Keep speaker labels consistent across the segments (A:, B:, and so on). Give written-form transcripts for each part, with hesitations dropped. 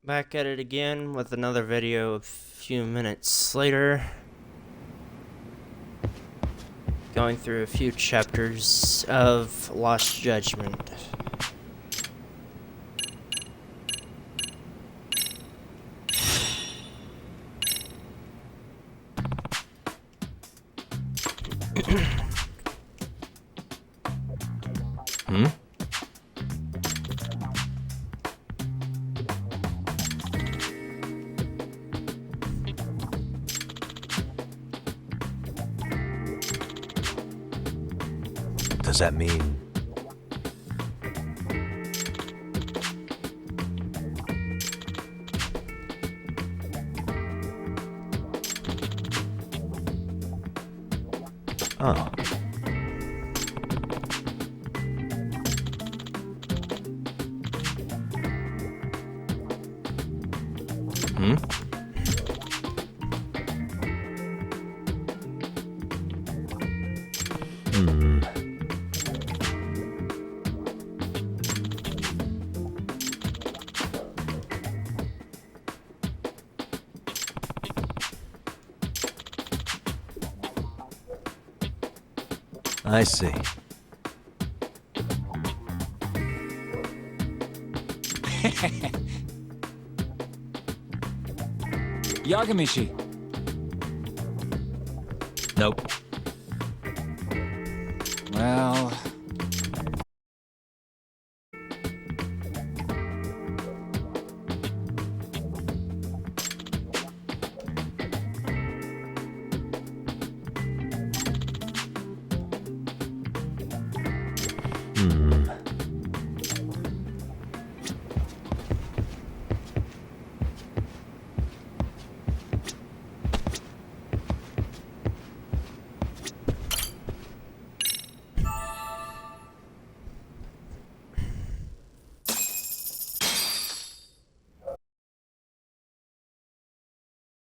A: Back at it again with another video a few minutes later. Going through a few chapters of Lost Judgement.
B: Hmm? Does that mean... Oh. Hmm? Hmm. I see.
C: Yagamishi.
B: Nope.
C: Well...
B: Hmm.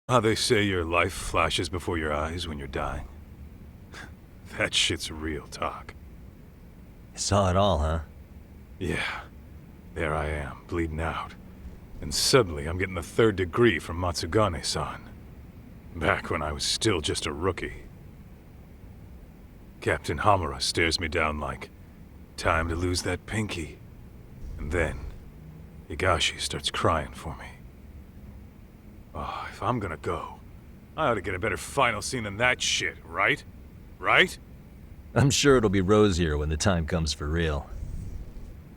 D: How they say your life flashes before your eyes when you're dying? That shit's real talk.
B: You saw it all, huh?
D: Yeah. There I am, bleeding out. And suddenly I'm getting the 3rd degree from Matsugane-san. Back when I was still just a rookie. Captain Hamura stares me down like, time to lose that pinky. And then, Higashi starts crying for me. Oh, if I'm gonna go, I ought to get a better final scene than that shit, right? Right?
B: I'm sure it'll be rosier when the time comes for real.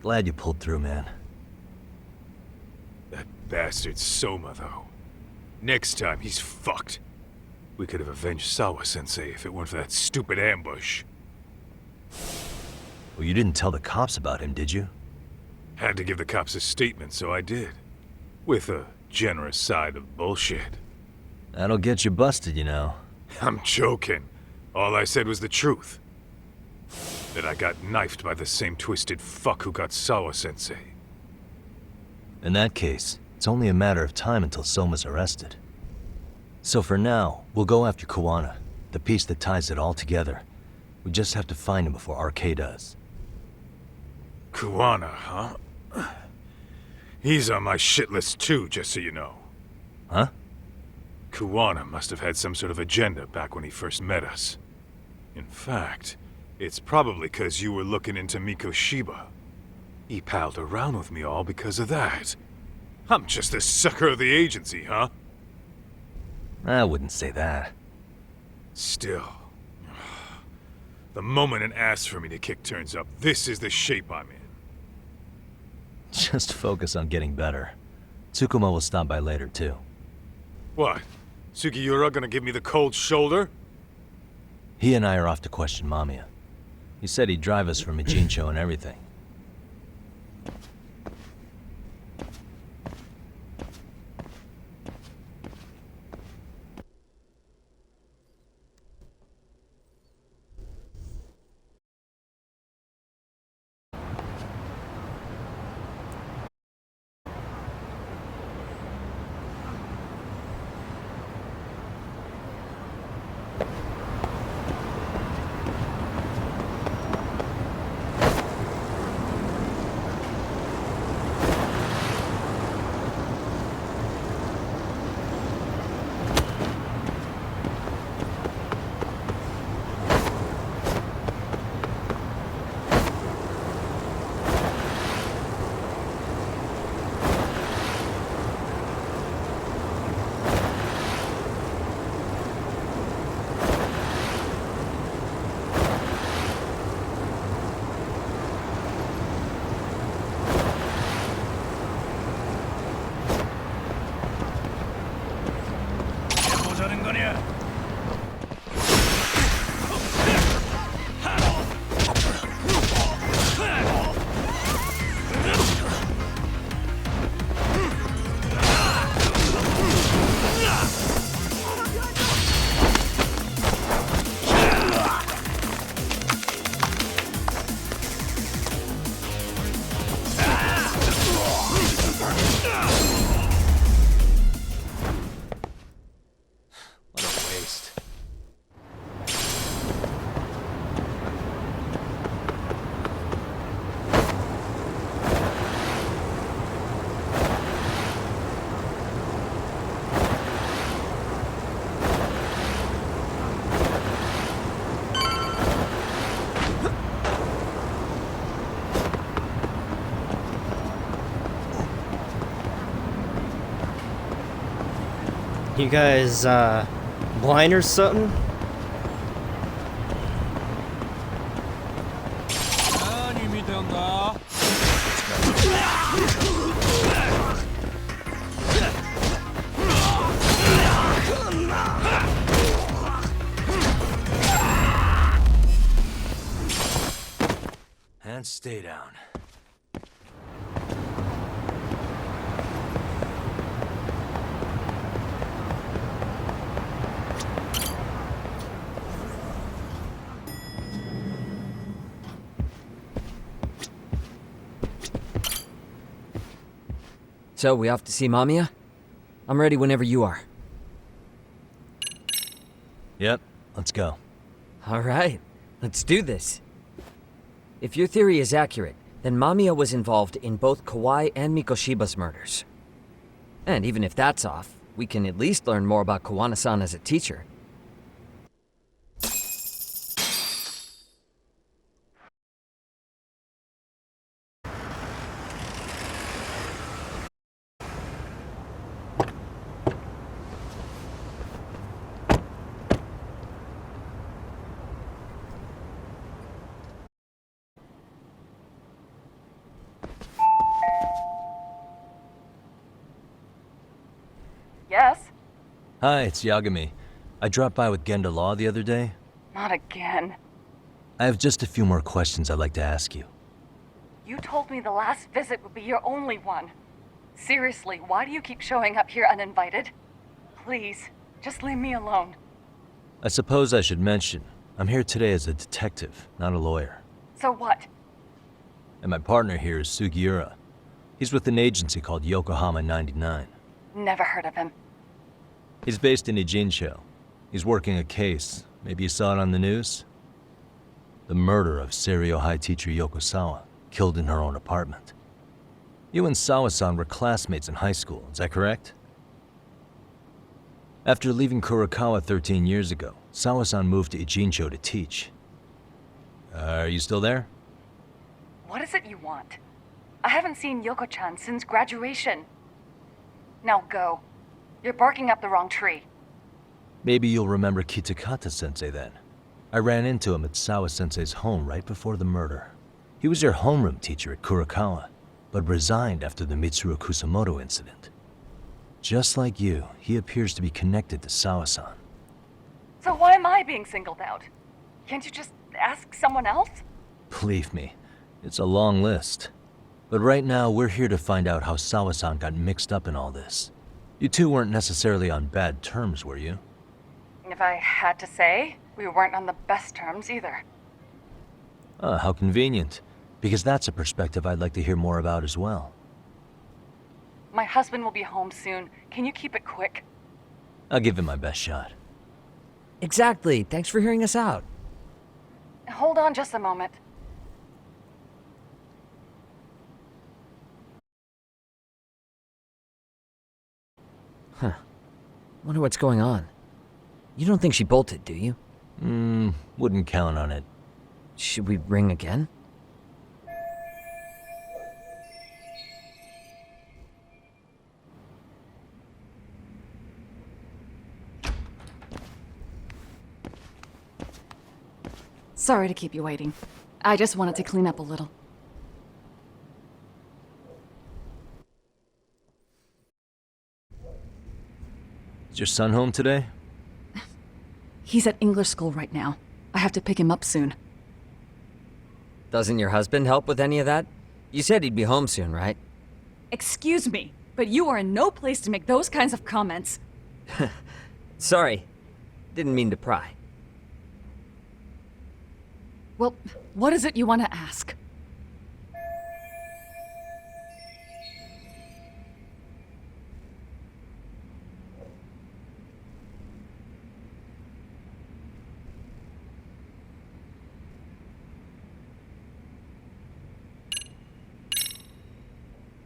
B: Glad you pulled through, man.
D: That bastard Soma, though. Next time, he's fucked. We could have avenged Sawa-sensei if it weren't for that stupid ambush.
B: Well, you didn't tell the cops about him, did you?
D: Had to give the cops a statement, so I did. With a generous side of bullshit.
B: That'll get you busted, you know.
D: I'm joking. All I said was the truth. That I got knifed by the same twisted fuck who got Sawa-sensei.
B: In that case, it's only a matter of time until Soma's arrested. So for now, we'll go after Kuwana, the piece that ties it all together. We just have to find him before RK does.
D: Kuwana, huh? He's on my shit list too, just so you know.
B: Huh?
D: Kuwana must have had some sort of agenda back when he first met us. In fact, it's probably because you were looking into Mikoshiba. He palled around with me all because of that. I'm just the sucker of the agency, huh?
B: I wouldn't say that.
D: Still. The moment an ass for me to kick turns up, this is the shape I'm in.
B: Just focus on getting better. Tsukuma will stop by later, too.
D: What? Sugiura gonna give me the cold shoulder?
B: He and I are off to question Mamiya. He said he'd drive us from Mijincho and everything.
A: You guys, blind or something?
B: And stay down.
E: So, we off to see Mamiya? I'm ready whenever you are.
B: Yep, let's go.
E: Alright, let's do this. If your theory is accurate, then Mamiya was involved in both Kawai and Mikoshiba's murders. And even if that's off, we can at least learn more about Kawana-san as a teacher.
F: Yes?
B: Hi, it's Yagami. I dropped by with Genda Law the other day.
F: Not again.
B: I have just a few more questions I'd like to ask you.
F: You told me the last visit would be your only one. Seriously, why do you keep showing up here uninvited? Please, just leave me alone.
B: I suppose I should mention, I'm here today as a detective, not a lawyer.
F: So what?
B: And my partner here is Sugiura. He's with an agency called Yokohama 99.
F: Never heard of him.
B: He's based in Ijincho. He's working a case. Maybe you saw it on the news? The murder of Seiryo High teacher Yokosawa, killed in her own apartment. You and Sawa-san were classmates in high school, is that correct? After leaving Kurokawa 13 years ago, Sawa-san moved to Ijincho to teach. Are you still there?
F: What is it you want? I haven't seen Yoko-chan since graduation. Now go. You're barking up the wrong tree.
B: Maybe you'll remember Kitakata-sensei then. I ran into him at Sawa-sensei's home right before the murder. He was your homeroom teacher at Kurokawa, but resigned after the Mitsuru Kusamoto incident. Just like you, he appears to be connected to Sawa-san.
F: So why am I being singled out? Can't you just ask someone else?
B: Believe me, it's a long list. But right now, we're here to find out how Sawa-san got mixed up in all this. You two weren't necessarily on bad terms, were you?
F: If I had to say, we weren't on the best terms either.
B: Ah, how convenient. Because that's a perspective I'd like to hear more about as well.
F: My husband will be home soon. Can you keep it quick?
B: I'll give it my best shot.
E: Exactly, thanks for hearing us out.
F: Hold on just a moment.
E: Wonder what's going on. You don't think she bolted, do you?
B: Wouldn't count on it.
E: Should we ring again?
G: Sorry to keep you waiting. I just wanted to clean up a little.
B: Is your son home today?
G: He's at English school right now. I have to pick him up soon.
E: Doesn't your husband help with any of that? You said he'd be home soon, right?
G: Excuse me, but you are in no place to make those kinds of comments.
E: Sorry. Didn't mean to pry.
G: Well, what is it you want to ask?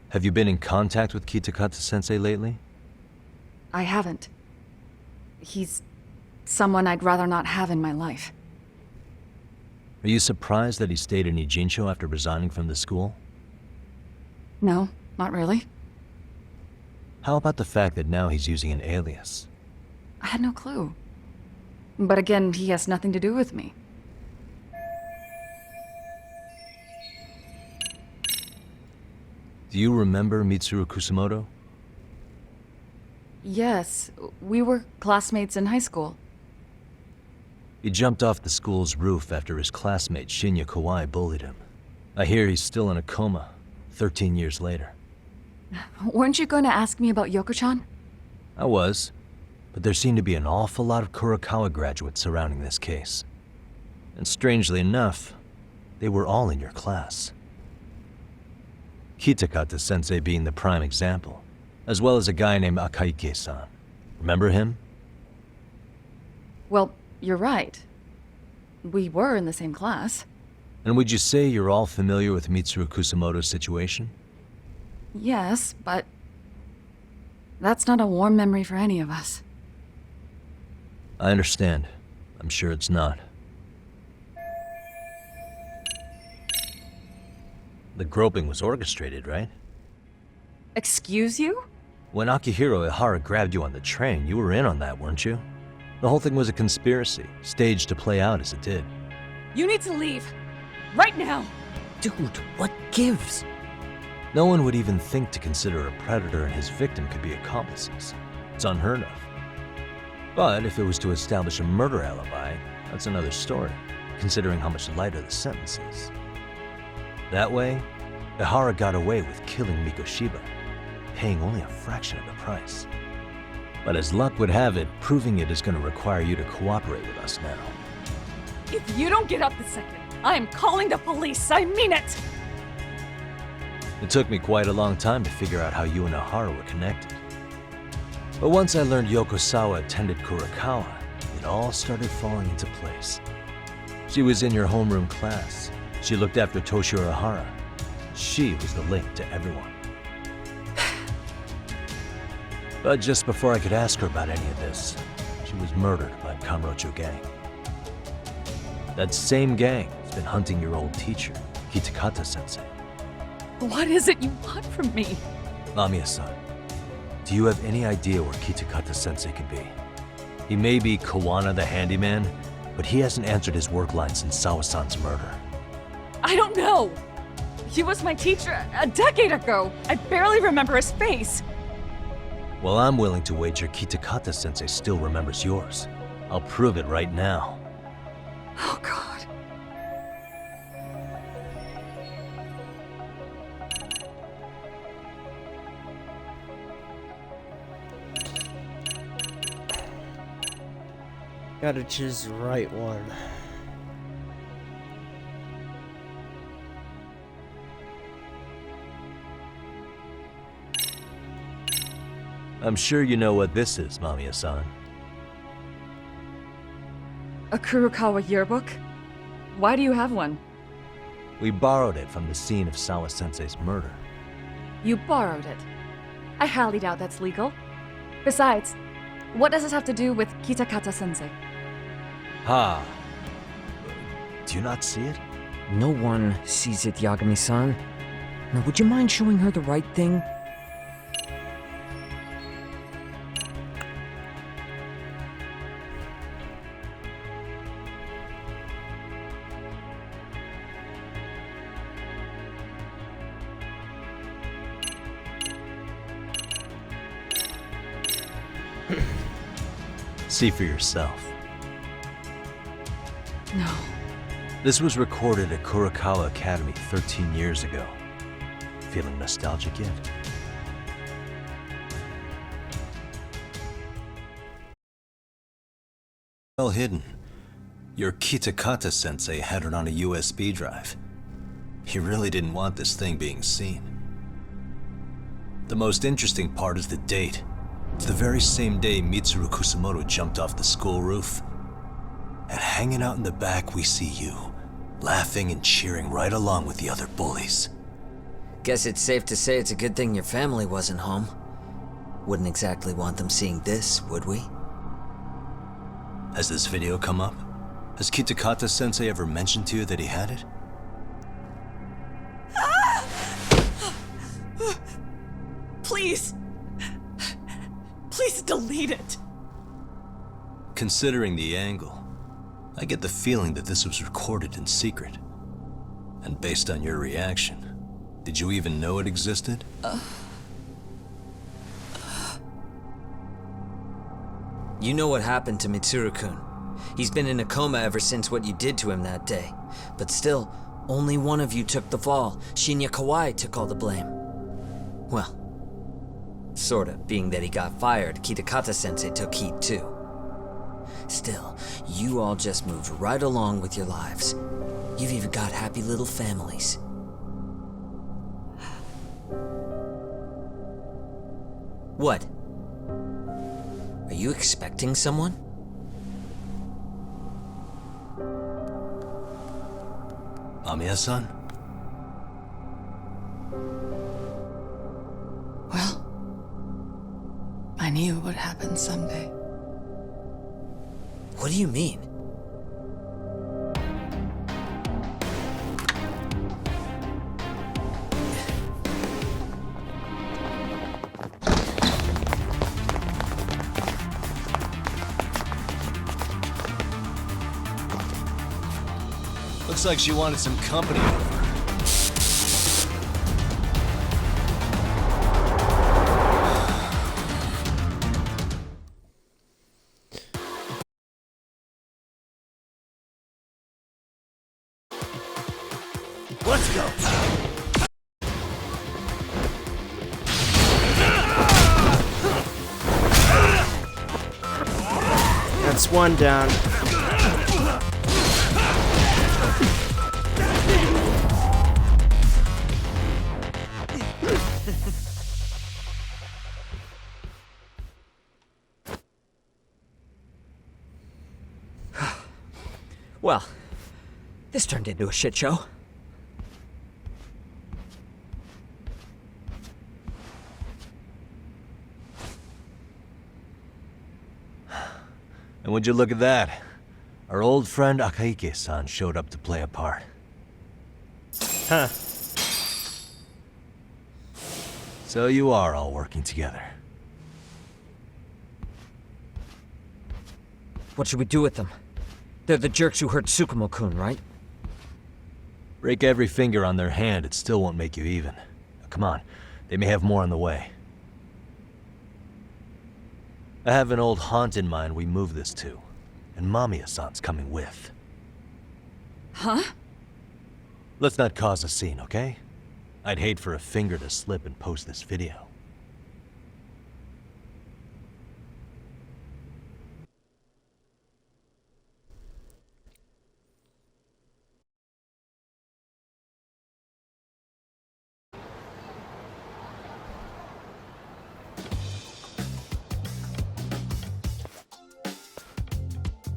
B: Have you been in contact with Kitakata-sensei lately?
G: I haven't. He's someone I'd rather not have in my life.
B: Are you surprised that he stayed in Ijincho after resigning from the school?
G: No, not really.
B: How about the fact that now he's using an alias?
G: I had no clue. But again, he has nothing to do with me.
B: Do you remember Mitsuru Kusamoto?
G: Yes, we were classmates in high school.
B: He jumped off the school's roof after his classmate Shinya Kawai bullied him. I hear he's still in a coma, 13 years later.
G: Weren't you going to ask me about Yoko-chan?
B: I was, but there seemed to be an awful lot of Kurokawa graduates surrounding this case. And strangely enough, they were all in your class. Kitakata-sensei being the prime example, as well as a guy named Akaike-san. Remember him?
G: Well, you're right. We were in the same class.
B: And would you say you're all familiar with Mitsuru Kusamoto's situation?
G: Yes, but that's not a warm memory for any of us.
B: I understand. I'm sure it's not. The groping was orchestrated, right?
G: Excuse you?
B: When Akihiro Ihara grabbed you on the train, you were in on that, weren't you? The whole thing was a conspiracy, staged to play out as it did.
G: You need to leave. Right now.
E: Dude, what gives?
B: No one would even think to consider a predator and his victim could be accomplices. It's unheard of. But if it was to establish a murder alibi, that's another story, considering how much lighter the sentence is. That way, Ihara got away with killing Mikoshiba, paying only a fraction of the price. But as luck would have it, proving it is going to require you to cooperate with us now.
G: If you don't get up this second, I am calling the police. I mean it.
B: It took me quite a long time to figure out how you and Ihara were connected. But once I learned Yokosawa attended Kurokawa, it all started falling into place. She was in your homeroom class. She looked after Toshiro Ihara. She was the link to everyone. But just before I could ask her about any of this, she was murdered by Kamurocho gang. That same gang has been hunting your old teacher, Kitakata-sensei.
G: What is it you want from me?
B: Lamia-san, do you have any idea where Kitakata-sensei could be? He may be Kawana the handyman, but he hasn't answered his work line since Sawa-san's murder.
G: I don't know. He was my teacher a decade ago. I barely remember his face.
B: Well, I'm willing to wager Kitakata-sensei still remembers yours. I'll prove it right now.
G: Oh, God.
A: Gotta choose the right one.
B: I'm sure you know what this is, Mamiya-san.
G: A Kurokawa yearbook? Why do you have one?
B: We borrowed it from the scene of Sawa-sensei's murder.
G: You borrowed it. I highly doubt that's legal. Besides, what does this have to do with Kitakata-sensei?
B: Ha! Do you not see it?
E: No one sees it, Yagami-san. Now, would you mind showing her the right thing?
B: See for yourself.
G: No.
B: This was recorded at Kurokawa Academy 13 years ago. Feeling nostalgic yet? Well hidden. Your Kitakata-sensei had it on a USB drive. He really didn't want this thing being seen. The most interesting part is the date. It's the very same day Mitsuru Kusamoto jumped off the school roof. And hanging out in the back, we see you, laughing and cheering right along with the other bullies.
E: Guess it's safe to say it's a good thing your family wasn't home. Wouldn't exactly want them seeing this, would we?
B: Has this video come up? Has Kitakata-sensei ever mentioned to you that he had it?
G: Please. Please delete it.
B: Considering the angle, I get the feeling that this was recorded in secret. And based on your reaction, did you even know it existed?
E: You know what happened to Mitsuru-kun. He's been in a coma ever since what you did to him that day. But still, only one of you took the fall. Shinya Kawai took all the blame. Well, sorta, being that he got fired, Kitakata-sensei took heat too. Still, you all just moved right along with your lives. You've even got happy little families. What? Are you expecting someone?
B: Amiya-san?
H: Well, I knew it would happen someday.
E: What do you mean?
B: Looks like she wanted some company over. Let's go!
A: That's one down.
E: Well, this turned into a shit show.
B: And would you look at that? Our old friend Akaike-san showed up to play a part.
A: Huh.
B: So you are all working together.
E: What should we do with them? They're the jerks who hurt Tsukumo-kun, right?
B: Break every finger on their hand, it still won't make you even. Come on, they may have more on the way. I have an old haunt in mind we move this to, and Mamiya-san's coming with.
H: Huh?
B: Let's not cause a scene, okay? I'd hate for a finger to slip and post this video.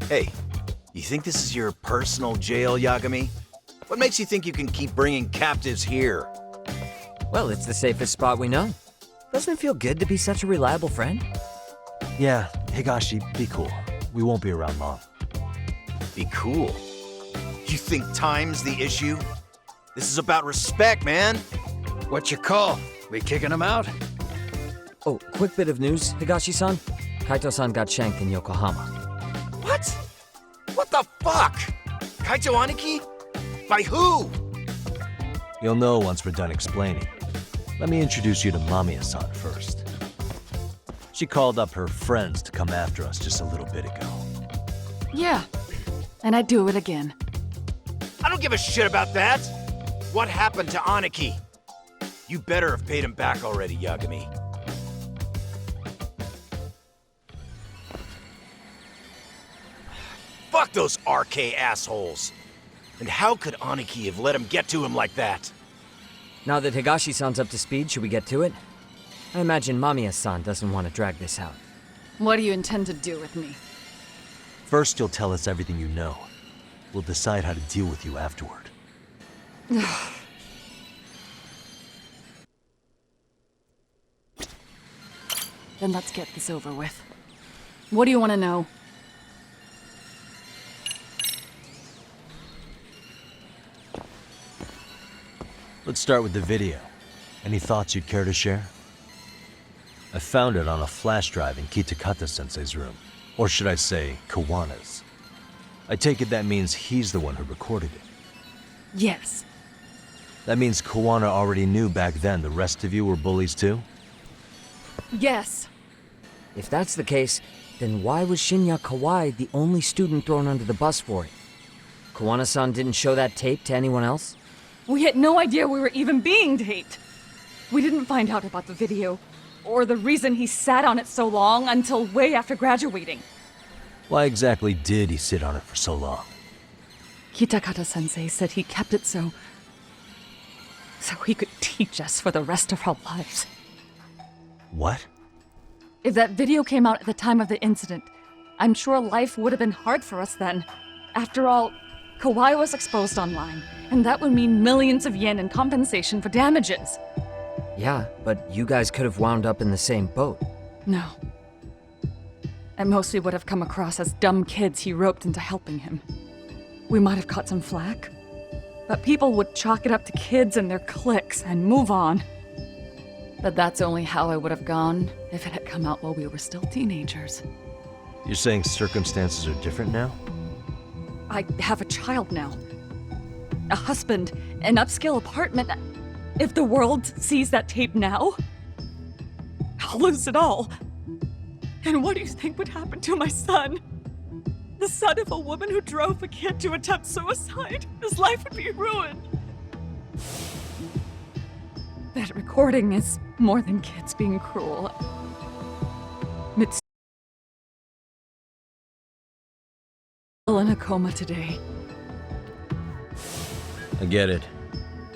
I: Hey, you think this is your personal jail, Yagami? What makes you think you can keep bringing captives here?
E: Well, it's the safest spot we know. Doesn't it feel good to be such a reliable friend?
B: Yeah, Higashi, be cool. We won't be around long.
I: Be cool. You think time's the issue? This is about respect, man.
J: What you call? We kicking him out?
E: Oh, quick bit of news, Higashi-san. Kaito-san got shanked in Yokohama.
I: What? What the fuck? Kaito Aniki? By who?
B: You'll know once we're done explaining. Let me introduce you to Mamiya-san first. She called up her friends to come after us just a little bit ago.
H: Yeah, and I'd do it again.
I: I don't give a shit about that. What happened to Aniki? You better have paid him back already, Yagami. Fuck those RK assholes. And how could Aniki have let him get to him like that?
E: Now that Higashi-san's up to speed, should we get to it? I imagine Mamiya-san doesn't want to drag this out.
H: What do you intend to do with me?
B: First, you'll tell us everything you know. We'll decide how to deal with you afterward.
H: Then let's get this over with. What do you want to know?
B: Let's start with the video. Any thoughts you'd care to share? I found it on a flash drive in Kitakata-sensei's room. Or should I say, Kawana's. I take it that means he's the one who recorded it.
H: Yes.
B: That means Kawana already knew back then the rest of you were bullies too?
H: Yes.
E: If that's the case, then why was Shinya Kawai the only student thrown under the bus for it? Kawana-san didn't show that tape to anyone else?
H: We had no idea we were even being taped. We didn't find out about the video, or the reason he sat on it so long until way after graduating.
B: Why exactly did he sit on it for so long?
H: Kitakata-sensei said he kept it so he could teach us for the rest of our lives.
B: What?
H: If that video came out at the time of the incident, I'm sure life would have been hard for us then. After all, Kawai was exposed online, and that would mean millions of yen in compensation for damages.
E: Yeah, but you guys could have wound up in the same boat.
H: No. At most we would have come across as dumb kids he roped into helping him. We might have caught some flack, but people would chalk it up to kids and their cliques and move on. But that's only how I would have gone if it had come out while we were still teenagers.
B: You're saying circumstances are different now?
H: I have a child now. A husband, an upscale apartment. If the world sees that tape now, I'll lose it all. And what do you think would happen to my son? The son of a woman who drove a kid to attempt suicide? His life would be ruined. That recording is more than kids being cruel. It's still in a coma today.
B: I get it.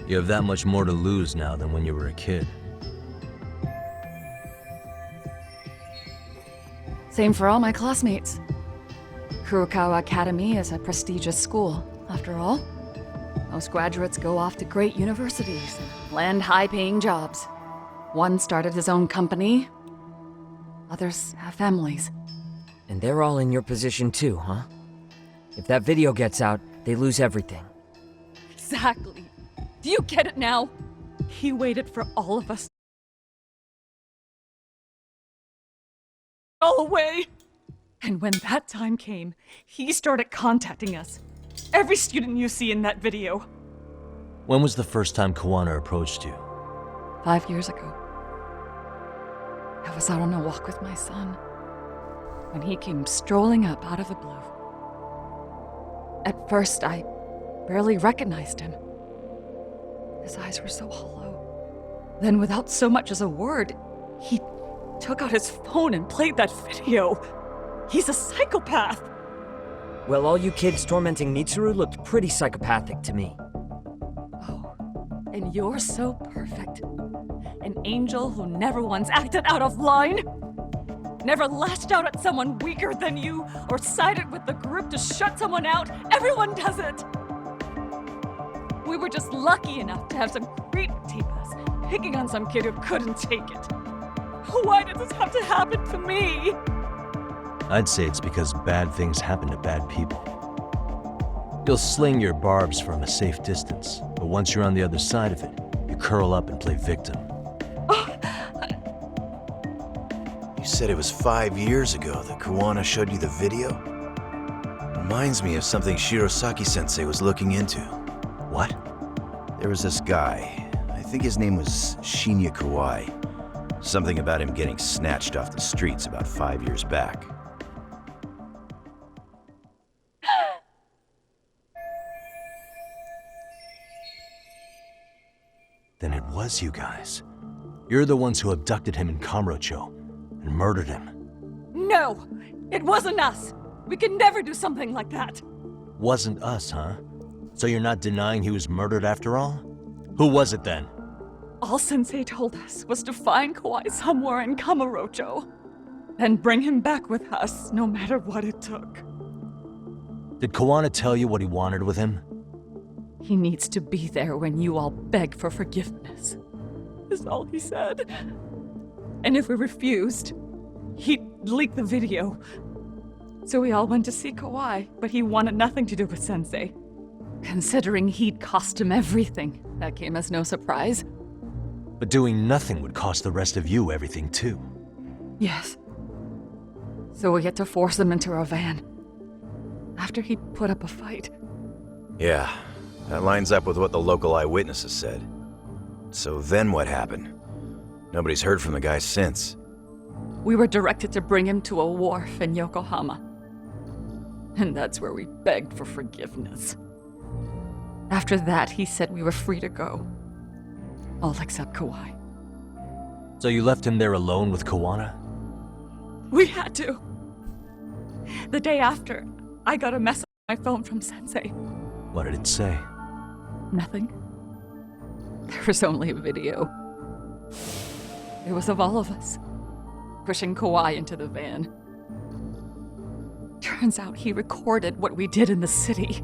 B: You have that much more to lose now than when you were a kid.
H: Same for all my classmates. Kurokawa Academy is a prestigious school, after all. Most graduates go off to great universities and land high-paying jobs. One started his own company. Others have families.
E: And they're all in your position too, huh? If that video gets out, they lose everything.
H: Exactly. Do you get it now? He waited for all of us. All away. And when that time came, he started contacting us. Every student you see in that video.
B: When was the first time Kawana approached you?
H: 5 years ago. I was out on a walk with my son when he came strolling up out of the blue. At first, I barely recognized him. His eyes were so hollow. Then, without so much as a word, he took out his phone and played that video. He's a psychopath!
E: Well, all you kids tormenting Mitsuru looked pretty psychopathic to me.
H: Oh, and you're so perfect. An angel who never once acted out of line. Never lashed out at someone weaker than you, or sided with the group to shut someone out. Everyone does it! We were just lucky enough to have some creep tape us, picking on some kid who couldn't take it. Why did this have to happen to me?
B: I'd say it's because bad things happen to bad people. You'll sling your barbs from a safe distance, but once you're on the other side of it, you curl up and play victim.
I: You said it was 5 years ago that Kawana showed you the video? Reminds me of something Shirosaki-sensei was looking into.
B: What?
I: There was this guy. I think his name was Shinya Kawai. Something about him getting snatched off the streets about 5 years back.
B: Then it was you guys. You're the ones who abducted him in Kamurocho and murdered him.
H: No! It wasn't us! We could never do something like that!
B: Wasn't us, huh? So you're not denying he was murdered after all? Who was it then?
H: All Sensei told us was to find Kawai somewhere in Kamurocho, then bring him back with us, no matter what it took.
B: Did Kawana tell you what he wanted with him?
H: He needs to be there when you all beg for forgiveness, is all he said. And if we refused, he'd leak the video. So we all went to see Kawai, but he wanted nothing to do with Sensei. Considering he'd cost him everything, that came as no surprise.
B: But doing nothing would cost the rest of you everything too.
H: Yes. So we had to force him into our van. After he put up a fight.
I: Yeah, that lines up with what the local eyewitnesses said. So then what happened? Nobody's heard from the guy since.
H: We were directed to bring him to a wharf in Yokohama. And that's where we begged for forgiveness. After that, he said we were free to go. All except Kauai.
B: So you left him there alone with Kawana?
H: We had to. The day after, I got a message on my phone from Sensei.
B: What did it say?
H: Nothing. There was only a video. It was of all of us, pushing Kauai into the van. Turns out he recorded what we did in the city.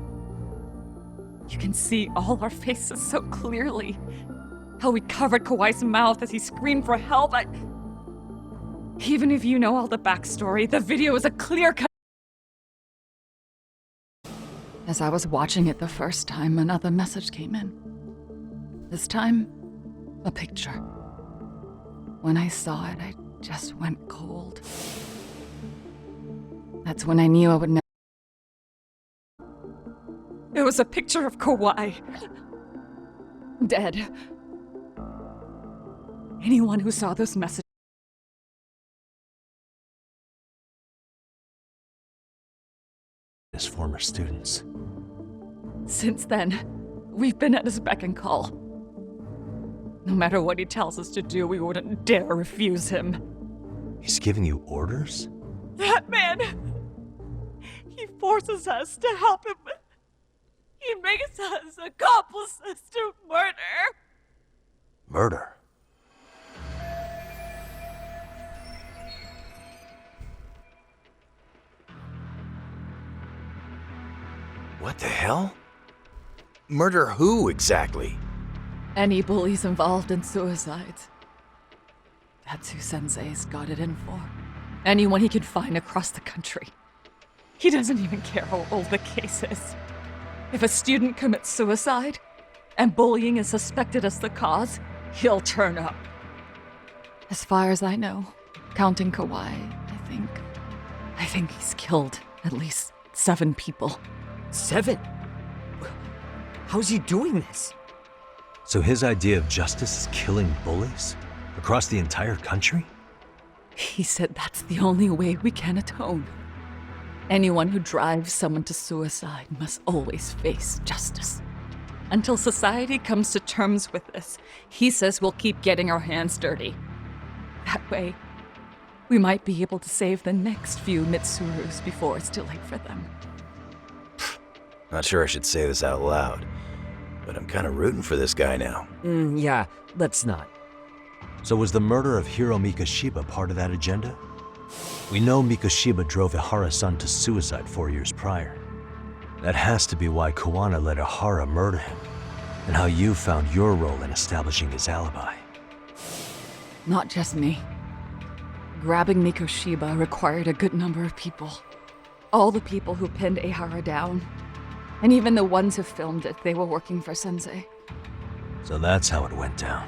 H: You can see all our faces so clearly. How we covered Kauai's mouth as he screamed for help. Even if you know all the backstory, the video is a clear-cut. As I was watching it the first time, another message came in. This time, a picture. When I saw it, I just went cold. That's when I knew I would never. It was a picture of Kauai. Dead. Anyone who saw those messages.
B: His former students.
H: Since then, we've been at his beck and call. No matter what he tells us to do, we wouldn't dare refuse him.
B: He's giving you orders?
H: That man! He forces us to help him. He makes us accomplices to murder.
B: Murder?
I: What the hell? Murder who, exactly?
H: Any bullies involved in suicides. That's who Sensei's got it in for. Anyone he can find across the country. He doesn't even care how old the case is. If a student commits suicide, and bullying is suspected as the cause, he'll turn up. As far as I know, counting Kauai, I think he's killed at least 7 people.
E: 7? How's he doing this?
B: So his idea of justice is killing bullies? Across the entire country?
H: He said that's the only way we can atone. Anyone who drives someone to suicide must always face justice. Until society comes to terms with this, he says we'll keep getting our hands dirty. That way, we might be able to save the next few Mitsurus before it's too late for them.
I: Not sure I should say this out loud, but I'm kind of rooting for this guy now.
E: Yeah, let's not.
B: So was the murder of Hiro Mikoshiba part of that agenda? We know Mikoshiba drove Ihara-san to suicide 4 years prior. That has to be why Kawana let Ihara murder him, and how you found your role in establishing his alibi.
H: Not just me. Grabbing Mikoshiba required a good number of people. All the people who pinned Ihara down, and even the ones who filmed it, they were working for Sensei.
B: So that's how it went down.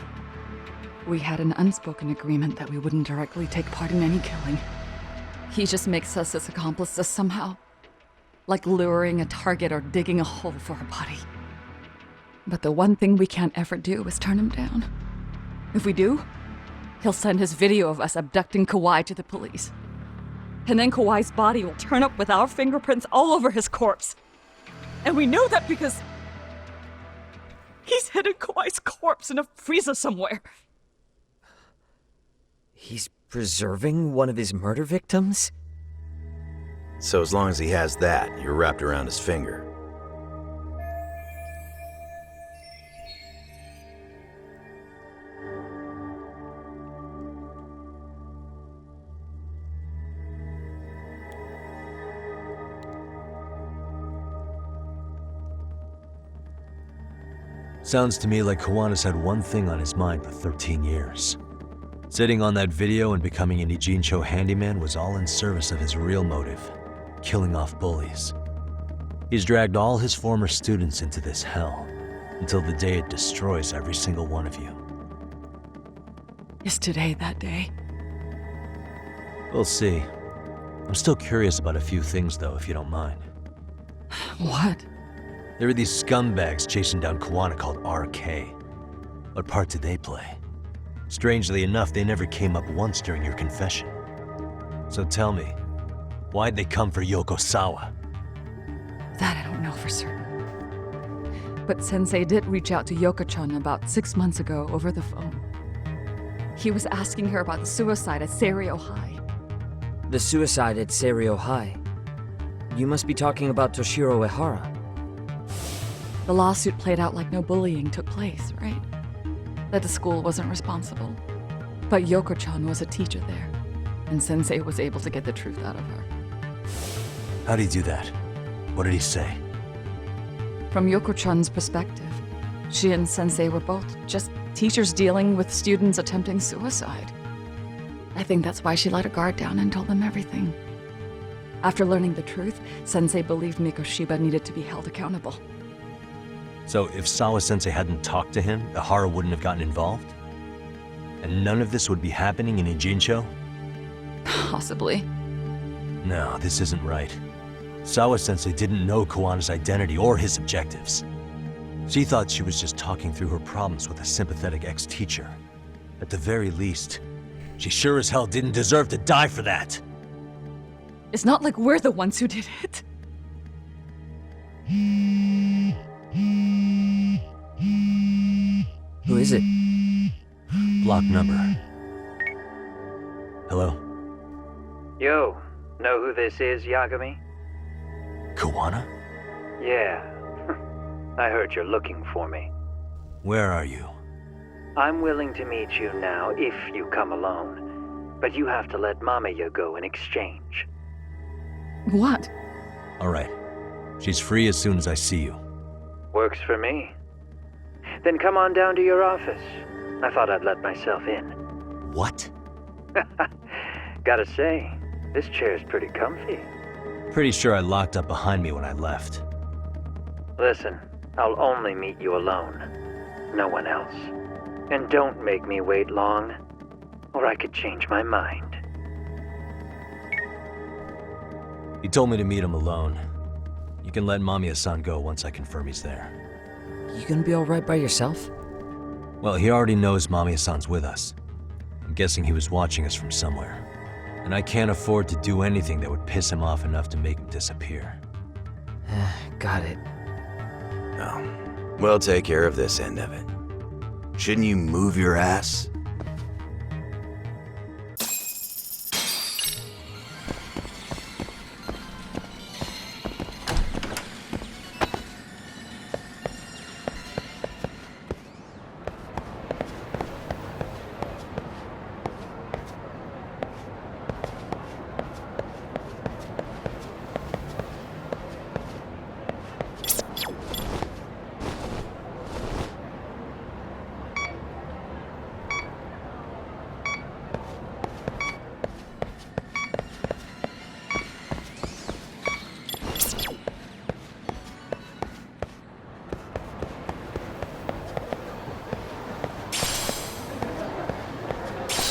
H: We had an unspoken agreement that we wouldn't directly take part in any killing. He just makes us his accomplices somehow. Like luring a target or digging a hole for a body. But the one thing we can't ever do is turn him down. If we do, he'll send his video of us abducting Kauai to the police. And then Kauai's body will turn up with our fingerprints all over his corpse. And we know that because he's hidden Kauai's corpse in a freezer somewhere.
E: He's preserving one of his murder victims?
I: So as long as he has that, you're wrapped around his finger.
B: Sounds to me like Kawana's had one thing on his mind for 13 years. Sitting on that video and becoming an Ijincho handyman was all in service of his real motive, killing off bullies. He's dragged all his former students into this hell, until the day it destroys every single one of you.
H: Is today that day?
B: We'll see. I'm still curious about a few things, though, if you don't mind.
G: What?
B: There are these scumbags chasing down Kuwana called RK. What part did they play? Strangely enough, they never came up once during your confession. So tell me, why'd they come for Yokosawa?
G: That I don't know for certain. But Sensei did reach out to Yoko-chan about 6 months ago over the phone. He was asking her about the suicide at Seiryo High.
E: The suicide at Seiryo High. You must be talking about Toshiro Ehara.
G: The lawsuit played out like no bullying took place, right? That the school wasn't responsible. But Yoko-chan was a teacher there, and Sensei was able to get the truth out of her.
B: How'd he do that? What did he say?
G: From Yoko-chan's perspective, she and Sensei were both just teachers dealing with students attempting suicide. I think that's why she let her guard down and told them everything. After learning the truth, Sensei believed Mikoshiba needed to be held accountable.
B: So if Sawa-sensei hadn't talked to him, Ehara wouldn't have gotten involved? And none of this would be happening in Ijincho?
G: Possibly.
B: No, this isn't right. Sawa-sensei didn't know Kuwana's identity or his objectives. She thought she was just talking through her problems with a sympathetic ex-teacher. At the very least, she sure as hell didn't deserve to die for that!
G: It's not like we're the ones who did it.
E: Who is it?
B: Block number. Hello?
K: Yo, know who this is, Yagami?
B: Kuwana?
K: Yeah. I heard you're looking for me.
B: Where are you?
K: I'm willing to meet you now if you come alone. But you have to let Mamiya go in exchange.
G: What?
B: Alright. She's free as soon as I see you.
K: Works for me. Then come on down to your office. I thought I'd let myself in.
B: What?
K: Gotta say, this chair's pretty comfy.
B: Pretty sure I locked up behind me when I left.
K: Listen, I'll only meet you alone. No one else. And don't make me wait long, or I could change my mind.
B: He told me to meet him alone. You can let Mamiya-san go once I confirm he's there.
E: You gonna be alright by yourself?
B: Well, he already knows Mamiya-san's with us. I'm guessing he was watching us from somewhere. And I can't afford to do anything that would piss him off enough to make him disappear.
E: Got it.
I: No. We'll take care of this end of it. Shouldn't you move your ass?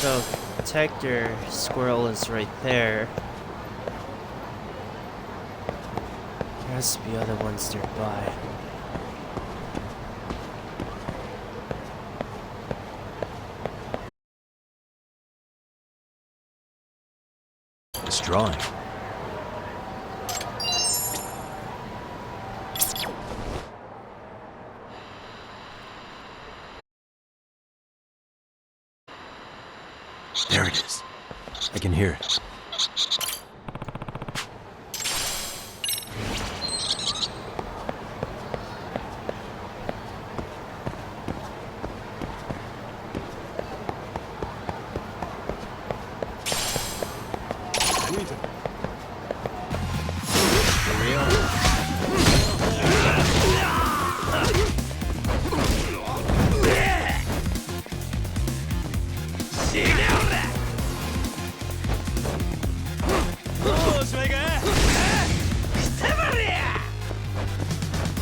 A: So, detector squirrel is right there. There has to be other ones nearby.
B: This drawing. There it is. I can hear it.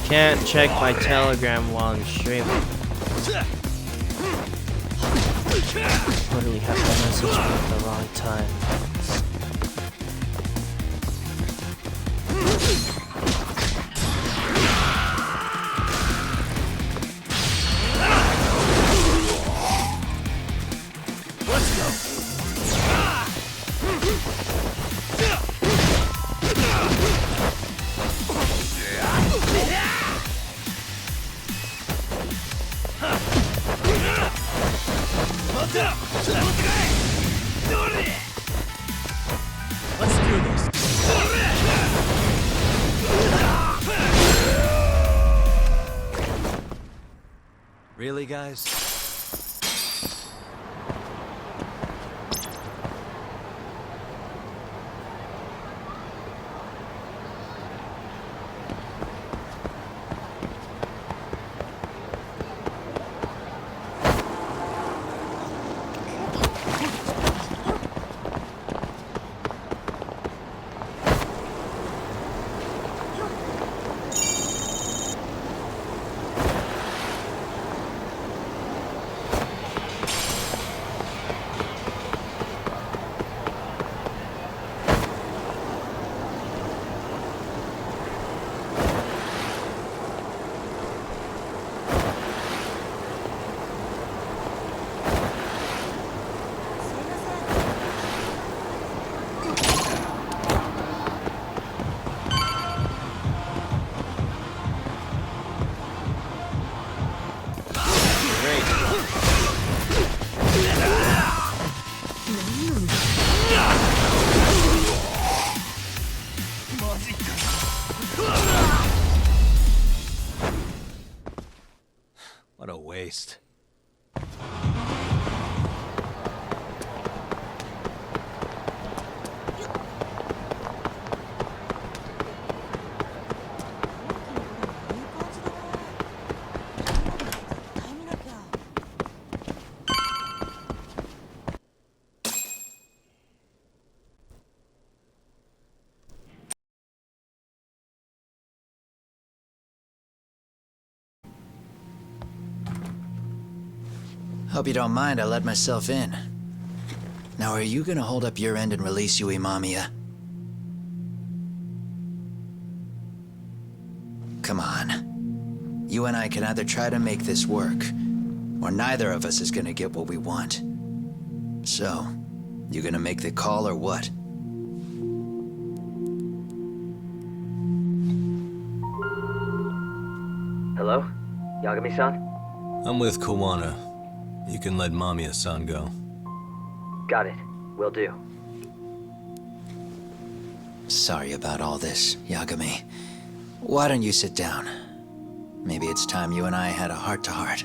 A: Can't check my Telegram while I'm streaming. Literally have the message at the wrong time.
B: Let's do this. Really, guys? What a waste.
J: Hope you don't mind I let myself in. Now, are you gonna hold up your end and release Yui Mamiya? Come on. You and I can either try to make this work, or neither of us is gonna get what we want. So, you gonna make the call or what?
E: Hello? Yagami-san?
B: I'm with Kawana. You can let Mamiya-san go.
E: Got it. Will do.
J: Sorry about all this, Yagami. Why don't you sit down? Maybe it's time you and I had a heart-to-heart.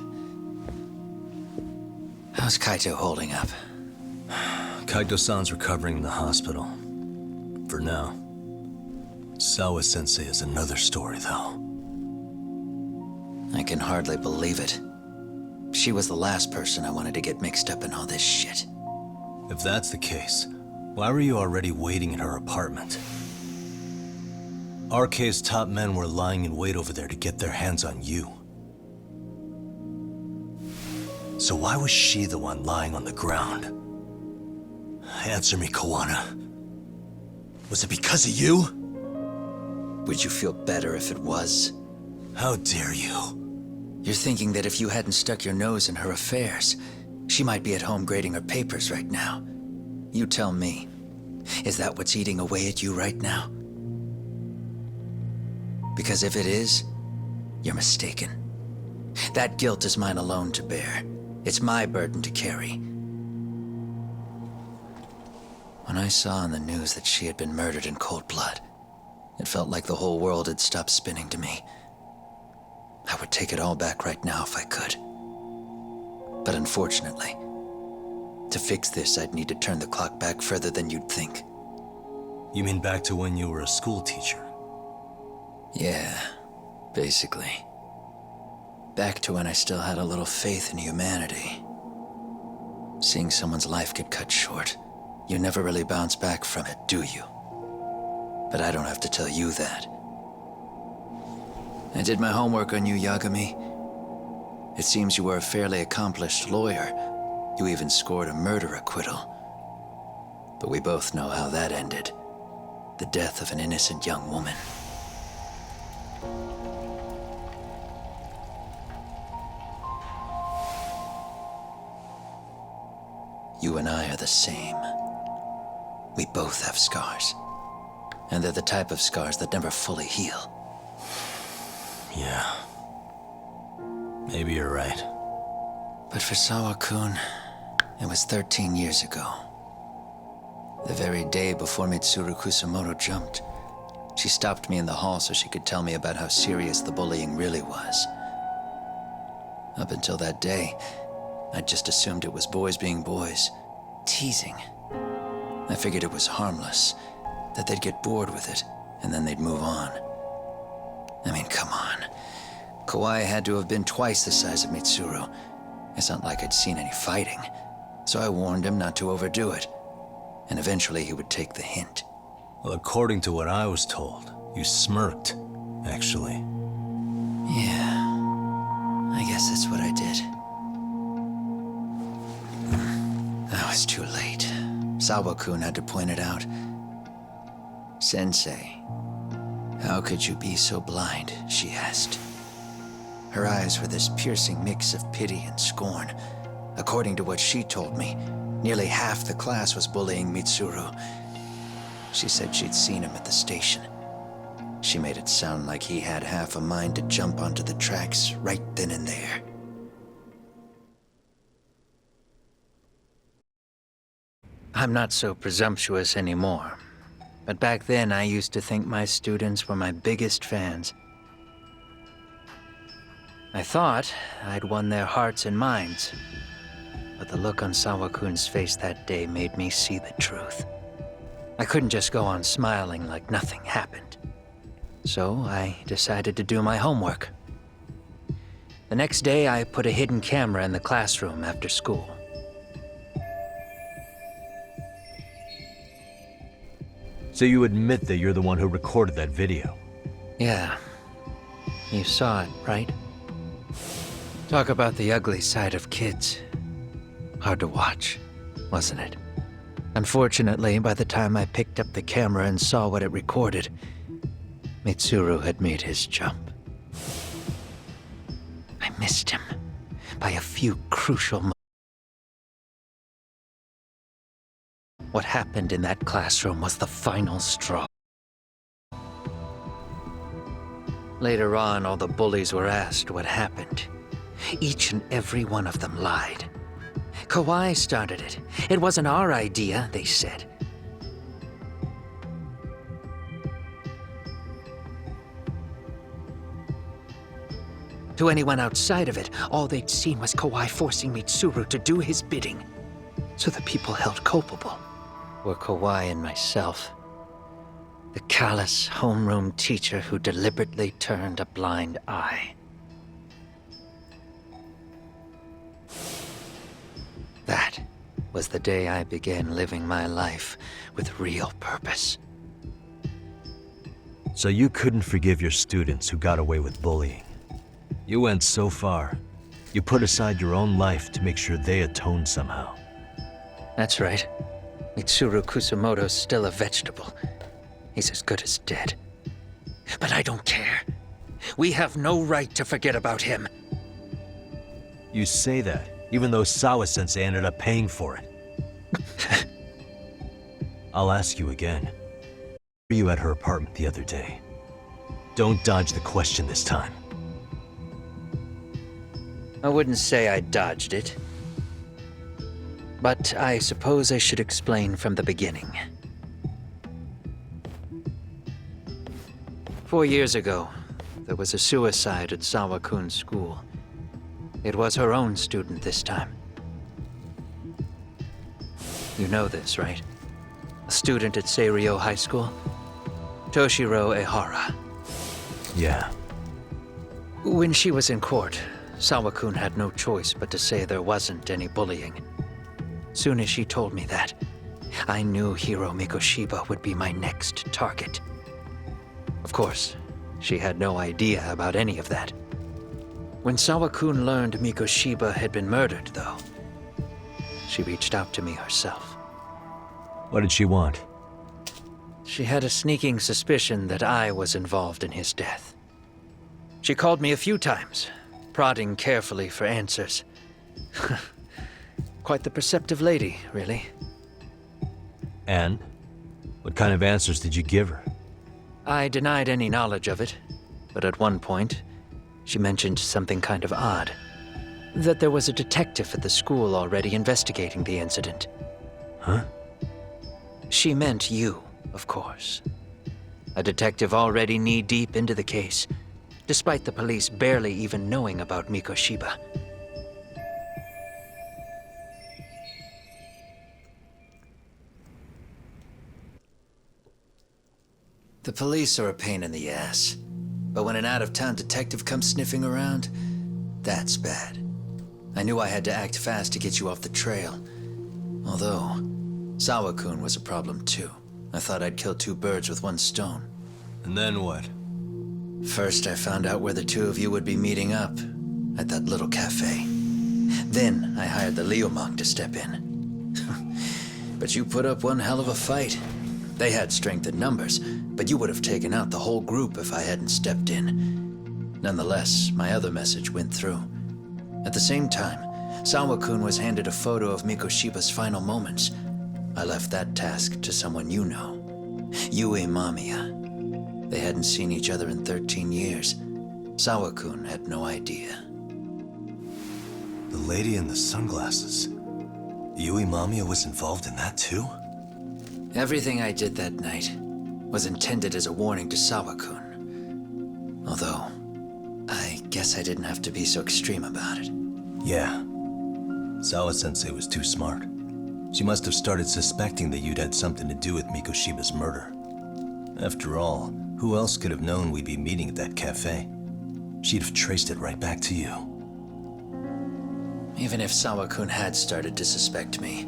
J: How's Kaito holding up?
B: Kaito-san's recovering in the hospital. For now. Sawa-sensei is another story, though.
J: I can hardly believe it. She was the last person I wanted to get mixed up in all this shit.
B: If that's the case, why were you already waiting in her apartment? RK's top men were lying in wait over there to get their hands on you. So why was she the one lying on the ground? Answer me, Kawana. Was it because of you?
J: Would you feel better if it was?
B: How dare you?
J: You're thinking that if you hadn't stuck your nose in her affairs, she might be at home grading her papers right now. You tell me, is that what's eating away at you right now? Because if it is, you're mistaken. That guilt is mine alone to bear. It's my burden to carry. When I saw on the news that she had been murdered in cold blood, it felt like the whole world had stopped spinning to me. I would take it all back right now if I could. But unfortunately, to fix this, I'd need to turn the clock back further than you'd think.
B: You mean back to when you were a school teacher?
J: Yeah, basically. Back to when I still had a little faith in humanity. Seeing someone's life get cut short, you never really bounce back from it, do you? But I don't have to tell you that. I did my homework on you, Yagami. It seems you were a fairly accomplished lawyer. You even scored a murder acquittal. But we both know how that ended. The death of an innocent young woman. You and I are the same. We both have scars. And they're the type of scars that never fully heal.
B: Yeah. Maybe you're right.
J: But for Sawa-kun, It was 13 years ago. The very day before Mitsuru Kusamoto jumped, she stopped me in the hall so she could tell me about how serious the bullying really was. Up until that day, I just assumed it was boys being boys, teasing. I figured it was harmless, that they'd get bored with it, and then they'd move on. I mean, come on. Kawai had to have been twice the size of Mitsuru. It's not like I'd seen any fighting, so I warned him not to overdo it, and eventually he would take the hint.
B: Well, according to what I was told, you smirked, actually.
J: Yeah, I guess that's what I did. I was too late. Sawa-kun had to point it out. Sensei, how could you be so blind, she asked. Her eyes were this piercing mix of pity and scorn. According to what she told me, nearly half the class was bullying Mitsuru. She said she'd seen him at the station. She made it sound like he had half a mind to jump onto the tracks right then and there. I'm not so presumptuous anymore, but back then I used to think my students were my biggest fans. I thought I'd won their hearts and minds, but the look on Sawa-kun's face that day made me see the truth. I couldn't just go on smiling like nothing happened. So I decided to do my homework. The next day, I put a hidden camera in the classroom after school.
B: So you admit that you're the one who recorded that video?
J: Yeah. You saw it, right? Talk about the ugly side of kids. Hard to watch, wasn't it? Unfortunately, by the time I picked up the camera and saw what it recorded, Mitsuru had made his jump. I missed him by a few crucial moments. What happened in that classroom was the final straw. Later on, all the bullies were asked what happened. Each and every one of them lied. Kawai started it. It wasn't our idea, they said. To anyone outside of it, all they'd seen was Kawai forcing Mitsuru to do his bidding. So the people held culpable were Kawai and myself. The callous homeroom teacher who deliberately turned a blind eye. That was the day I began living my life with real purpose.
B: So you couldn't forgive your students who got away with bullying. You went so far, you put aside your own life to make sure they atoned somehow.
J: That's right. Mitsuru Kusamoto's still a vegetable. He's as good as dead. But I don't care. We have no right to forget about him.
B: You say that, even though Sawa-sensei ended up paying for it. I'll ask you again. Were you at her apartment the other day? Don't dodge the question this time.
J: I wouldn't say I dodged it. But I suppose I should explain from the beginning. 4 years ago, there was a suicide at Sawa-kun's school. It was her own student this time. You know this, right? A student at Seiryo High School? Toshiro Ehara.
B: Yeah.
J: When she was in court, Sawa-kun had no choice but to say there wasn't any bullying. Soon as she told me that, I knew Hiro Mikoshiba would be my next target. Of course, she had no idea about any of that. When Sawa-kun learned Mikoshiba had been murdered, though, she reached out to me herself.
B: What did she want?
J: She had a sneaking suspicion that I was involved in his death. She called me a few times, prodding carefully for answers. Quite the perceptive lady, really.
B: And? What kind of answers did you give her?
J: I denied any knowledge of it, but at one point, she mentioned something kind of odd. That there was a detective at the school already investigating the incident.
B: Huh?
J: She meant you, of course. A detective already knee-deep into the case, despite the police barely even knowing about Mikoshiba. The police are a pain in the ass, but when an out-of-town detective comes sniffing around, that's bad. I knew I had to act fast to get you off the trail. Although, Sawa-kun was a problem too. I thought I'd kill two birds with one stone.
B: And then what?
J: First, I found out where the two of you would be meeting up, at that little cafe. Then, I hired the Liumang to step in. But you put up one hell of a fight. They had strength in numbers, but you would have taken out the whole group if I hadn't stepped in. Nonetheless, my other message went through. At the same time, Sawa-kun was handed a photo of Mikoshiba's final moments. I left that task to someone you know. Yue Mamiya. They hadn't seen each other in 13 years. Sawa-kun had no idea.
B: The lady in the sunglasses. Yui Mamiya was involved in that too?
J: Everything I did that night was intended as a warning to Sawa-kun. Although, I guess I didn't have to be so extreme about it.
B: Yeah. Sawa-sensei was too smart. She must have started suspecting that you'd had something to do with Mikoshiba's murder. After all, who else could have known we'd be meeting at that cafe? She'd have traced it right back to you.
J: Even if Sawa-kun had started to suspect me,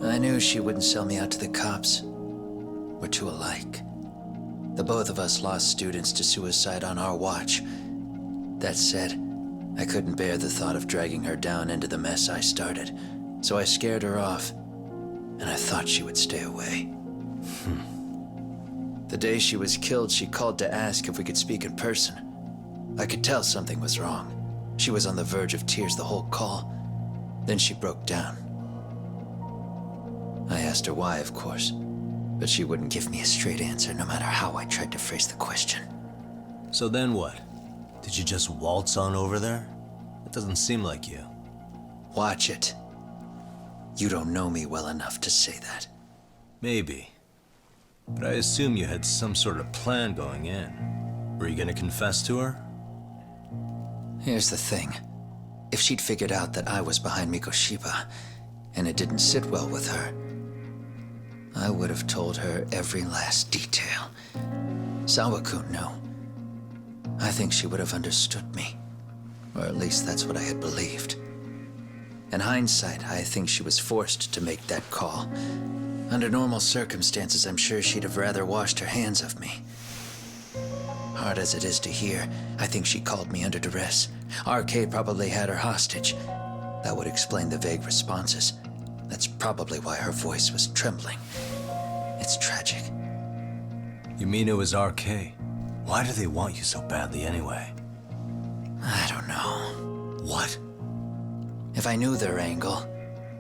J: I knew she wouldn't sell me out to the cops. We're too alike. The both of us lost students to suicide on our watch. That said, I couldn't bear the thought of dragging her down into the mess I started, so I scared her off, and I thought she would stay away. The day she was killed, she called to ask if we could speak in person. I could tell something was wrong. She was on the verge of tears the whole call. Then she broke down. I asked her why, of course, but she wouldn't give me a straight answer no matter how I tried to phrase the question.
B: So then what? Did you just waltz on over there? It doesn't seem like you.
J: Watch it. You don't know me well enough to say that.
B: Maybe. But I assume you had some sort of plan going in. Were you gonna confess to her?
J: Here's the thing. If she'd figured out that I was behind Mikoshiba, and it didn't sit well with her, I would have told her every last detail. Sawa-kun knew. I think she would have understood me. Or at least that's what I had believed. In hindsight, I think she was forced to make that call. Under normal circumstances, I'm sure she'd have rather washed her hands of me. Hard as it is to hear, I think she called me under duress. RK probably had her hostage. That would explain the vague responses. That's probably why her voice was trembling. It's tragic.
B: You mean it was RK? Why do they want you so badly anyway?
J: I don't know.
B: What?
J: If I knew their angle,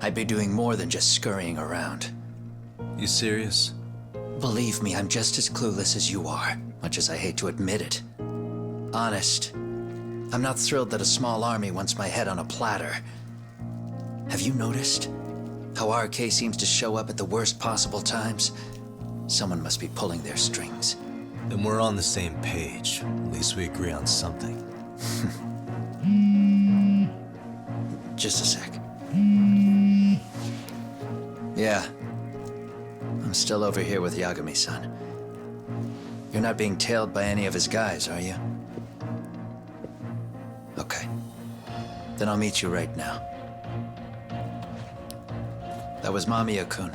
J: I'd be doing more than just scurrying around.
B: You serious?
J: Believe me, I'm just as clueless as you are, much as I hate to admit it. Honest, I'm not thrilled that a small army wants my head on a platter. Have you noticed how RK seems to show up at the worst possible times? Someone must be pulling their strings.
B: Then we're on the same page. At least we agree on something.
J: Just a sec. Yeah. I'm still over here with Yagami-san. You're not being tailed by any of his guys, are you? Okay. Then I'll meet you right now. That was Mamiya-kun.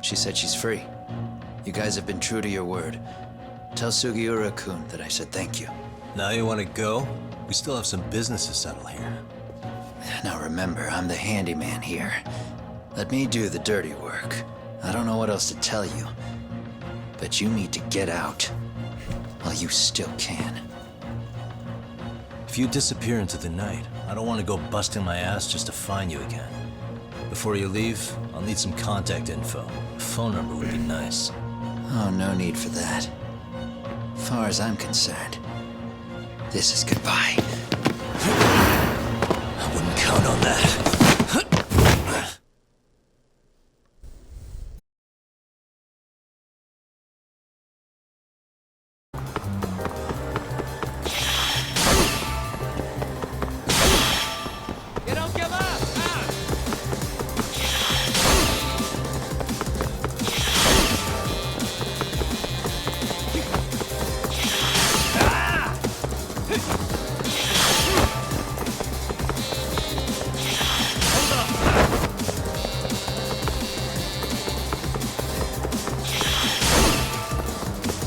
J: She said she's free. You guys have been true to your word. Tell Sugiura-kun that I said thank you.
B: Now you want to go? We still have some business to settle here.
J: Now remember, I'm the handyman here. Let me do the dirty work. I don't know what else to tell you, but you need to get out while you still can.
B: If you disappear into the night, I don't want to go busting my ass just to find you again. Before you leave, I'll need some contact info. A phone number would be nice.
J: Oh, no need for that. As far as I'm concerned, this is goodbye.
B: I wouldn't count on that.
E: You don't give up!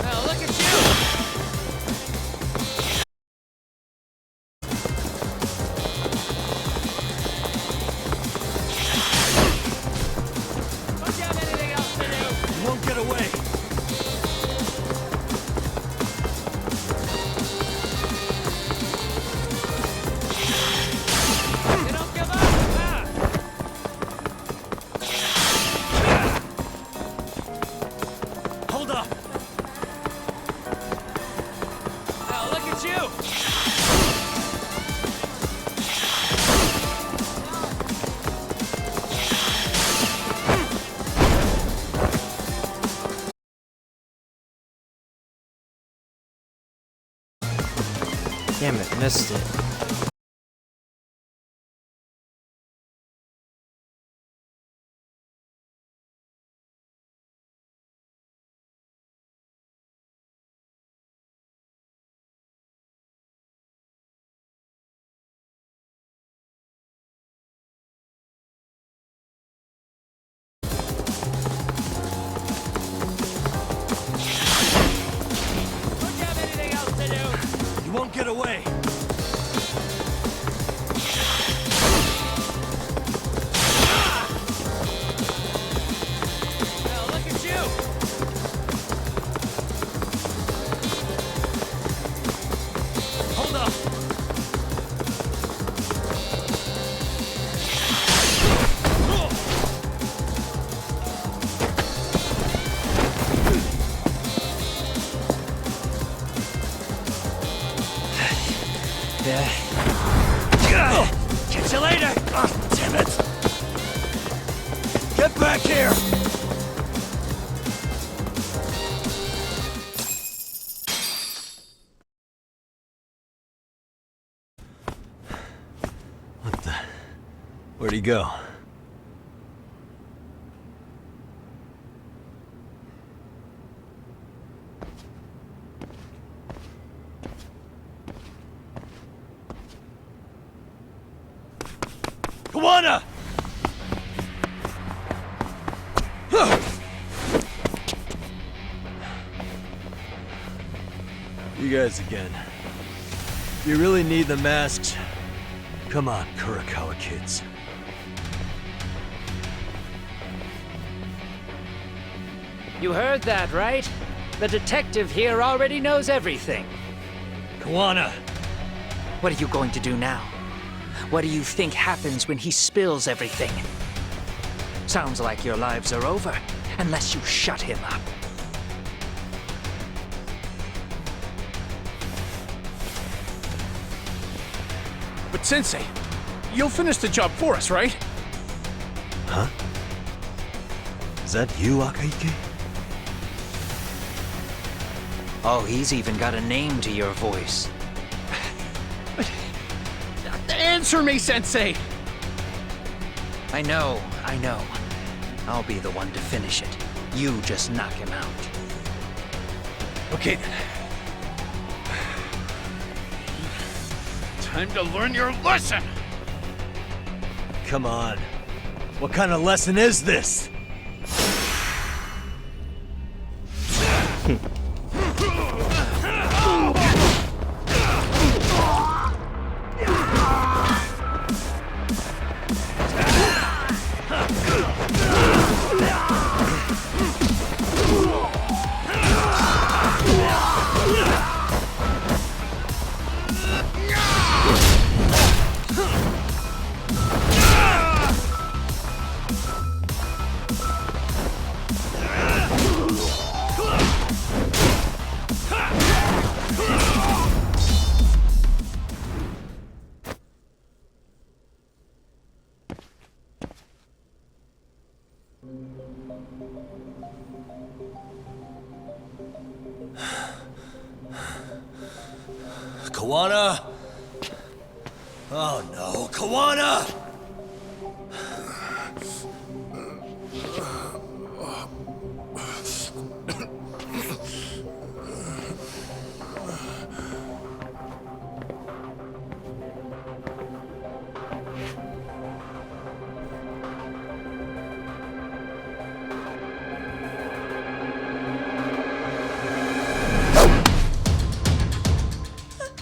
E: Now look at you! Don't you have anything else to do?
B: You won't get away.
E: You don't give up!
B: Hold up.
E: Now look at you!
A: Damn it, missed it.
E: Don't you have anything else to do?
B: You won't get away.
E: Now look at you!
B: Hold up.
E: Catch you later!
B: Oh, damn it. Get back here. What the? Where'd he go? Kawana! You guys again. You really need the masks? Come on, Kurakawa kids.
L: You heard that, right? The detective here already knows everything.
B: Kawana!
L: What are you going to do now? What do you think happens when he spills everything? Sounds like your lives are over, unless you shut him up.
M: But Sensei, you'll finish the job for us, right?
B: Huh? Is that you, Akaike?
L: Oh, he's even got a name to your voice.
M: Answer me, Sensei!
L: I know. I'll be the one to finish it. You just knock him out.
M: Okay then. Time to learn your lesson!
B: Come on. What kind of lesson is this?
I: Kawana!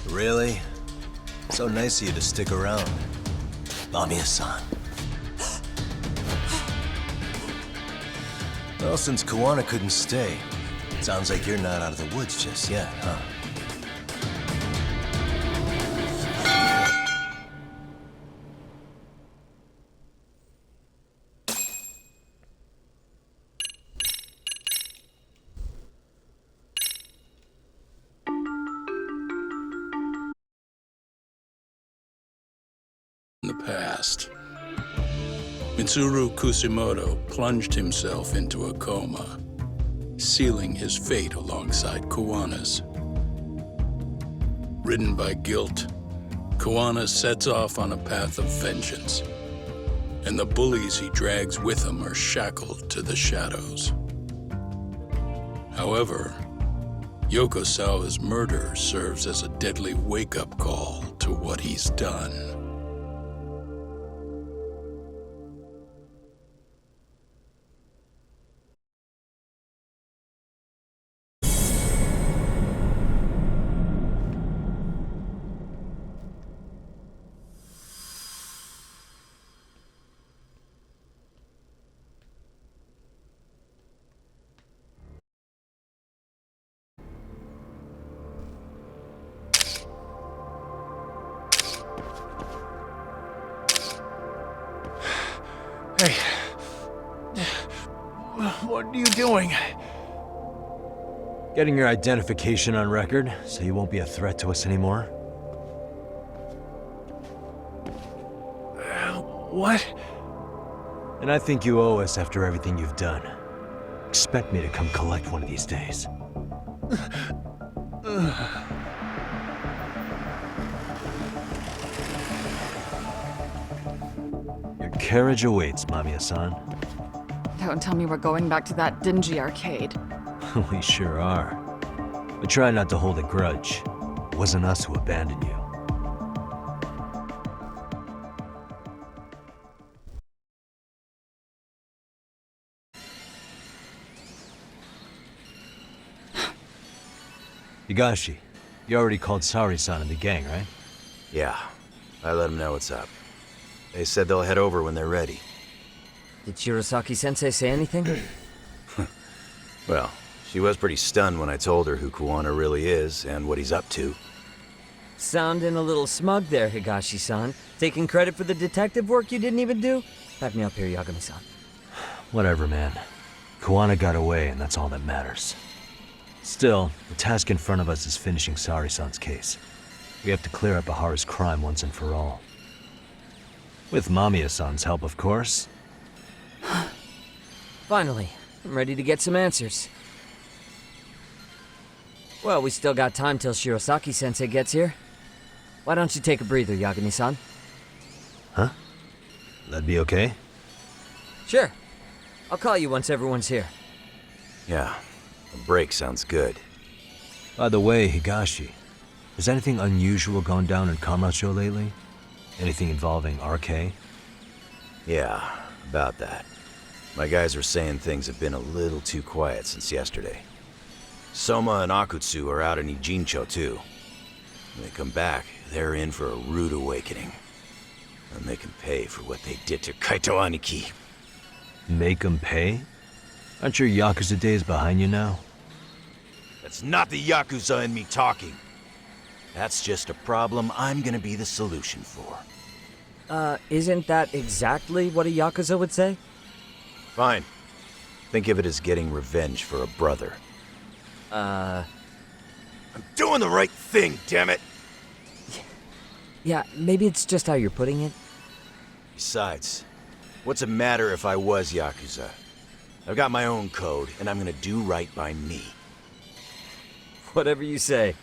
I: Really? So nice of you to stick around. Mamiya-san. Well, since Kawana couldn't stay, sounds like you're not out of the woods just yet, huh?
N: In the past, Mitsuru Kusimoto plunged himself into a coma, sealing his fate alongside Kawana's. Ridden by guilt, Kawana sets off on a path of vengeance, and the bullies he drags with him are shackled to the shadows. However, Yokosawa's murder serves as a deadly wake-up call to what he's done.
M: Hey. What are you doing?
B: Getting your identification on record, so you won't be a threat to us anymore?
M: What?
B: And I think you owe us after everything you've done. Expect me to come collect one of these days. Your carriage awaits, Mamiya-san.
G: Don't tell me we're going back to that dingy arcade.
B: We sure are. But try not to hold a grudge. It wasn't us who abandoned you. Higashi, you already called Sari-san and the gang, right?
I: Yeah, I let them know what's up. They said they'll head over when they're ready.
E: Did Shirosaki-sensei say anything?
I: Well, she was pretty stunned when I told her who Kawana really is and what he's up to.
E: Sounding a little smug there, Higashi-san. Taking credit for the detective work you didn't even do? Back me up here, Yagami-san.
B: Whatever, man. Kawana got away, and that's all that matters. Still, the task in front of us is finishing Sari-san's case. We have to clear up Ahara's crime once and for all. With Mamiya-san's help, of course.
E: Finally, I'm ready to get some answers. Well, we still got time till Shirosaki-sensei gets here. Why don't you take a breather, Yagami-san?
B: Huh? That'd be okay?
E: Sure. I'll call you once everyone's here.
I: Yeah, a break sounds good.
B: By the way, Higashi, has anything unusual gone down in Kamasho lately? Anything involving RK?
I: Yeah, about that. My guys are saying things have been a little too quiet since yesterday. Soma and Akutsu are out in Ijincho too. When they come back, they're in for a rude awakening. And they can pay for what they did to Kaito Aniki.
B: Make them pay? Aren't your Yakuza days behind you now?
I: That's not the Yakuza in me talking. That's just a problem I'm gonna be the solution for.
E: Isn't that exactly what a Yakuza would say?
I: Fine. Think of it as getting revenge for a brother. I'm doing the right thing, damn it!
E: Yeah, maybe it's just how you're putting it.
I: Besides, what's it matter if I was Yakuza? I've got my own code, and I'm gonna do right by me.
E: Whatever you say.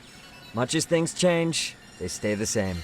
E: Much as things change, they stay the same.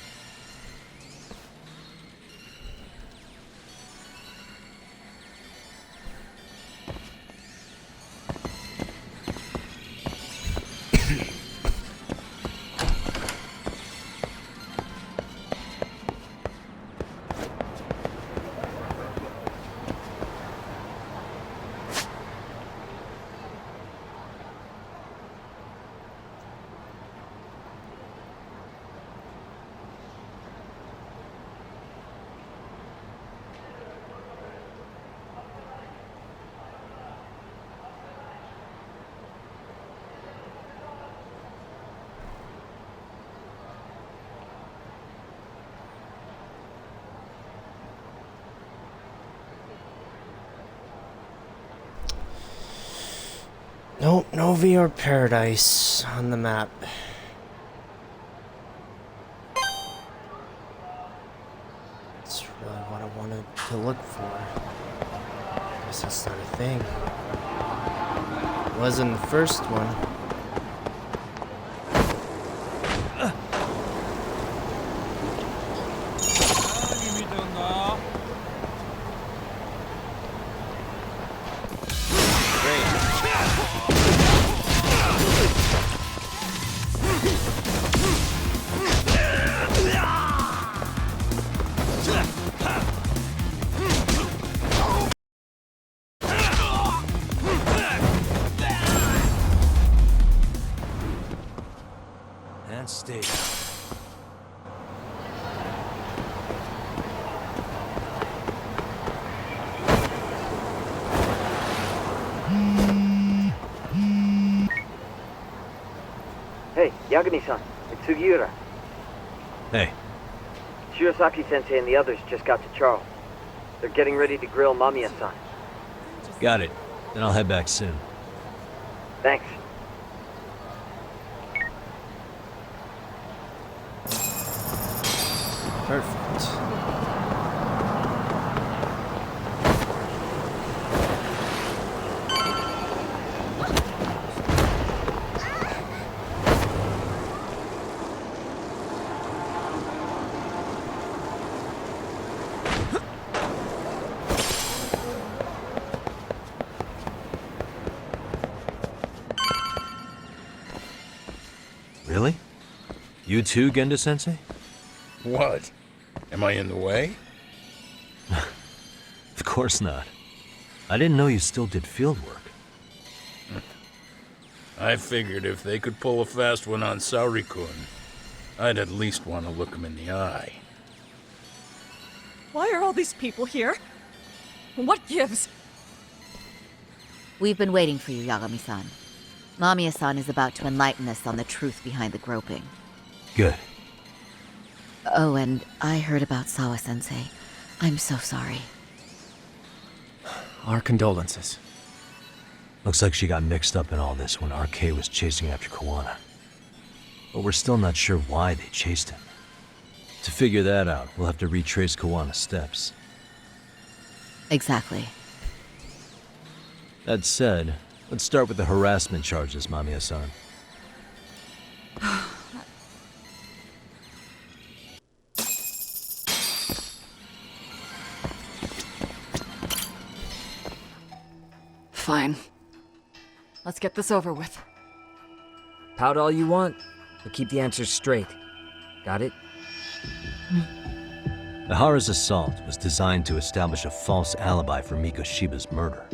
A: Nope, no VR Paradise on the map. That's really what I wanted to look for. Guess that's not a thing. It wasn't the first one.
B: And stay.
K: Hey, Yagami-san, it's Sugiura.
B: Hey.
K: Shirosaki-sensei and the others just got to Charles. They're getting ready to grill Mamiya-san.
B: Got it. Then I'll head back soon.
K: Thanks.
A: Perfect.
B: Really? You too, Genda-sensei?
N: What? Am I in the way?
B: Of course not. I didn't know you still did field work.
N: I figured if they could pull a fast one on Saori-kun, I'd at least want to look him in the eye.
H: Why are all these people here? What gives?
O: We've been waiting for you, Yagami-san. Mamiya-san is about to enlighten us on the truth behind the groping.
B: Good.
O: Oh, and I heard about Sawa-sensei. I'm so sorry.
M: Our condolences.
B: Looks like she got mixed up in all this when RK was chasing after Kawana. But we're still not sure why they chased him. To figure that out, we'll have to retrace Kawana's steps.
O: Exactly.
B: That said, let's start with the harassment charges, Mamiya-san.
G: Fine. Let's get this over with.
E: Pout all you want, but keep the answers straight. Got it?
B: Ihara's assault was designed to establish a false alibi for Mikoshiba's murder.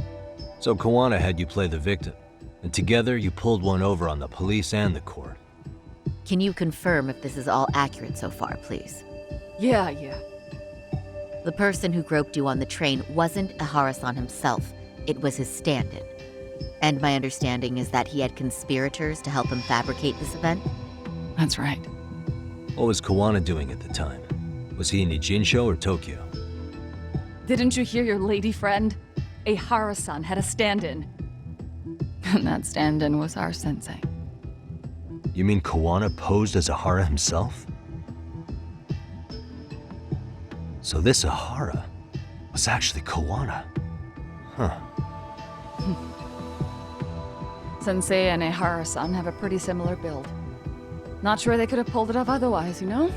B: So Kawana had you play the victim, and together you pulled one over on the police and the court.
O: Can you confirm if this is all accurate so far, please?
G: Yeah.
O: The person who groped you on the train wasn't Ihara-san himself. It was his stand-in. And my understanding is that he had conspirators to help him fabricate this event?
G: That's right.
B: What was Kawana doing at the time? Was he in Ijinsho or Tokyo?
G: Didn't you hear your lady friend? Ihara-san had a stand-in. And that stand-in was our sensei.
B: You mean Kawana posed as Ihara himself? So this Ihara was actually Kawana. Huh.
G: Sensei and Ihara-san have a pretty similar build. Not sure they could have pulled it off otherwise, you know?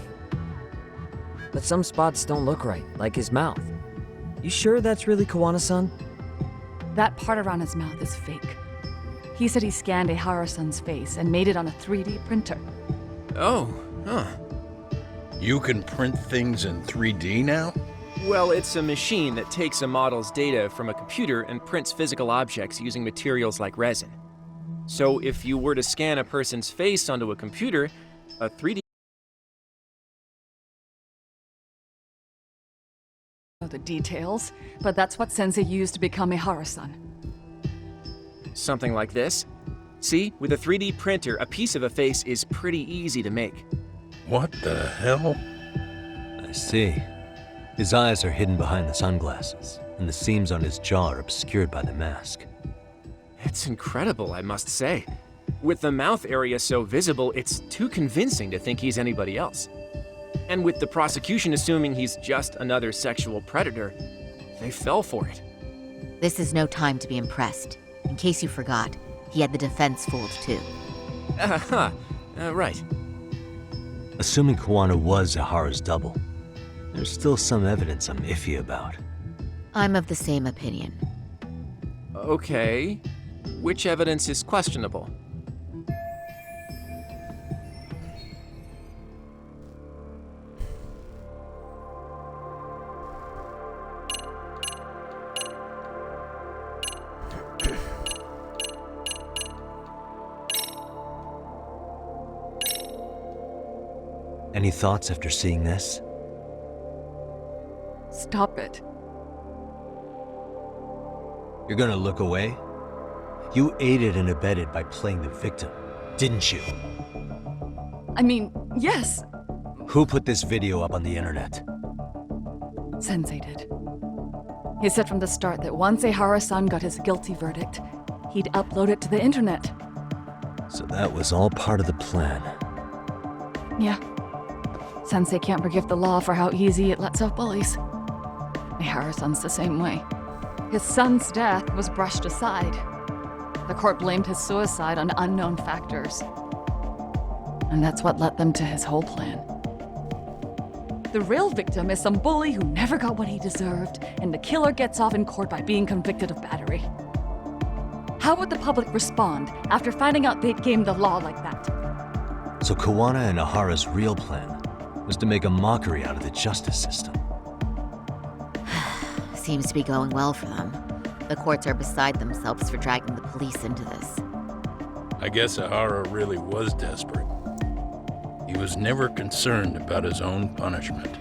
E: But some spots don't look right, like his mouth. You sure that's really Kawana-san?
G: That part around his mouth is fake. He said he scanned Ihara-san's face and made it on a 3D printer.
M: Oh, huh.
N: You can print things in 3D now?
P: Well, it's a machine that takes a model's data from a computer and prints physical objects using materials like resin. So if you were to scan a person's face onto a computer, a 3D...
G: The details, but that's what Sensei used to become Ihara-san.
P: Something like this. See, with a 3D printer, a piece of a face is pretty easy to make.
N: What the hell?
B: I see. His eyes are hidden behind the sunglasses, and the seams on his jaw are obscured by the mask.
P: It's incredible, I must say. With the mouth area so visible, it's too convincing to think he's anybody else. And with the prosecution assuming he's just another sexual predator, they fell for it.
O: This is no time to be impressed. In case you forgot, he had the defense fooled too.
P: Right.
B: Assuming Kawana was Ahara's double, there's still some evidence I'm iffy about.
O: I'm of the same opinion.
P: Okay. Which evidence is questionable?
B: Any thoughts after seeing this?
G: Stop it.
B: You're gonna look away? You aided and abetted by playing the victim, didn't you?
G: I mean, yes,
B: Who put this video up on the internet?
G: Sensei did. He said from the start that once Ehara-san got his guilty verdict, he'd upload it to the internet.
B: So that was all part of the plan.
G: Yeah. Sensei can't forgive the law for how easy it lets off bullies. Ehara-san's the same way. His son's death was brushed aside. The court blamed his suicide on unknown factors. And that's what led them to his whole plan. The real victim is some bully who never got what he deserved, and the killer gets off in court by being convicted of battery. How would the public respond after finding out they'd gamed the law like that?
B: So Kawana and Ahara's real plan was to make a mockery out of the justice system.
O: Seems to be going well for them. The courts are beside themselves for dragging the police into this.
N: I guess Ahara really was desperate. He was never concerned about his own punishment.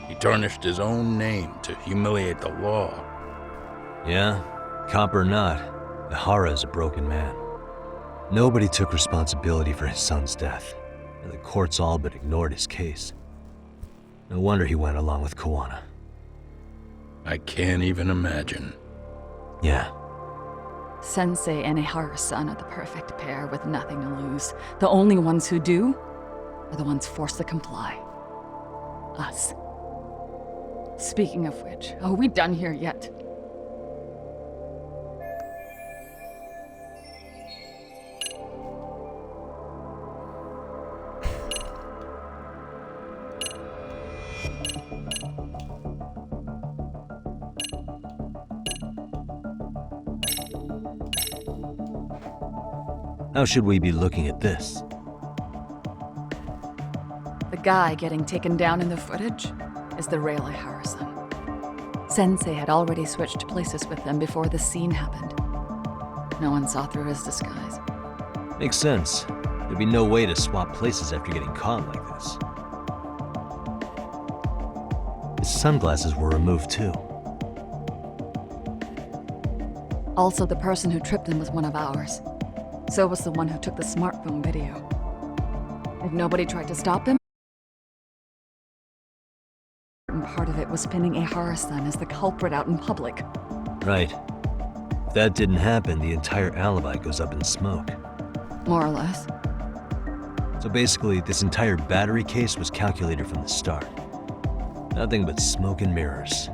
N: He tarnished his own name to humiliate the law.
B: Yeah, cop or not, Ahara is a broken man. Nobody took responsibility for his son's death, and the courts all but ignored his case. No wonder he went along with Kawana.
N: I can't even imagine.
B: Yeah.
G: Sensei and Ehara-san are the perfect pair with nothing to lose. The only ones who do are the ones forced to comply. Us. Speaking of which, are we done here yet?
B: How should we be looking at this?
G: The guy getting taken down in the footage is the real Ehara-san. Sensei had already switched places with them before the scene happened. No one saw through his disguise.
B: Makes sense. There'd be no way to swap places after getting caught like this. His sunglasses were removed too.
G: Also, the person who tripped him was one of ours. So was the one who took the smartphone video. If nobody tried to stop him, part of it was pinning Ehara-san as the culprit out in public.
B: Right. If that didn't happen, the entire alibi goes up in smoke.
G: More or less.
B: So basically, this entire battery case was calculated from the start. Nothing but smoke and mirrors.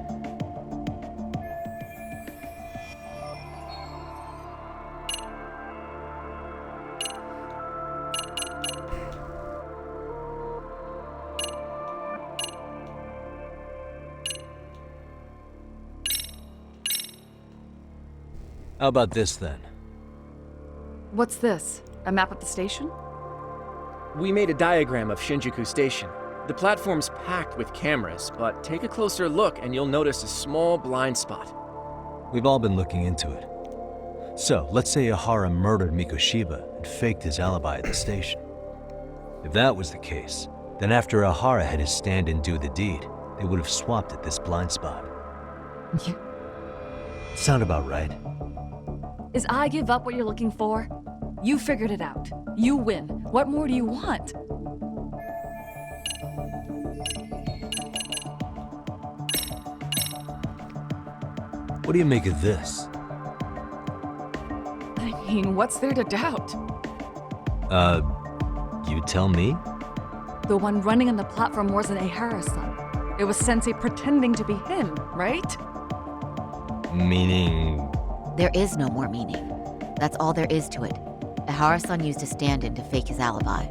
B: How about this then?
G: What's this? A map of the station?
P: We made a diagram of Shinjuku Station. The platform's packed with cameras, but take a closer look and you'll notice a small blind spot.
B: We've all been looking into it. So, let's say Ahara murdered Mikoshiba and faked his alibi at the station. If that was the case, then after Ahara had his stand-in do the deed, they would have swapped at this blind spot. Sound about right?
G: Is I give up what you're looking for? You figured it out. You win. What more do you want?
B: What do you make of this?
G: mean, what's there to doubt?
B: You tell me?
G: The one running on the platform wasn't Ehara-san. It was Sensei pretending to be him, right?
B: Meaning...
O: There is no more meaning. That's all there is to it. Ehara-san used a stand-in to fake his alibi.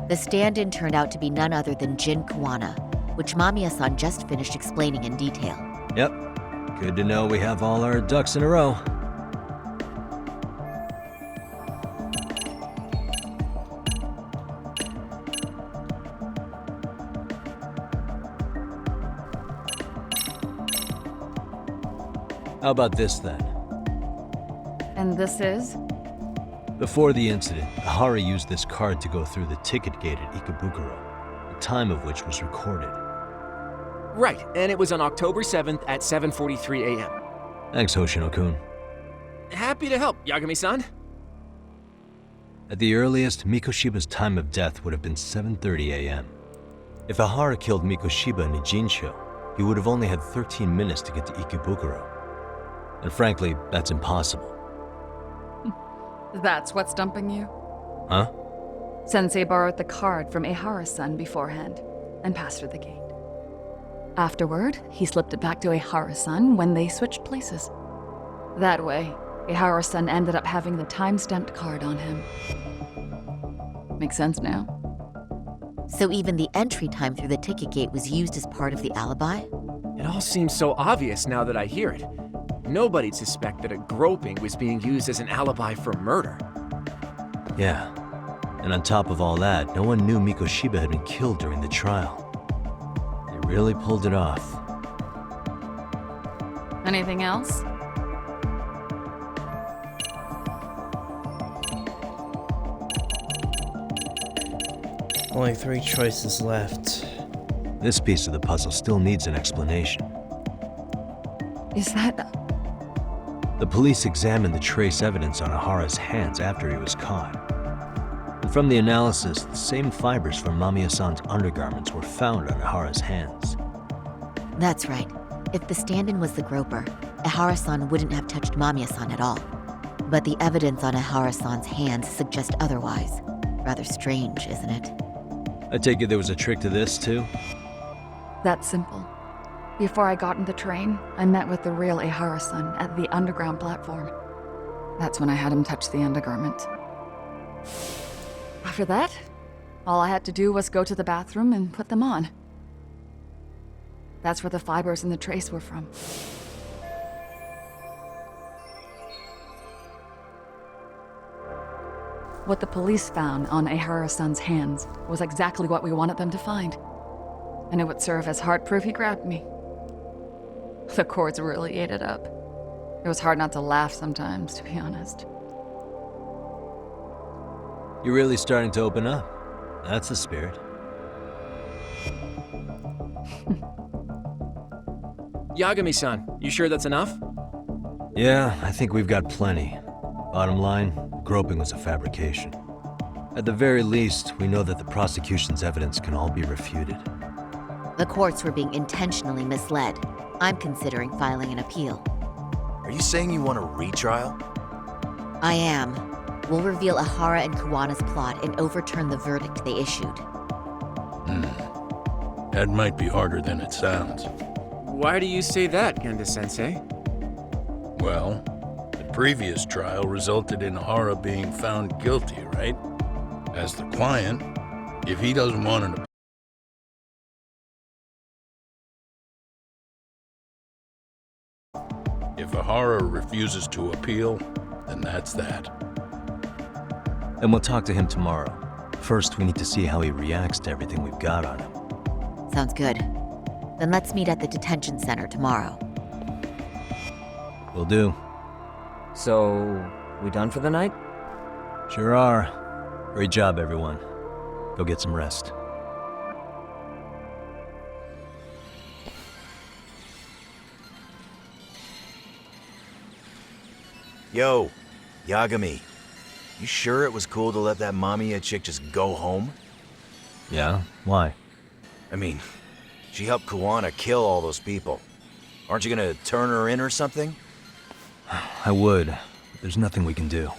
O: The stand-in turned out to be none other than Jin Kawana, which Mamiya-san just finished explaining in detail.
B: Yep. Good to know we have all our ducks in a row. How about this then?
G: And this is?
B: Before the incident, Ahara used this card to go through the ticket gate at Ikebukuro, the time of which was recorded.
P: Right, and it was on October 7th at 7:43 a.m.
B: Thanks, Hoshino-kun.
P: Happy to help, Yagami-san.
B: At the earliest, Mikoshiba's time of death would have been 7:30 a.m. If Ahara killed Mikoshiba in Nijinsho, he would have only had 13 minutes to get to Ikebukuro. And frankly, that's impossible.
G: That's what's stumping you?
B: Huh?
G: Sensei borrowed the card from Ehara-san beforehand and passed her the gate. Afterward, he slipped it back to Ehara-san when they switched places. That way, Ehara-san ended up having the time-stamped card on him. Makes sense now?
O: So even the entry time through the ticket gate was used as part of the alibi?
P: It all seems so obvious now that I hear it. Nobody'd suspect that a groping was being used as an alibi for murder.
B: Yeah. And on top of all that, no one knew Mikoshiba had been killed during the trial. They really pulled it off.
G: Anything else?
A: Only 3 choices left.
B: This piece of the puzzle still needs an explanation.
G: Is that...
B: The police examined the trace evidence on Ahara's hands after he was caught. And from the analysis, the same fibers from Mamiya-san's undergarments were found on Ahara's hands.
O: That's right. If the stand-in was the groper, Ehara-san wouldn't have touched Mamiya-san at all. But the evidence on Ehara-san's hands suggests otherwise. Rather strange, isn't it?
B: I take it there was a trick to this, too?
G: That's simple. Before I got in the train, I met with the real Ehara-san at the underground platform. That's when I had him touch the undergarment. After that, all I had to do was go to the bathroom and put them on. That's where the fibers in the trace were from. What the police found on Ehara-san's hands was exactly what we wanted them to find. And it would serve as hard proof he grabbed me. The cords really ate it up. It was hard not to laugh sometimes, to be honest.
B: You're really starting to open up. That's the spirit.
P: Yagami-san, you sure that's enough?
B: Yeah, I think we've got plenty. Bottom line, groping was a fabrication. At the very least, we know that the prosecution's evidence can all be refuted.
O: The courts were being intentionally misled. I'm considering filing an appeal.
I: Are you saying you want a retrial?
O: I am. We'll reveal Ahara and Kawana's plot and overturn the verdict they issued.
N: That might be harder than it sounds.
P: Why do you say that, Genda-sensei?
N: Well, the previous trial resulted in Ahara being found guilty, right? As the client, if he doesn't want an If Ahara refuses to appeal, then that's that.
B: And we'll talk to him tomorrow. First, we need to see how he reacts to everything we've got on him.
O: Sounds good. Then let's meet at the detention center tomorrow.
B: Will do.
E: So, we done for the night?
B: Sure are. Great job, everyone. Go get some rest.
I: Yo, Yagami. You sure it was cool to let that Mamiya chick just go home?
B: Yeah? Why?
I: I mean, she helped Kawana kill all those people. Aren't you gonna turn her in or something?
B: I would, there's nothing we can do.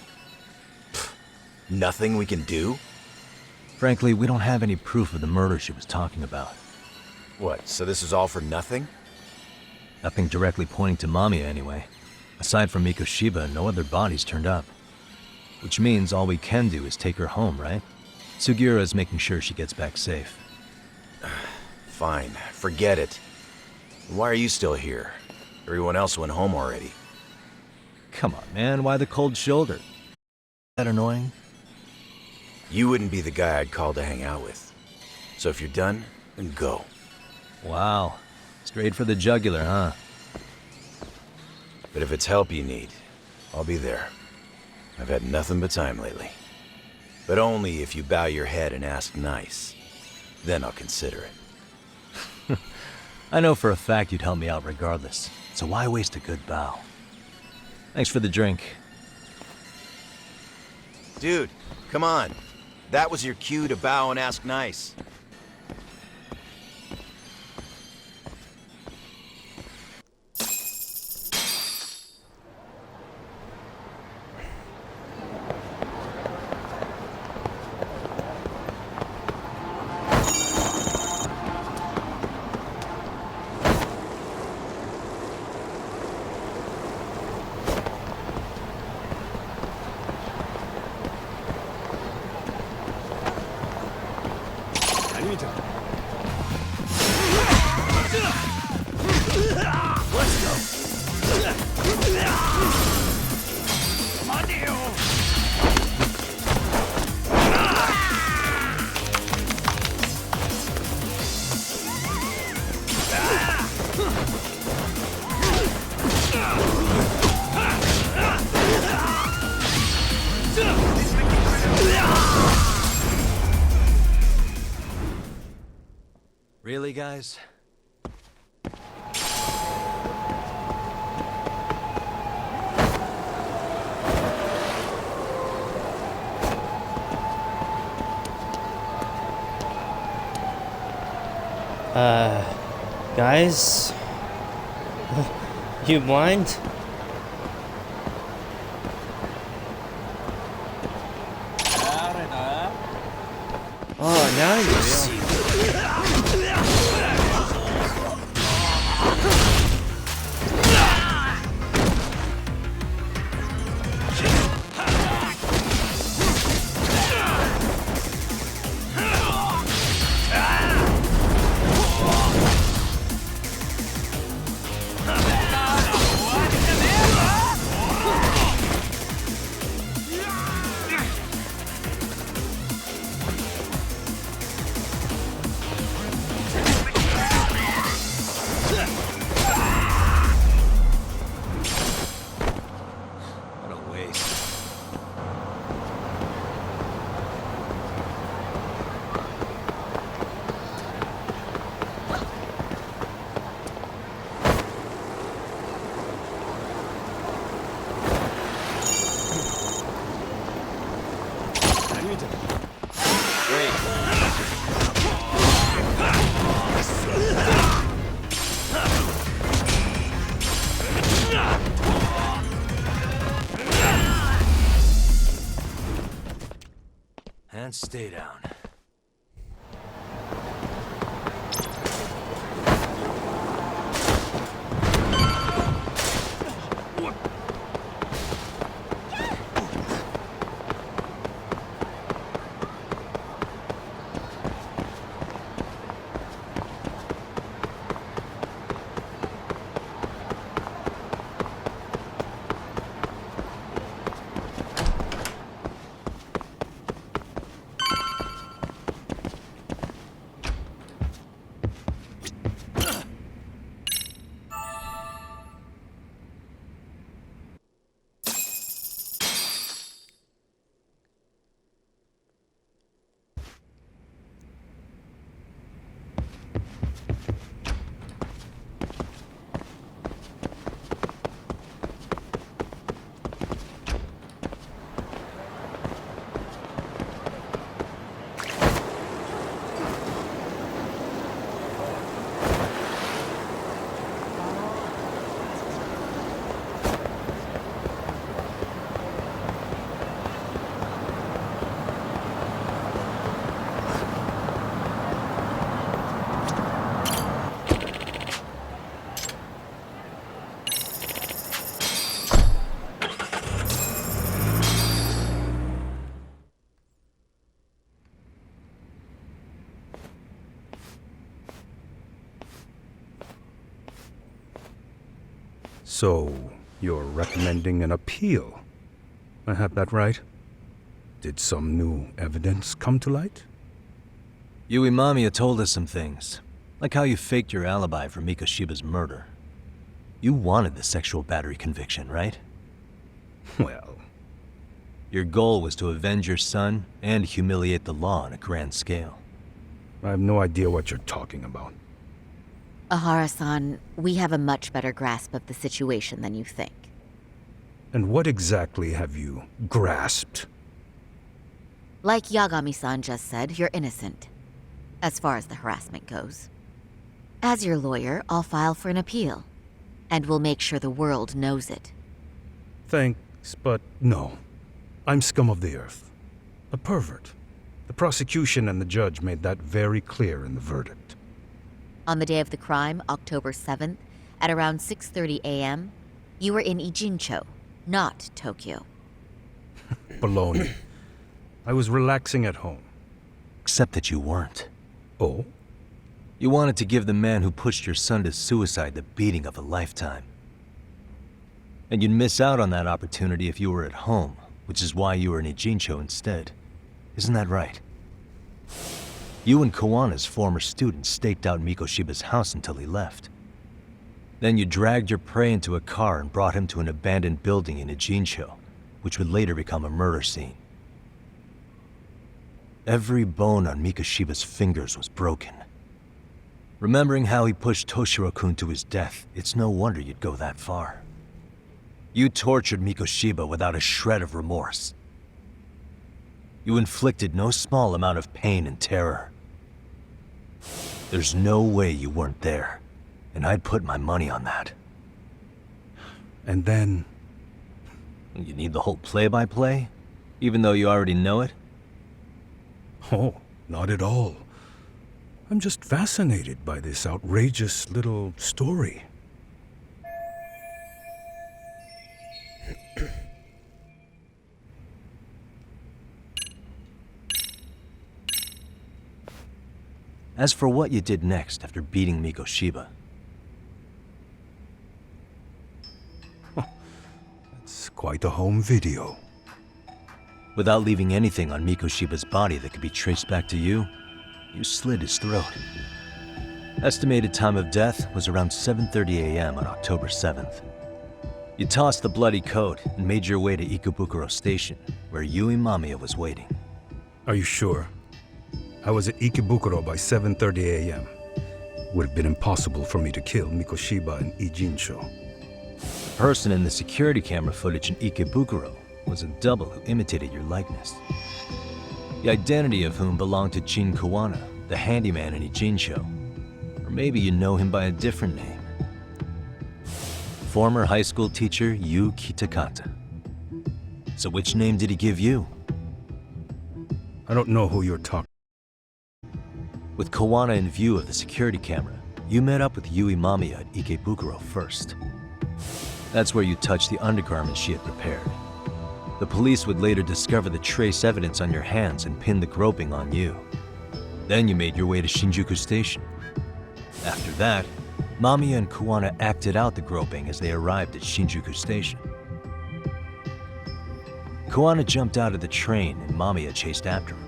I: Nothing we can do?
B: Frankly, we don't have any proof of the murder she was talking about.
I: What, so this is all for nothing?
B: Nothing directly pointing to Mamiya anyway. Aside from Mikoshiba, no other bodies turned up. Which means all we can do is take her home, right? Sugiura is making sure she gets back safe.
I: Fine, forget it. Why are you still here? Everyone else went home already.
B: Come on, man, why the cold shoulder? That annoying?
I: You wouldn't be the guy I'd call to hang out with. So if you're done, then go.
B: Wow. Straight for the jugular, huh?
I: But if it's help you need, I'll be there. I've had nothing but time lately. But only if you bow your head and ask nice. Then I'll consider it.
B: I know for a fact you'd help me out regardless, so why waste a good bow? Thanks for the drink.
I: Dude, come on. That was your cue to bow and ask nice.
B: Really, guys?
A: Guys? You mind? Oh, now you see.
B: And stay down.
Q: So, you're recommending an appeal? I have that right? Did some new evidence come to light?
B: Yui Mamiya told us some things, like how you faked your alibi for Mikoshiba's murder. You wanted the sexual battery conviction, right?
Q: Well...
B: Your goal was to avenge your son and humiliate the law on a grand scale.
Q: I have no idea what you're talking about.
O: Ahara-san, we have a much better grasp of the situation than you think.
Q: And what exactly have you grasped?
O: Like Yagami-san just said, you're innocent, as far as the harassment goes. As your lawyer, I'll file for an appeal, and we'll make sure the world knows it.
Q: Thanks, but no. I'm scum of the earth. A pervert. The prosecution and the judge made that very clear in the verdict.
O: On the day of the crime, October 7th, at around 6:30 a.m., you were in Ijincho, not Tokyo.
Q: Baloney. I was relaxing at home.
B: Except that you weren't.
Q: Oh?
B: You wanted to give the man who pushed your son to suicide the beating of a lifetime. And you'd miss out on that opportunity if you were at home, which is why you were in Ijincho instead. Isn't that right? You and Kawana's former student staked out Mikoshiba's house until he left. Then you dragged your prey into a car and brought him to an abandoned building in Ijincho, which would later become a murder scene. Every bone on Mikoshiba's fingers was broken. Remembering how he pushed Toshiro-kun to his death, it's no wonder you'd go that far. You tortured Mikoshiba without a shred of remorse. You inflicted no small amount of pain and terror. There's no way you weren't there, and I'd put my money on that.
Q: And then...
B: You need the whole play-by-play, even though you already know it?
Q: Oh, not at all. I'm just fascinated by this outrageous little story.
B: As for what you did next after beating Mikoshiba...
Q: It's quite a home video.
B: Without leaving anything on Mikoshiba's body that could be traced back to you, you slit his throat. Estimated time of death was around 7:30 a.m. on October 7th. You tossed the bloody coat and made your way to Ikebukuro Station, where Yui Mamiya was waiting.
Q: Are you sure? I was at Ikebukuro by 7:30 a.m. Would have been impossible for me to kill Mikoshiba in Ijincho.
B: The person in the security camera footage in Ikebukuro was a double who imitated your likeness. The identity of whom belonged to Jin Kawana, the handyman in Ijincho. Or maybe you know him by a different name. Former high school teacher Yu Kitakata. So which name did he give you?
Q: I don't know who you're talking.
B: With Kawana in view of the security camera, you met up with Yui Mamiya at Ikebukuro first. That's where you touched the undergarments she had prepared. The police would later discover the trace evidence on your hands and pin the groping on you. Then you made your way to Shinjuku Station. After that, Mamiya and Kawana acted out the groping as they arrived at Shinjuku Station. Kawana jumped out of the train and Mamiya chased after him.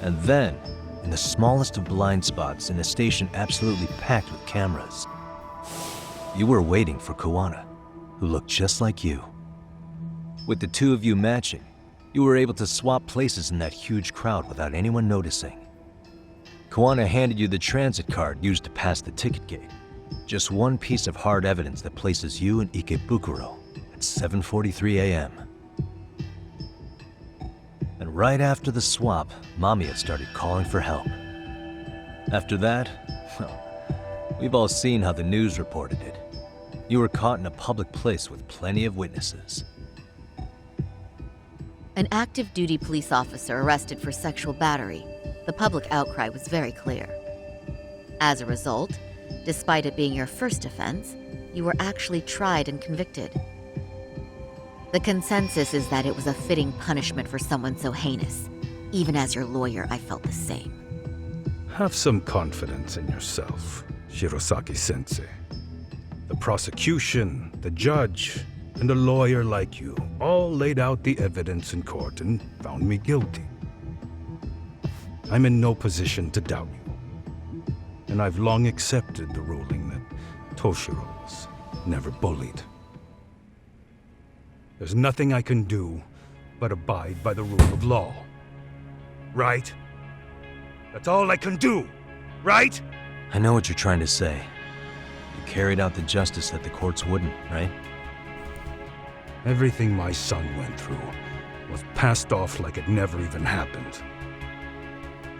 B: And then, in the smallest of blind spots in a station absolutely packed with cameras, you were waiting for Kawana, who looked just like you. With the two of you matching, you were able to swap places in that huge crowd without anyone noticing. Kawana handed you the transit card used to pass the ticket gate. Just one piece of hard evidence that places you in Ikebukuro at 7:43 a.m. And right after the swap, Mamiya started calling for help. After that, well, we've all seen how the news reported it. You were caught in a public place with plenty of witnesses.
O: An active duty police officer arrested for sexual battery. The public outcry was very clear. As a result, despite it being your first offense, you were actually tried and convicted. The consensus is that it was a fitting punishment for someone so heinous. Even as your lawyer, I felt the same.
Q: Have some confidence in yourself, Shirosaki-sensei. The prosecution, the judge, and a lawyer like you all laid out the evidence in court and found me guilty. I'm in no position to doubt you. And I've long accepted the ruling that Toshiro was never bullied. There's nothing I can do but abide by the rule of law. Right? That's all I can do, right?
B: I know what you're trying to say. You carried out the justice that the courts wouldn't, right?
Q: Everything my son went through was passed off like it never even happened.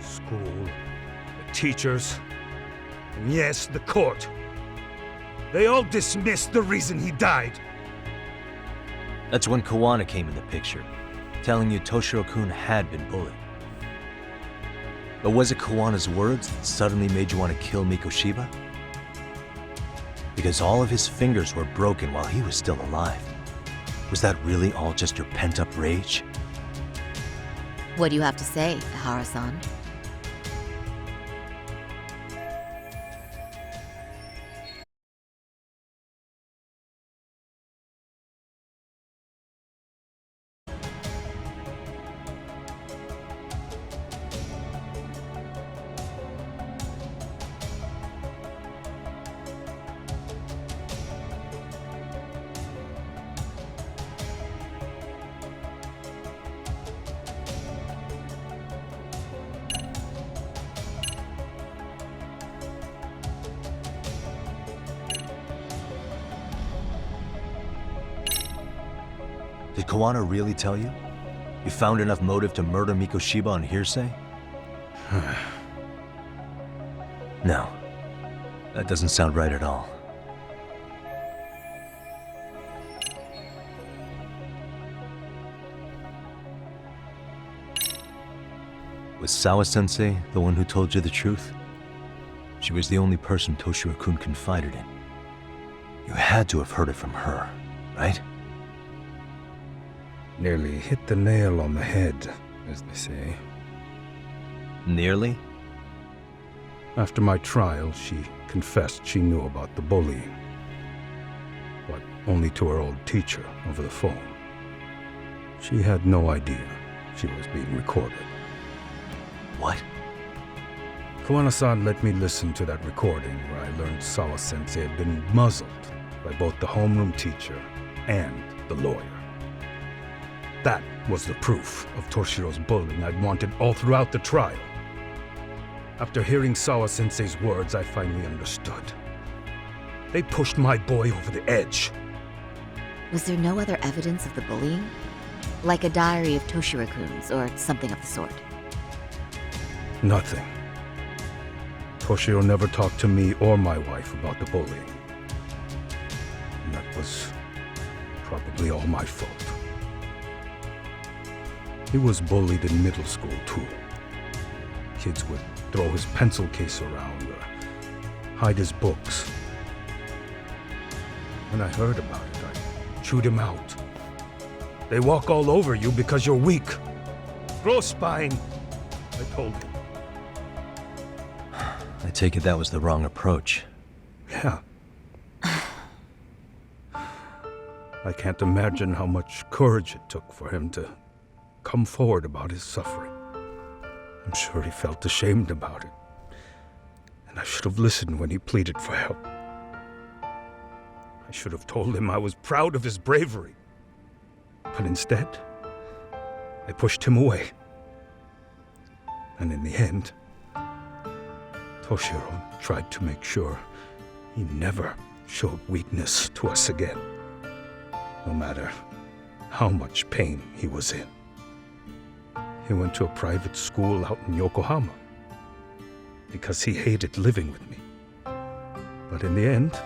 Q: School, the teachers, and yes, the court. They all dismissed the reason he died.
B: That's when Kawana came in the picture, telling you Toshiro-kun had been bullied. But was it Kawana's words that suddenly made you want to kill Mikoshiba? Because all of his fingers were broken while he was still alive. Was that really all just your pent-up rage?
O: What do you have to say, Ihara-san?
B: Did Kawana really tell you? You found enough motive to murder Mikoshiba on hearsay? No. That doesn't sound right at all. Was Sawa-sensei the one who told you the truth? She was the only person Toshiro-kun confided in. You had to have heard it from her, right?
Q: Nearly hit the nail on the head, as they say.
B: Nearly?
Q: After my trial, she confessed she knew about the bullying. But only to her old teacher over the phone. She had no idea she was being recorded.
B: What?
Q: Kawana-san let me listen to that recording where I learned Sawa-sensei had been muzzled by both the homeroom teacher and the lawyer. That was the proof of Toshiro's bullying I'd wanted all throughout the trial. After hearing Sawa-sensei's words, I finally understood. They pushed my boy over the edge.
O: Was there no other evidence of the bullying? Like a diary of Toshiro-kun's or something of the sort?
Q: Nothing. Toshiro never talked to me or my wife about the bullying. And that was probably all my fault. He was bullied in middle school, too. Kids would throw his pencil case around or hide his books. When I heard about it, I chewed him out. They walk all over you because you're weak. Grow spine, I told him.
B: I take it that was the wrong approach.
Q: Yeah. I can't imagine how much courage it took for him to come forward about his suffering. I'm sure he felt ashamed about it. And I should have listened when he pleaded for help. I should have told him I was proud of his bravery. But instead, I pushed him away. And in the end, Toshiro tried to make sure he never showed weakness to us again, no matter how much pain he was in. He went to a private school out in Yokohama because he hated living with me. But in the end,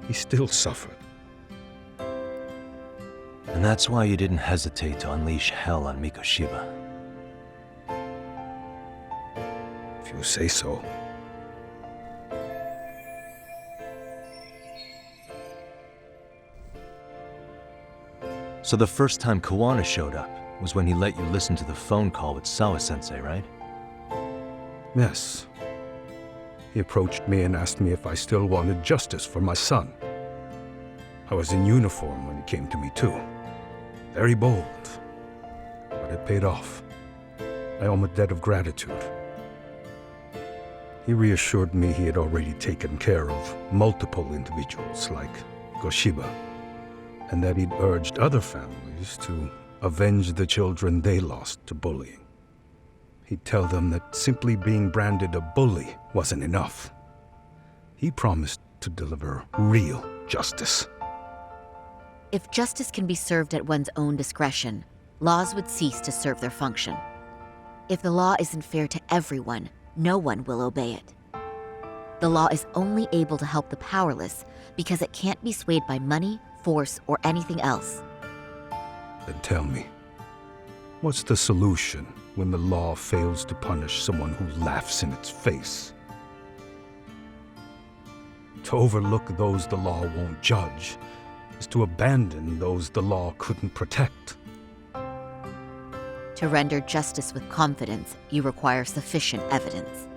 Q: he still suffered.
B: And that's why you didn't hesitate to unleash hell on Mikoshiba.
Q: If you say so.
B: So the first time Kawana showed up was when he let you listen to the phone call with Sawa-sensei, right?
Q: Yes. He approached me and asked me if I still wanted justice for my son. I was in uniform when he came to me too. Very bold, but it paid off. I owe him a debt of gratitude. He reassured me he had already taken care of multiple individuals like Goshiba, and that he'd urged other families to avenge the children they lost to bullying. He'd tell them that simply being branded a bully wasn't enough. He promised to deliver real justice.
O: If justice can be served at one's own discretion, laws would cease to serve their function. If the law isn't fair to everyone, no one will obey it. The law is only able to help the powerless because it can't be swayed by money, force, or anything else.
Q: Then tell me, what's the solution when the law fails to punish someone who laughs in its face? To overlook those the law won't judge is to abandon those the law couldn't protect.
O: To render justice with confidence, you require sufficient evidence.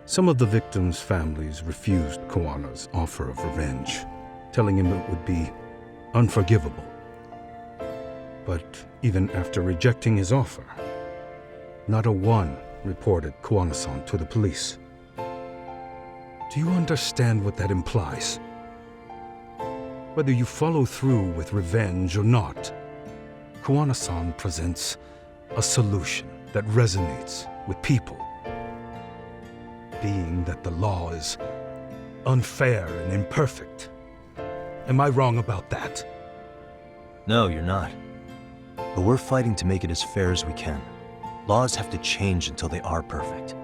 Q: Some of the victims' families refused Kawana's offer of revenge, telling him it would be unforgivable. But even after rejecting his offer, not a one reported Kawana-san to the police. Do you understand what that implies? Whether you follow through with revenge or not, Kawana-san presents a solution that resonates with people. Being that the law is unfair and imperfect. Am I wrong about that?
B: No, you're not. But we're fighting to make it as fair as we can. Laws have to change until they are perfect.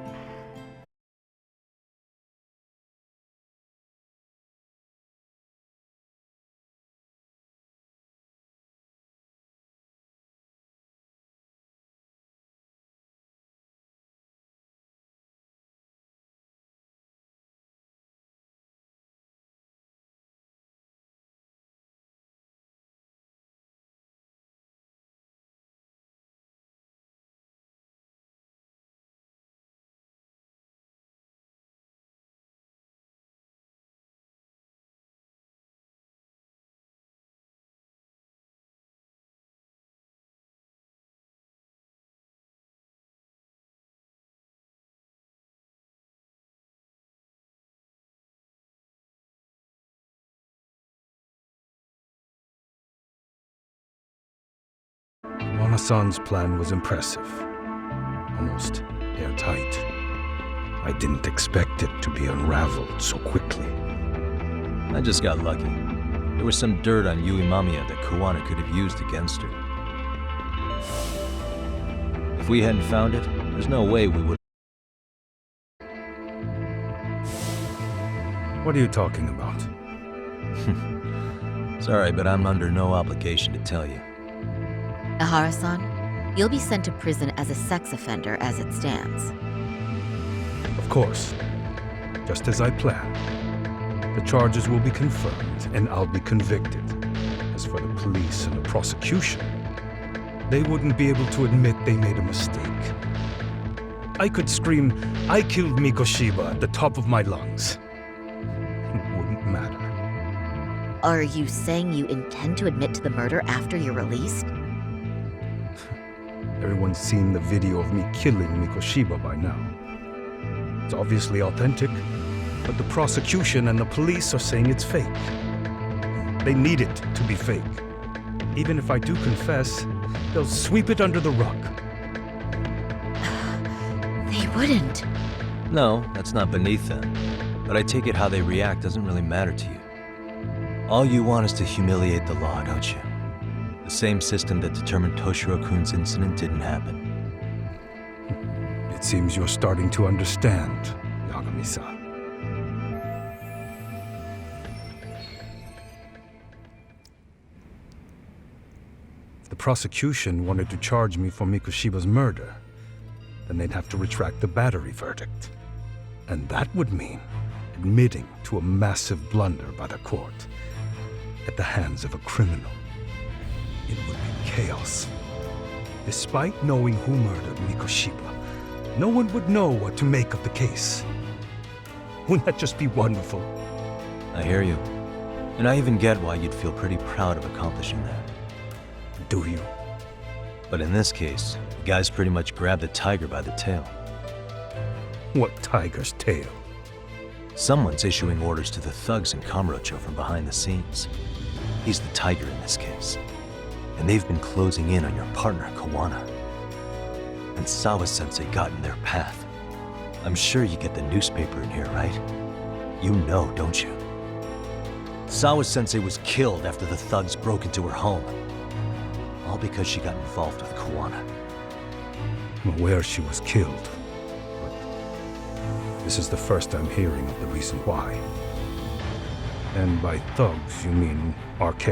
Q: Kawana-san's plan was impressive, almost airtight. I didn't expect it to be unraveled so quickly.
B: I just got lucky. There was some dirt on Yui Mamiya that Kawana could have used against her. If we hadn't found it, there's no way we would.
Q: What are you talking about?
B: Sorry, but I'm under no obligation to tell you.
O: Ahara-san, you'll be sent to prison as a sex offender as it stands.
Q: Of course. Just as I planned. The charges will be confirmed, and I'll be convicted. As for the police and the prosecution, they wouldn't be able to admit they made a mistake. I could scream, "I killed Mikoshiba" at the top of my lungs. It wouldn't matter.
O: Are you saying you intend to admit to the murder after you're released?
Q: Everyone's seen the video of me killing Mikoshiba by now. It's obviously authentic, but the prosecution and the police are saying it's fake. They need it to be fake. Even if I do confess, they'll sweep it under the rug.
O: They wouldn't.
B: No, that's not beneath them. But I take it how they react doesn't really matter to you. All you want is to humiliate the law, don't you? The same system that determined Toshiro-kun's incident didn't happen.
Q: It seems you're starting to understand, Yagami-san. If the prosecution wanted to charge me for Mikoshiba's murder, then they'd have to retract the battery verdict. And that would mean admitting to a massive blunder by the court at the hands of a criminal. It would be chaos. Despite knowing who murdered Mikoshiba, no one would know what to make of the case. Wouldn't that just be wonderful?
B: I hear you. And I even get why you'd feel pretty proud of accomplishing that.
Q: Do you?
B: But in this case, the guys pretty much grabbed the tiger by the tail.
Q: What tiger's tail?
B: Someone's issuing orders to the thugs in Kamurocho from behind the scenes. He's the tiger in this case. And they've been closing in on your partner, Kawana. And Sawa-sensei got in their path. I'm sure you get the newspaper in here, right? You know, don't you? Sawa-sensei was killed after the thugs broke into her home. All because she got involved with Kawana.
Q: I'm aware she was killed. But this is the first I'm hearing of the reason why. And by thugs, you mean RK?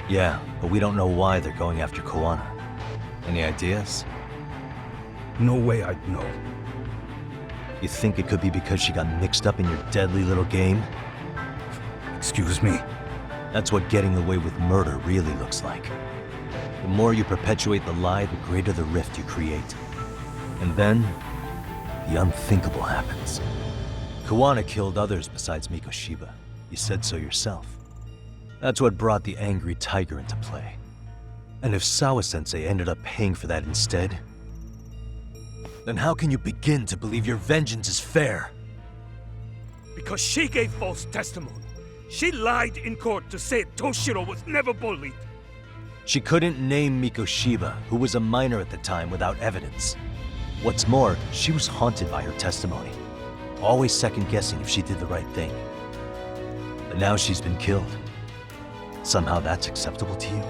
B: Yeah, but we don't know why they're going after Kawana. Any ideas?
Q: No way I'd know.
B: You think it could be because she got mixed up in your deadly little game?
Q: Excuse me?
B: That's what getting away with murder really looks like. The more you perpetuate the lie, the greater the rift you create. And then, the unthinkable happens. Kawana killed others besides Mikoshiba. You said so yourself. That's what brought the angry tiger into play. And if Sawa-sensei ended up paying for that instead, then how can you begin to believe your vengeance is fair?
Q: Because she gave false testimony. She lied in court to say Toshiro was never bullied.
B: She couldn't name Mikoshiba, who was a minor at the time, without evidence. What's more, she was haunted by her testimony, always second-guessing if she did the right thing. But now she's been killed. Somehow that's acceptable to you?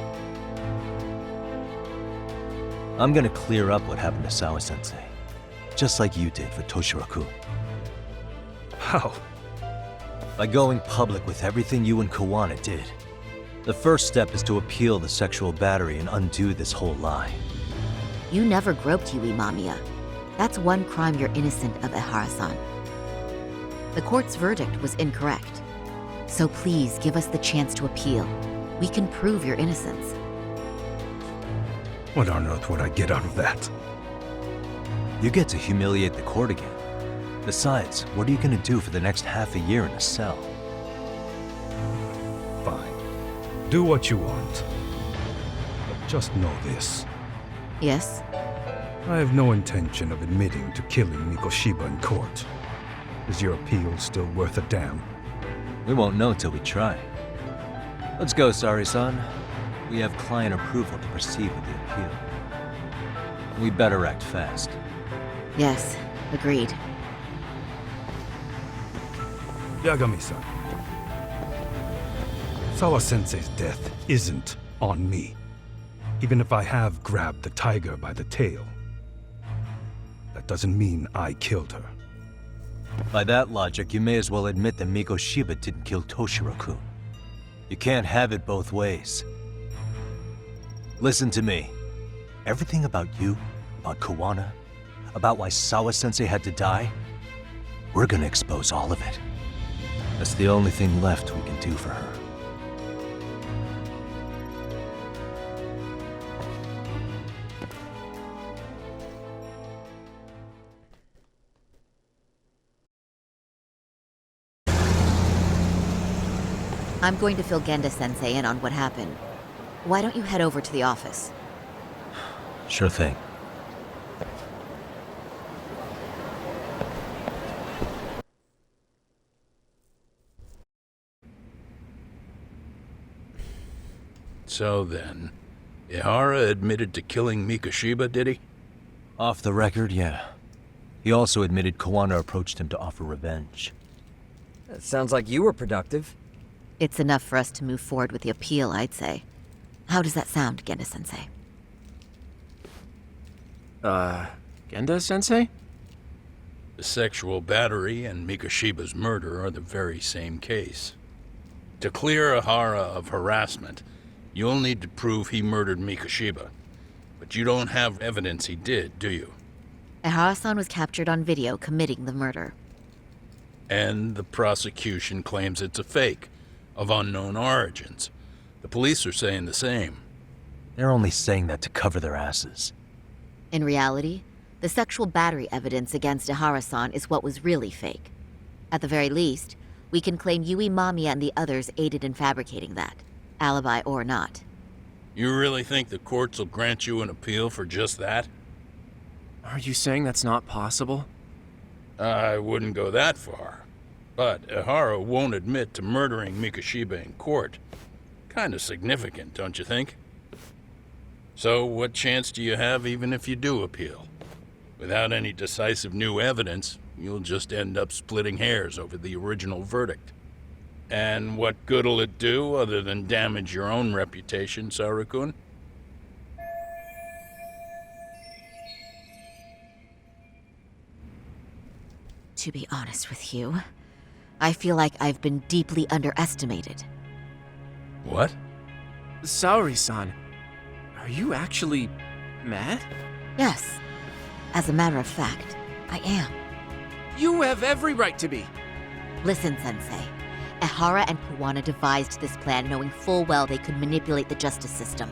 B: I'm gonna clear up what happened to Sawa-sensei, just like you did for Toshiro-kun.
Q: How?
B: By going public with everything you and Kawana did. The first step is to appeal the sexual battery and undo this whole lie.
O: You never groped Yui Mamiya. That's one crime you're innocent of, Ehara-san. The court's verdict was incorrect. So please give us the chance to appeal. We can prove your innocence.
Q: What on earth would I get out of that?
B: You get to humiliate the court again. Besides, what are you gonna do for the next half a year in a cell?
Q: Fine. Do what you want. But just know this.
O: Yes?
Q: I have no intention of admitting to killing Mikoshiba in court. Is your appeal still worth a damn?
B: We won't know till we try. Let's go, Sari-san. We have client approval to proceed with the appeal. We better act fast.
O: Yes, agreed.
Q: Yagami-san. Sawa-sensei's death isn't on me. Even if I have grabbed the tiger by the tail, that doesn't mean I killed her.
B: By that logic, you may as well admit that Mikoshiba didn't kill Toshiro-kun. You can't have it both ways. Listen to me. Everything about you, about Kawana, about why Sawa-sensei had to die, we're gonna expose all of it. That's the only thing left we can do for her.
O: I'm going to fill Genda-sensei in on what happened. Why don't you head over to the office?
B: Sure thing.
N: So then, Ihara admitted to killing Mikoshiba, did he?
B: Off the record, yeah. He also admitted Kawana approached him to offer revenge.
E: That sounds like you were productive.
O: It's enough for us to move forward with the appeal, I'd say. How does that sound, Genda-sensei?
P: Genda-sensei?
N: The sexual battery and Mikoshiba's murder are the very same case. To clear Ihara of harassment, you'll need to prove he murdered Mikoshiba. But you don't have evidence he did, do you?
O: Ehara-san was captured on video committing the murder.
N: And the prosecution claims it's a fake, of unknown origins. The police are saying the same.
B: They're only saying that to cover their asses.
O: In reality, the sexual battery evidence against Ehara-san is what was really fake. At the very least, We can claim Yui, Mamiya, and the others aided in fabricating that, alibi or not.
N: You really think the courts will grant you an appeal for just that?
P: Are you saying that's not possible?
N: I wouldn't go that far. But Ihara won't admit to murdering Mikoshiba in court. Kinda significant, don't you think? So what chance do you have even if you do appeal? Without any decisive new evidence, you'll just end up splitting hairs over the original verdict. And what good'll it do other than damage your own reputation, Saru-kun?
O: To be honest with you, I feel like I've been deeply underestimated.
N: What?
P: Saori-san, are you actually mad?
O: Yes. As a matter of fact, I am.
P: You have every right to be.
O: Listen, Sensei. Ihara and Kawana devised this plan knowing full well they could manipulate the justice system.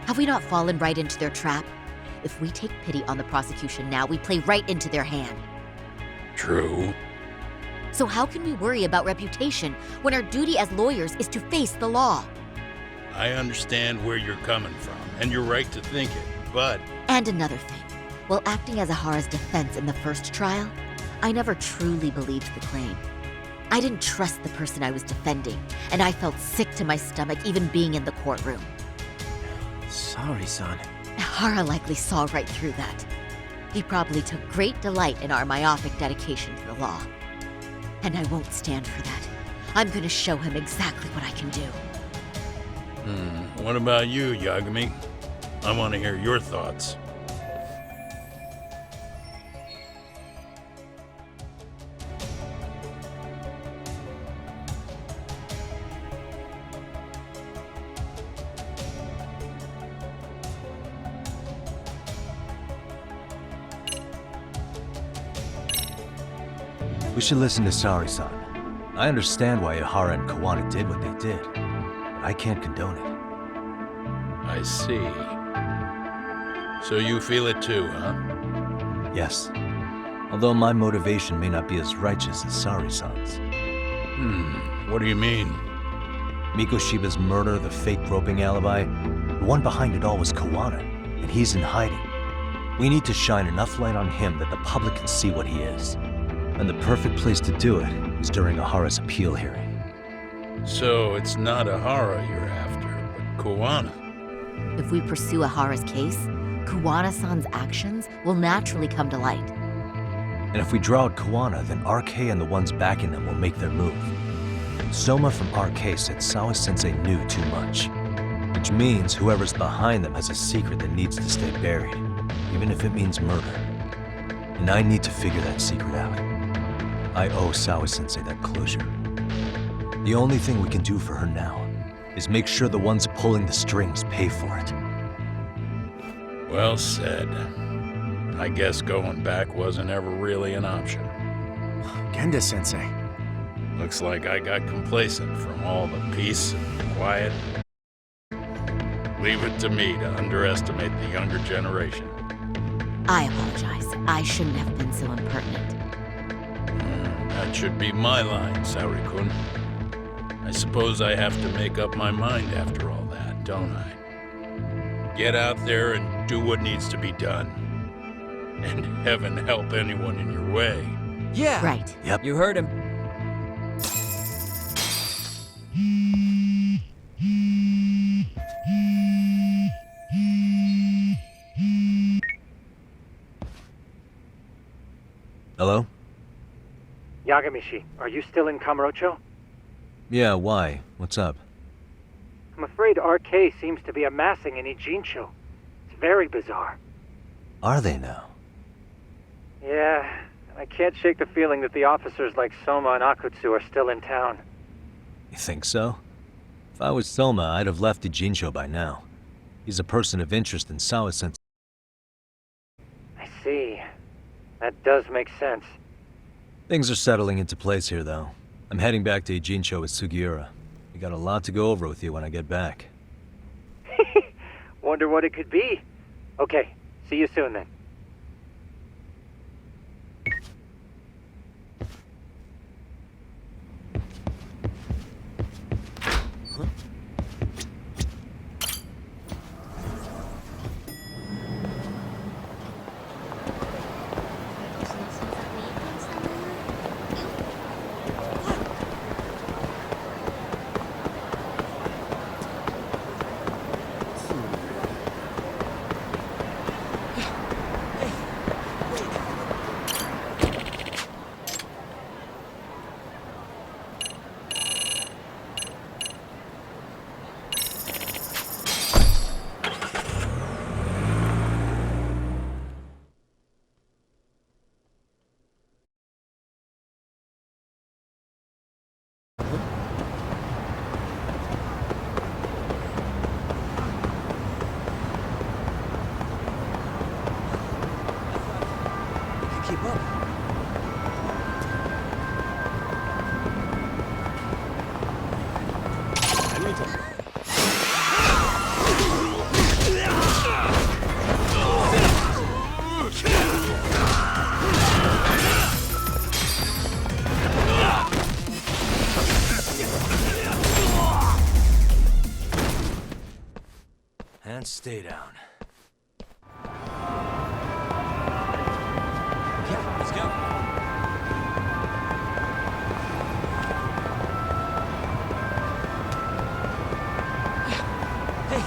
O: Have we not fallen right into their trap? If we take pity on the prosecution now, we play right into their hand.
N: True.
O: So how can we worry about reputation when our duty as lawyers is to face the law?
N: I understand where you're coming from, and you're right to think it, but...
O: And another thing. While acting as Ihara's defense in the first trial, I never truly believed the claim. I didn't trust the person I was defending, and I felt sick to my stomach even being in the courtroom.
P: Saori-san.
O: Ihara likely saw right through that. He probably took great delight in our myopic dedication to the law. And I won't stand for that. I'm gonna show him exactly what I can do.
N: What about you, Yagami? I want to hear your thoughts.
B: We should listen to Saori-san. I understand why Ihara and Kawana did what they did, but I can't condone it.
N: I see. So you feel it too, huh?
B: Yes. Although my motivation may not be as righteous as Saori-san's.
N: What do you mean?
B: Mikoshiba's murder, the fake groping alibi, the one behind it all was Kawana, and he's in hiding. We need to shine enough light on him that the public can see what he is. And the perfect place to do it is during Ihara's appeal hearing.
N: So it's not Ihara you're after, but Kawana.
O: If we pursue Ihara's case, Kawana-san's actions will naturally come to light.
B: And if we draw out Kawana, then RK and the ones backing them will make their move. Soma from RK said Sawa-sensei knew too much. Which means whoever's behind them has a secret that needs to stay buried, even if it means murder. And I need to figure that secret out. I owe Sawa-sensei that closure. The only thing we can do for her now is make sure the ones pulling the strings pay for it.
N: Well said. I guess going back wasn't ever really an option.
P: Genda-sensei.
N: Looks like I got complacent from all the peace and quiet. Leave it to me to underestimate the younger generation.
O: I apologize. I shouldn't have been so impertinent.
N: That should be my line, Saori-kun. I suppose I have to make up my mind after all that, don't I? Get out there and do what needs to be done. And heaven help anyone in your way.
P: Yeah!
O: Right.
E: Yep. You heard him.
B: Hello?
K: Yagamishi, are you still in Kamurocho?
B: Yeah, why? What's up?
K: I'm afraid RK seems to be amassing in Ijincho. It's very bizarre.
B: Are they now?
K: Yeah, I can't shake the feeling that the officers like Soma and Akutsu are still in town.
B: You think so? If I was Soma, I'd have left Ijincho by now. He's a person of interest in Sawa-sensei.
K: I see. That does make sense.
B: Things are settling into place here, though. I'm heading back to Ijincho with Sugiura. We got a lot to go over with you when I get back.
K: Wonder what it could be. Okay, see you soon then.
B: And stay down.
C: Yeah, let's go.
E: Hey,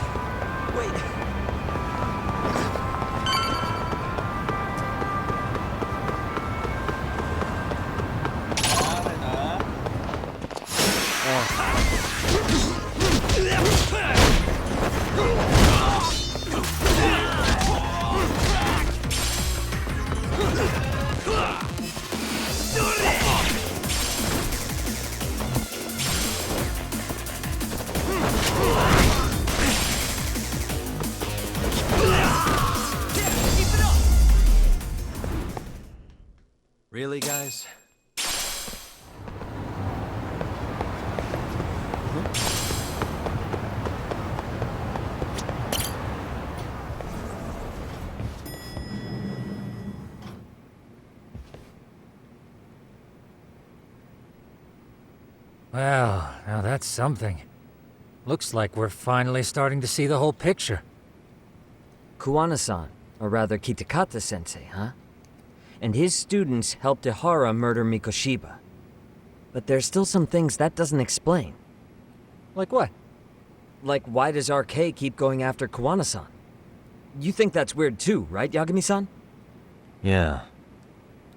E: wait.
B: Really, guys?
R: Well, now that's something. Looks like we're finally starting to see the whole picture.
E: Kuwana-san, or rather Kitakata-sensei, huh? And his students helped Ihara murder Mikoshiba. But there's still some things that doesn't explain.
R: Like what?
E: Like, why does RK keep going after Kuwana-san? You think that's weird too, right, Yagami-san?
B: Yeah.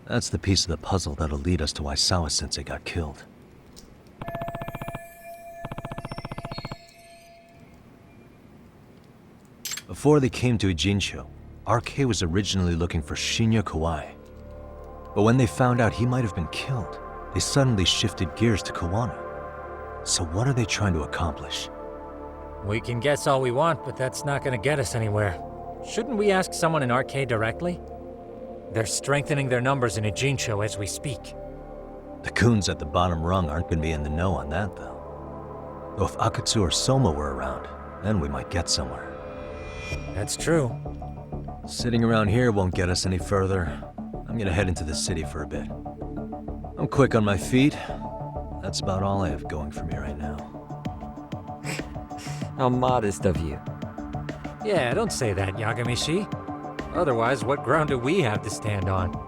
B: That's the piece of the puzzle that'll lead us to why Sawa-sensei got killed. Before they came to Ijincho, RK was originally looking for Shinya Kawai. But when they found out he might have been killed, they suddenly shifted gears to Kawana. So what are they trying to accomplish?
R: We can guess all we want, but that's not gonna get us anywhere. Shouldn't we ask someone in RK directly? They're strengthening their numbers in Ijincho as we speak.
B: The goons at the bottom rung aren't gonna be in the know on that, though. Though if Akatsu or Soma were around, then we might get somewhere.
R: That's true.
B: Sitting around here won't get us any further. I'm gonna head into the city for a bit. I'm quick on my feet. That's about all I have going for me right now.
E: How modest of you.
R: Yeah, don't say that, Yagami-shi. Otherwise, what ground do we have to stand on?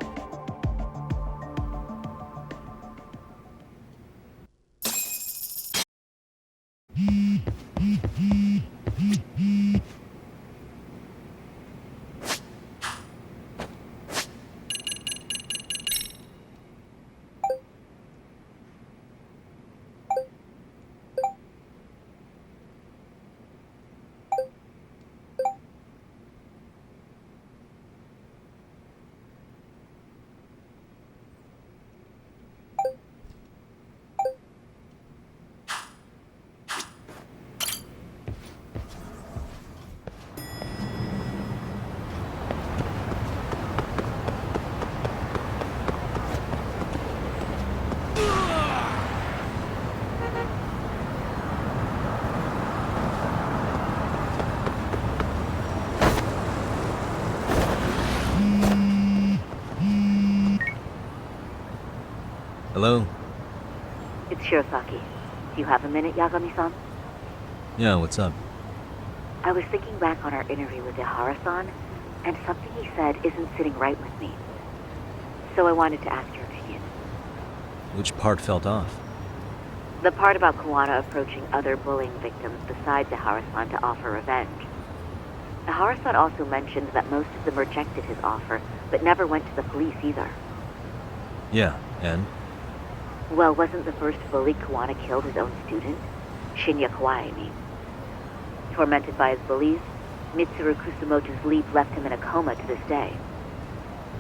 B: Hello?
O: It's Shirosaki. Do you have a minute, Yagami-san?
B: Yeah, what's up?
O: I was thinking back on our interview with Ihara-san, and something he said isn't sitting right with me. So I wanted to ask your opinion.
B: Which part felt off?
O: The part about Kuwana approaching other bullying victims besides Ihara-san to offer revenge. Ihara-san also mentioned that most of them rejected his offer, but never went to the police either.
B: Yeah, and?
O: Well, wasn't the first bully Kuwana killed his own student? Shinya Kawai, I mean. Tormented by his bullies, Mitsuru Kusumoto's leap left him in a coma to this day.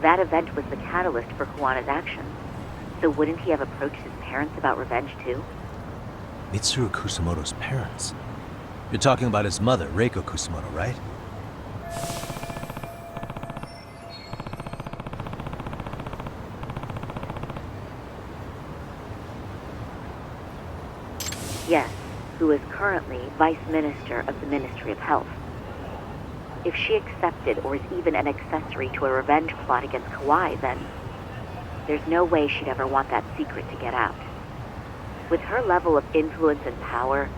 O: That event was the catalyst for Kuwana's actions, so wouldn't he have approached his parents about revenge too?
B: Mitsuru Kusumoto's parents? You're talking about his mother, Reiko Kusumoto, right?
O: Yes, who is currently Vice Minister of the Ministry of Health. If she accepted or is even an accessory to a revenge plot against Kawai, then there's no way she'd ever want that secret to get out. With her level of influence and power,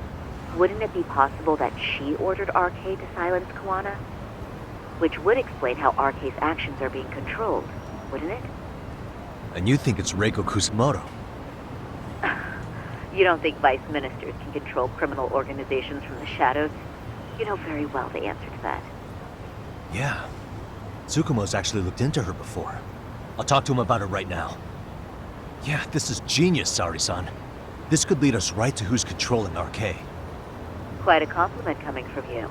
O: wouldn't it be possible that she ordered RK to silence Kawana? Which would explain how RK's actions are being controlled, wouldn't it?
B: And you think it's Reiko Kusamoto?
O: You don't think vice ministers can control criminal organizations from the shadows? You know very well the answer to that.
B: Yeah. Tsukumo's actually looked into her before. I'll talk to him about it right now. Yeah, this is genius, Sari-san. This could lead us right to who's controlling RK.
O: Quite a compliment coming from you.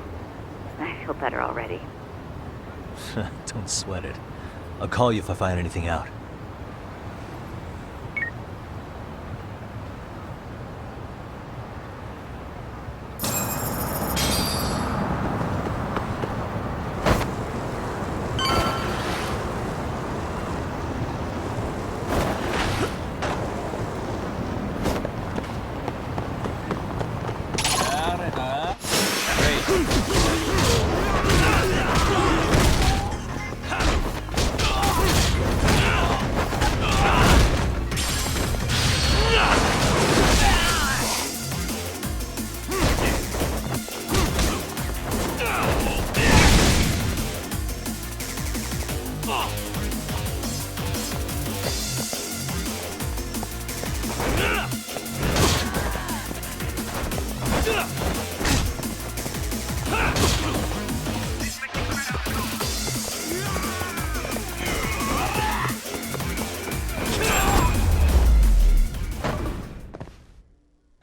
O: I feel better already.
B: Don't sweat it. I'll call you if I find anything out.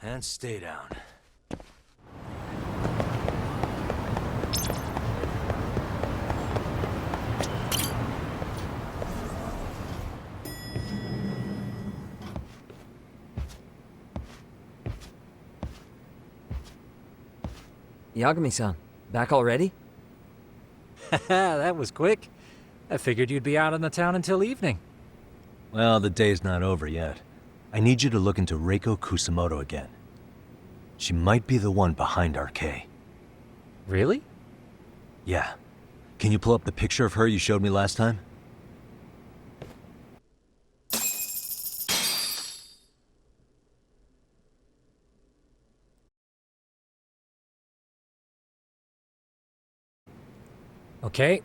B: And stay down.
E: Yagami-san, back already?
R: That was quick. I figured you'd be out in the town until evening.
B: Well, the day's not over yet. I need you to look into Reiko Kusamoto again. She might be the one behind RK.
R: Really?
B: Yeah. Can you pull up the picture of her you showed me last time?
R: Okay.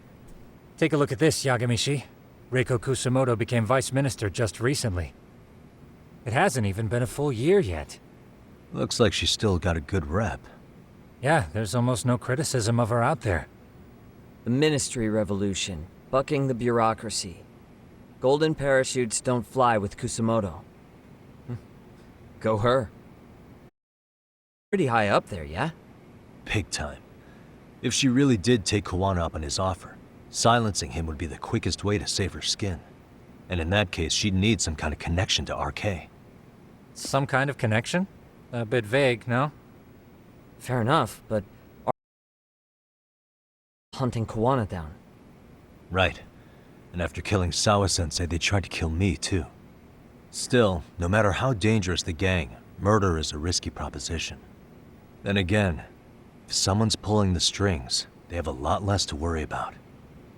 R: Take a look at this, Yagamishi. Reiko Kusamoto became vice minister just recently. It hasn't even been a full year yet.
B: Looks like she's still got a good rep.
R: Yeah, there's almost no criticism of her out there.
E: The Ministry Revolution, bucking the bureaucracy. Golden parachutes don't fly with Kusamoto. Go her. Pretty high up there, yeah?
B: Big time. If she really did take Kawana up on his offer, silencing him would be the quickest way to save her skin. And in that case, she'd need some kind of connection to RK.
R: Some kind of connection? A bit vague, no?
E: Fair enough, but... hunting Kawana down.
B: Right. And after killing Sawa-sensei, they tried to kill me, too. Still, no matter how dangerous the gang, murder is a risky proposition. Then again, if someone's pulling the strings, they have a lot less to worry about.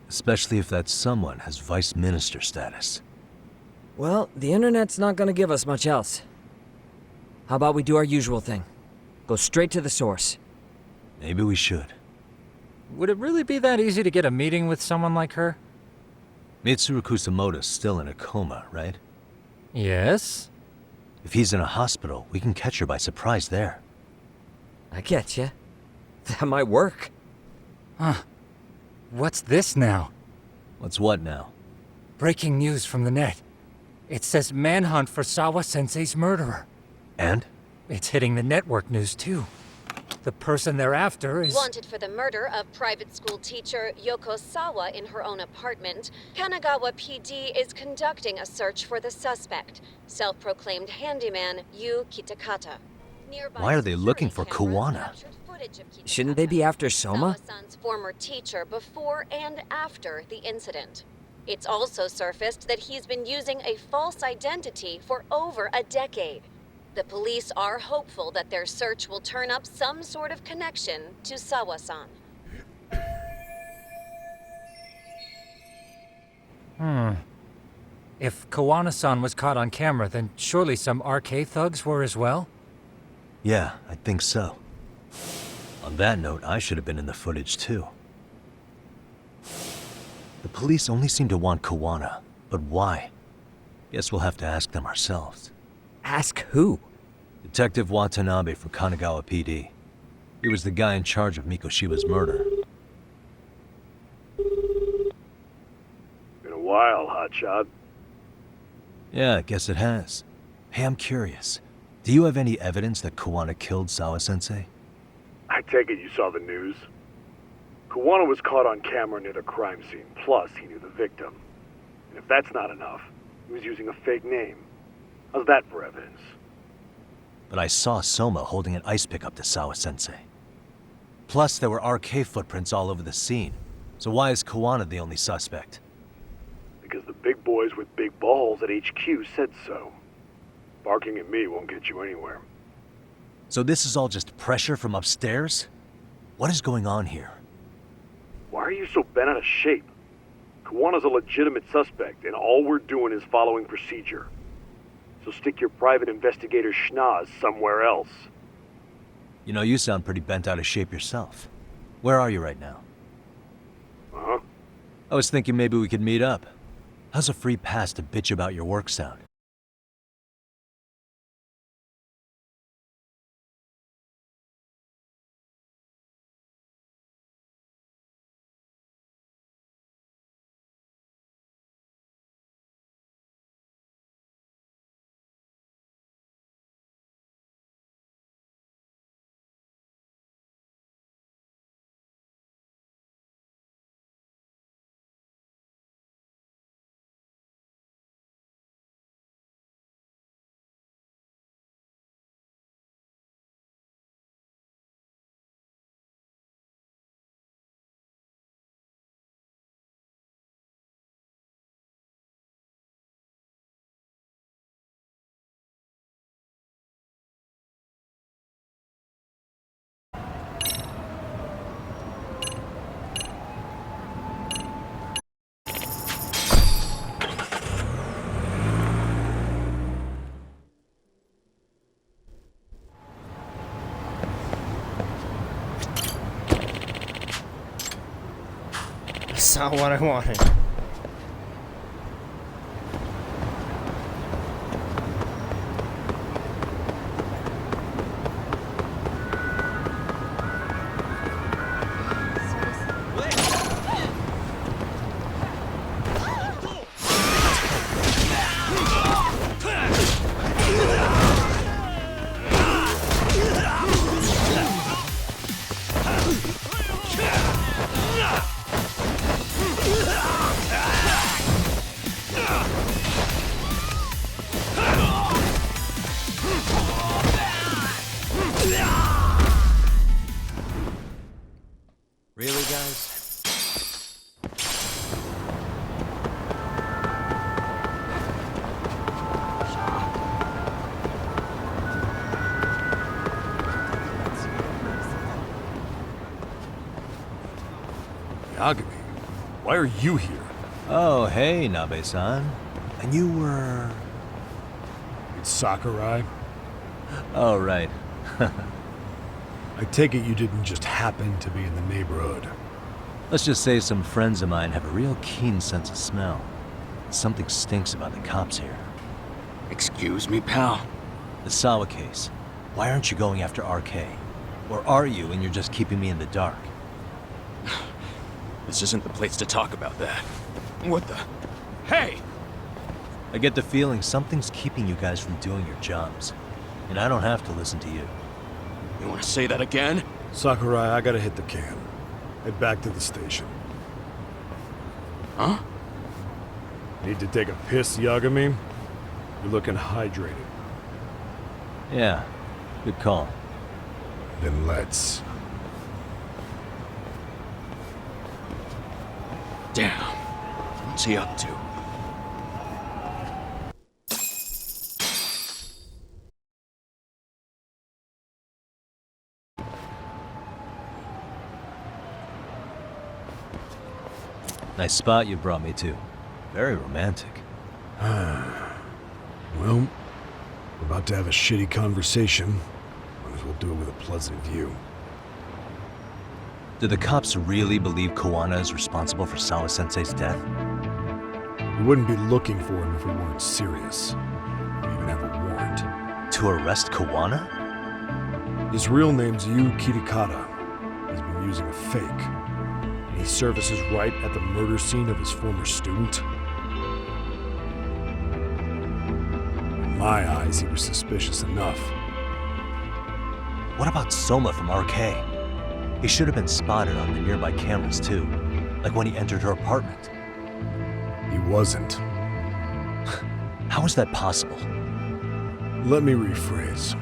B: Especially if that someone has vice minister status.
E: Well, the internet's not gonna give us much else. How about we do our usual thing? Go straight to the source.
B: Maybe we should.
R: Would it really be that easy to get a meeting with someone like her?
B: Mitsuru Kusamoto's still in a coma, right?
R: Yes?
B: If he's in a hospital, we can catch her by surprise there.
E: I get you. That might work.
R: Huh. What's this now?
B: What's what now?
R: Breaking news from the net. It says manhunt for Sawa-sensei's murderer.
B: And?
R: It's hitting the network news, too. The person they're after is...
S: Wanted for the murder of private school teacher Yoko Sawa in her own apartment, Kanagawa PD is conducting a search for the suspect, self-proclaimed handyman Yu Kitakata.
B: Why are they looking for Kawana?
E: Shouldn't they be after Soma?
S: Sawa-san's former teacher before and after the incident. It's also surfaced that he's been using a false identity for over a decade. The police are hopeful that their search will turn up some sort of connection to Sawa-san.
R: If Kawana-san was caught on camera, then surely some RK thugs were as well?
B: Yeah, I think so. On that note, I should have been in the footage too. The police only seem to want Kawana, but why? Guess we'll have to ask them ourselves.
E: Ask who?
B: Detective Watanabe from Kanagawa PD. He was the guy in charge of Mikoshiba's murder.
T: Been a while, hotshot.
B: Yeah, I guess it has. Hey, I'm curious. Do you have any evidence that Kawana killed Sawa-sensei?
T: I take it you saw the news. Kawana was caught on camera near the crime scene, plus he knew the victim. And if that's not enough, he was using a fake name. How's that for evidence?
B: But I saw Soma holding an ice pick up to Sawa-sensei. Plus, there were RK footprints all over the scene. So why is Kawana the only suspect?
T: Because the big boys with big balls at HQ said so. Barking at me won't get you anywhere.
B: So this is all just pressure from upstairs? What is going on here?
T: Why are you so bent out of shape? Kawana's a legitimate suspect, and all we're doing is following procedure. So stick your private investigator schnoz somewhere else.
B: You know, you sound pretty bent out of shape yourself. Where are you right now?
T: Huh?
B: I was thinking maybe we could meet up. How's a free pass to bitch about your work sound?
A: That's not what I wanted.
B: Really, guys?
D: Yagami, why are you here?
B: Oh, hey, Nabe-san. And you were...
Q: It's Sakurai.
B: Oh, right.
Q: I take it you didn't just happen to be in the neighborhood.
B: Let's just say some friends of mine have a real keen sense of smell. Something stinks about the cops here.
M: Excuse me, pal?
B: The Sawa case. Why aren't you going after RK? Or are you and you're just keeping me in the dark?
M: This isn't the place to talk about that. What the... Hey!
B: I get the feeling something's keeping you guys from doing your jobs. And I don't have to listen to you.
M: You want to say that again?
Q: Sakurai, I gotta hit the can. Head back to the station.
M: Huh?
Q: Need to take a piss, Yagami? You're looking hydrated.
B: Yeah, good call.
Q: Then let's.
M: Damn. What's he up to?
B: Nice spot you brought me to. Very romantic.
Q: Well, we're about to have a shitty conversation. Might as well do it with a pleasant view.
B: Do the cops really believe Kawana is responsible for Sawa-sensei's death?
T: We wouldn't be looking for him if we weren't serious. We even have a warrant.
B: To arrest Kawana?
T: His real name's Yu Kitakata. He's been using a fake. And he services right at the murder scene of his former student. In my eyes, he was suspicious enough.
B: What about Soma from RK? He should have been spotted on the nearby cameras too, like when he entered her apartment.
T: He wasn't.
B: How is that possible?
T: Let me rephrase.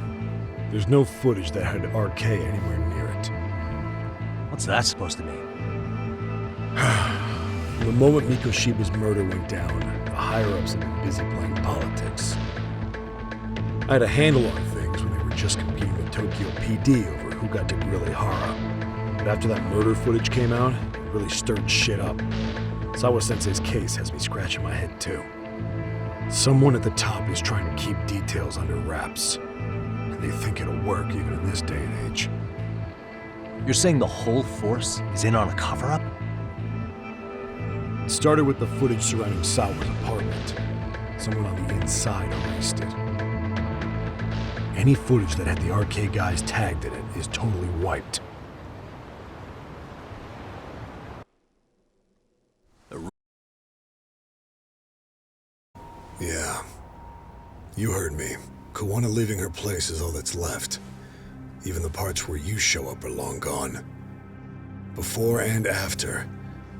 T: There's no footage that had RK anywhere near it.
B: What's that supposed to mean?
T: From the moment Mikoshiba's murder went down, the higher-ups had been busy playing politics. I had a handle on things when they were just competing with Tokyo PD over who got to grill Ihara. But after that murder footage came out, it really stirred shit up. Sawa-sensei's case has me scratching my head too. Someone at the top is trying to keep details under wraps. And they think it'll work even in this day and age.
B: You're saying the whole force is in on a cover-up?
T: It started with the footage surrounding Sawa's apartment. Someone on the inside erased it. Any footage that had the RK guys tagged in it is totally wiped.
U: Yeah. You heard me. Kawana leaving her place is all that's left. Even the parts where you show up are long gone. Before and after,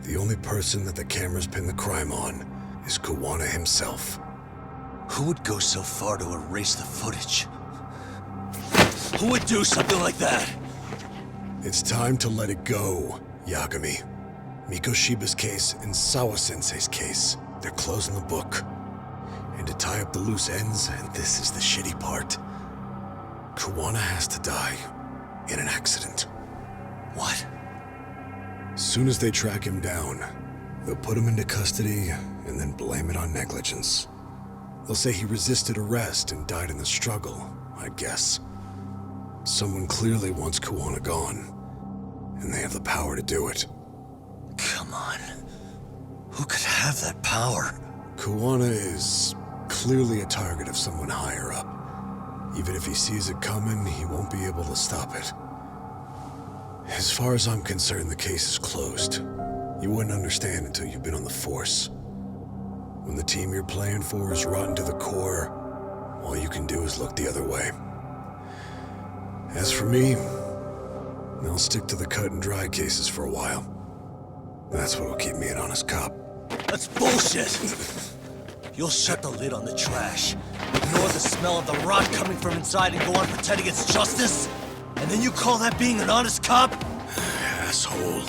U: the only person that the cameras pin the crime on is Kawana himself.
B: Who would go so far to erase the footage? Who would do something like that?
U: It's time to let it go, Yagami. Mikoshiba's case and Sawa-sensei's case, they're closing the book. And to tie up the loose ends, and this is the shitty part, Kawana has to die in an accident.
B: What?
U: Soon as they track him down, they'll put him into custody and then blame it on negligence. They'll say he resisted arrest and died in the struggle, I guess. Someone clearly wants Kawana gone, and they have the power to do it.
B: Come on. Who could have that power?
U: Kawana is clearly a target of someone higher up. Even if he sees it coming, he won't be able to stop it. As far as I'm concerned, the case is closed. You wouldn't understand until you've been on the force. When the team you're playing for is rotten to the core, all you can do is look the other way. As for me, I'll stick to the cut and dry cases for a while. That's what'll keep me an honest cop.
B: That's bullshit! You'll shut the lid on the trash, ignore the smell of the rot coming from inside, and go on pretending it's justice? And then you call that being an honest cop?
U: Asshole.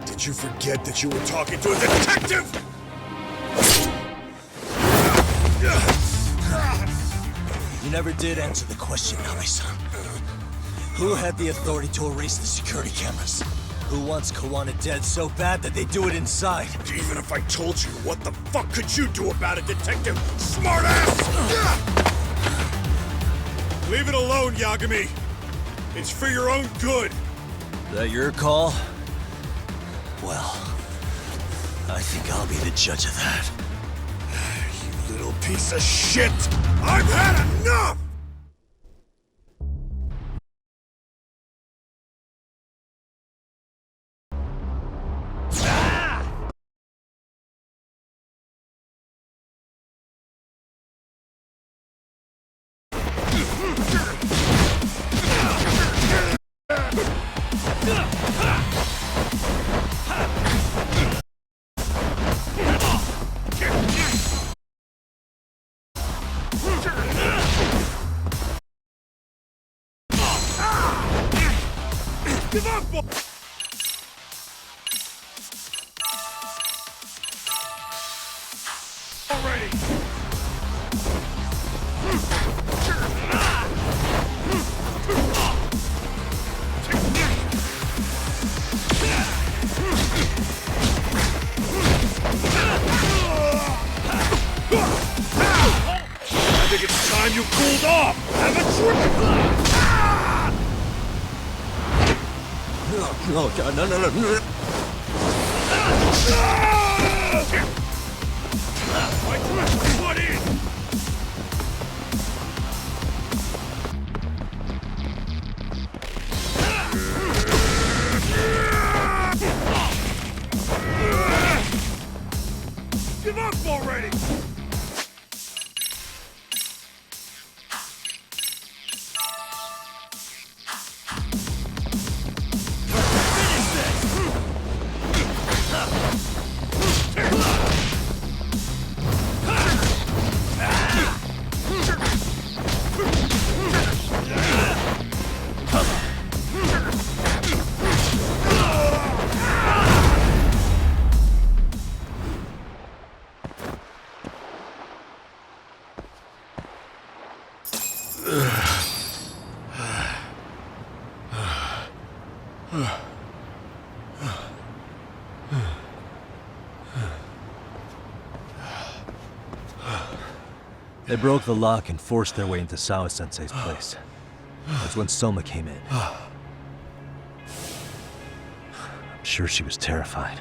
U: Did you forget that you were talking to a detective?
B: You never did answer the question, Nami-san. Who had the authority to erase the security cameras? Who wants Kawana dead so bad that they do it inside?
U: Even if I told you, what the fuck could you do about it, detective? Smartass! Leave it alone, Yagami. It's for your own good.
B: Is that your call? Well, I think I'll be the judge of that.
U: You little piece of shit! I've had enough! Give up, boy! Already! I think it's time you cooled off! Have a drink!
B: Oh god, no, no, no, no.
D: What in? Give up already!
B: They broke the lock and forced their way into Sawa-sensei's place. That's when Soma came in. I'm sure she was terrified.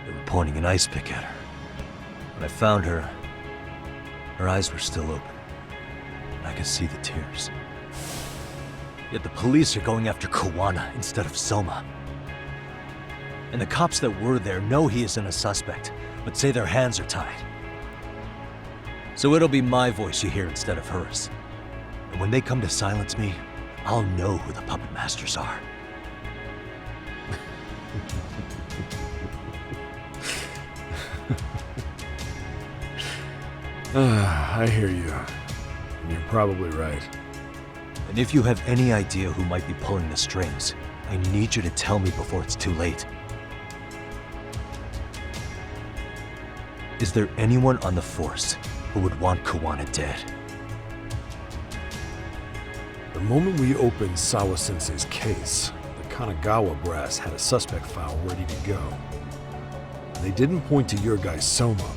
B: They were pointing an ice pick at her. When I found her, her eyes were still open. I could see the tears. Yet the police are going after Kawana instead of Soma. And the cops that were there know he isn't a suspect, but say their hands are tied. So it'll be my voice you hear instead of hers. And when they come to silence me, I'll know who the puppet masters are.
U: I hear you. And you're probably right.
B: And if you have any idea who might be pulling the strings, I need you to tell me before it's too late. Is there anyone on the force who would want Kawana dead?
U: The moment we opened Sawa-sensei's case, the Kanagawa brass had a suspect file ready to go. They didn't point to your guy Soma.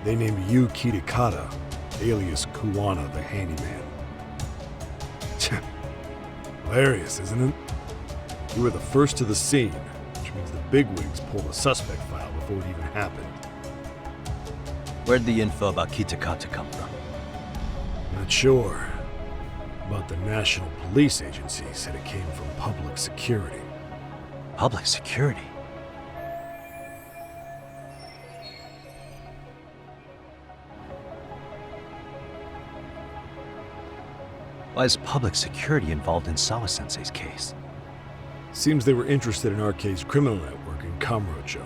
U: They named you Kitakata, alias Kawana the Handyman. Hilarious, isn't it? You were the first to the scene, which means the bigwigs pulled a suspect file before it even happened.
B: Where'd the info about Kitakata come from?
U: Not sure. But the National Police Agency said it came from public security.
B: Public security? Why is public security involved in Sawa-sensei's case?
U: Seems they were interested in RK's criminal network in Kamurocho.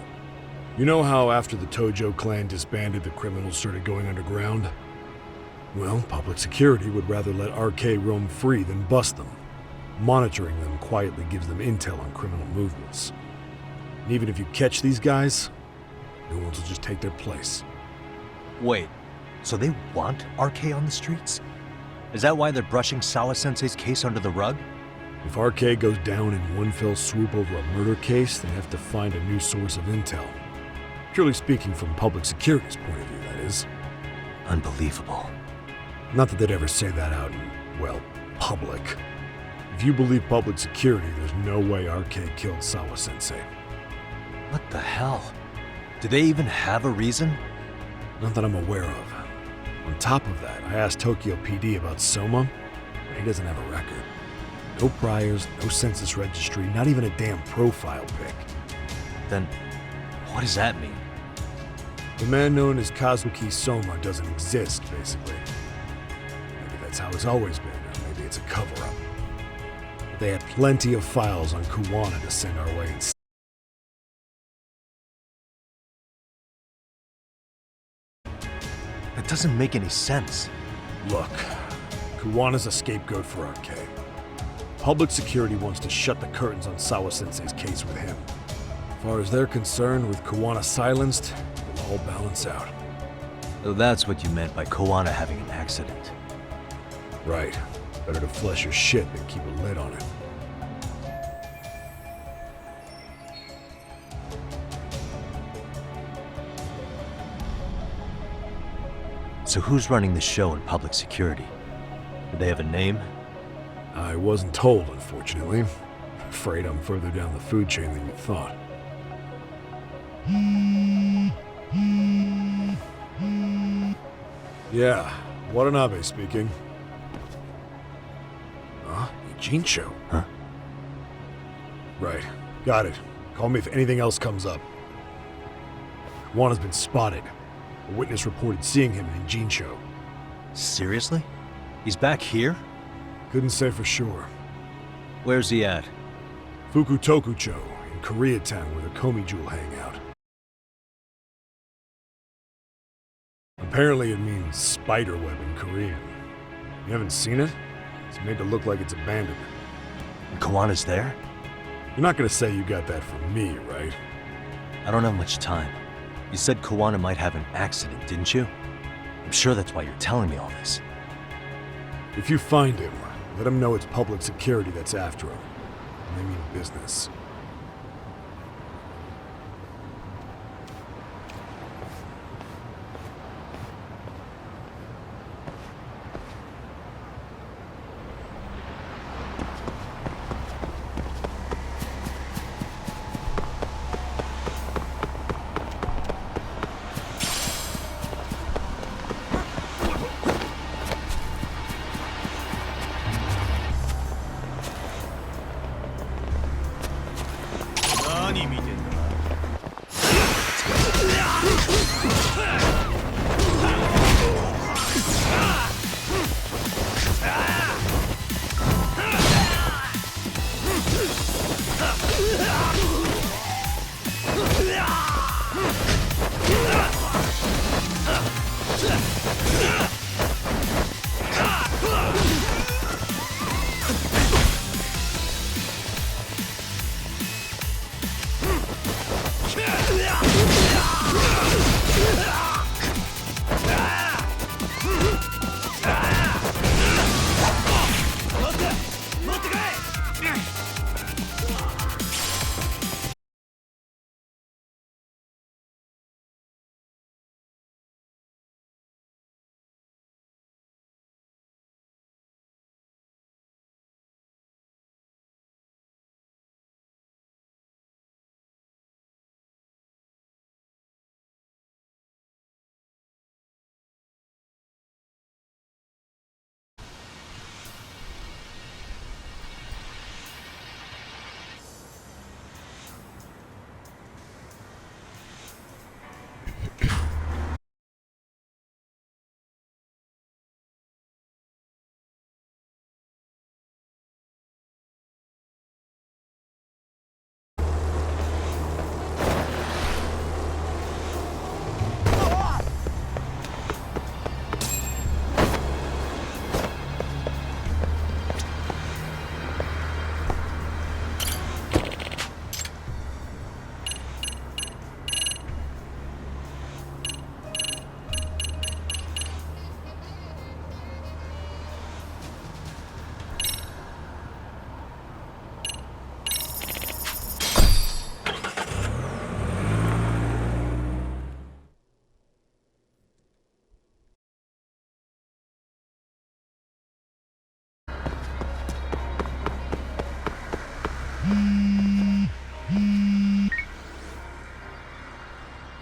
U: You know how after the Tojo clan disbanded, the criminals started going underground? Well, public security would rather let RK roam free than bust them. Monitoring them quietly gives them intel on criminal movements. And even if you catch these guys, new ones will just take their place.
B: Wait, so they want RK on the streets? Is that why they're brushing Sawa-sensei's case under the rug?
U: If RK goes down in one fell swoop over a murder case, they have to find a new source of intel. Purely speaking, from public security's point of view, that is.
B: Unbelievable.
U: Not that they'd ever say that out in, well, public. If you believe public security, there's no way RK killed Sawa-sensei.
B: What the hell? Do they even have a reason?
U: Not that I'm aware of. On top of that, I asked Tokyo PD about Soma, but he doesn't have a record. No priors, no census registry, not even a damn profile pic.
B: Then, what does that mean?
U: The man known as Kazuki Soma doesn't exist, basically. Maybe that's how it's always been, or maybe it's a cover-up. But they had plenty of files on Kawana to send our way instead.
B: That doesn't make any sense.
U: Look, Kawana's a scapegoat for RK. Public security wants to shut the curtains on Sawa-sensei's case with him. As far as they're concerned, with Kawana silenced, it'll all balance out.
B: So that's what you meant by Kawana having an accident.
U: Right. Better to flush your shit than keep a lid on it.
B: So who's running the show in public security? Do they have a name?
U: I wasn't told, unfortunately. Afraid I'm further down the food chain than you thought. Yeah, Watanabe speaking. Huh? Ijincho?
B: Huh?
U: Right. Got it. Call me if anything else comes up. Juana's been spotted. A witness reported seeing him in Ijincho.
B: Seriously? He's back here?
U: Couldn't say for sure.
B: Where's he at?
U: Fukutokucho, in Koreatown, where the Komijul hang out. Apparently it means spider web in Korean. You haven't seen it? It's made to look like it's abandoned.
B: And Kawana's there?
U: You're not gonna say you got that from me, right?
B: I don't have much time. You said Kawana might have an accident, didn't you? I'm sure that's why you're telling me all this.
U: If you find him, let him know it's public security that's after him. And they mean business.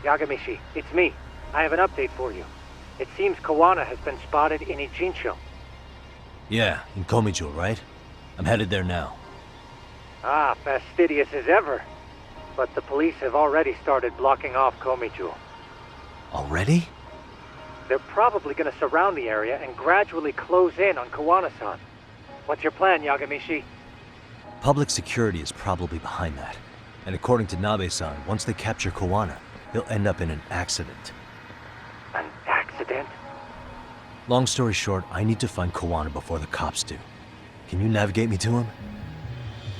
K: Yagamishi, it's me. I have an update for you. It seems Kawana has been spotted in Ijincho.
B: Yeah, in Komijul, right? I'm headed there now.
K: Ah, fastidious as ever. But the police have already started blocking off Komijul.
B: Already?
K: They're probably going to surround the area and gradually close in on Kawana-san. What's your plan, Yagamishi?
B: Public security is probably behind that. And according to Nabe-san, once they capture Kawana, he'll end up in an accident.
K: An accident?
B: Long story short, I need to find Kawana before the cops do. Can you navigate me to him?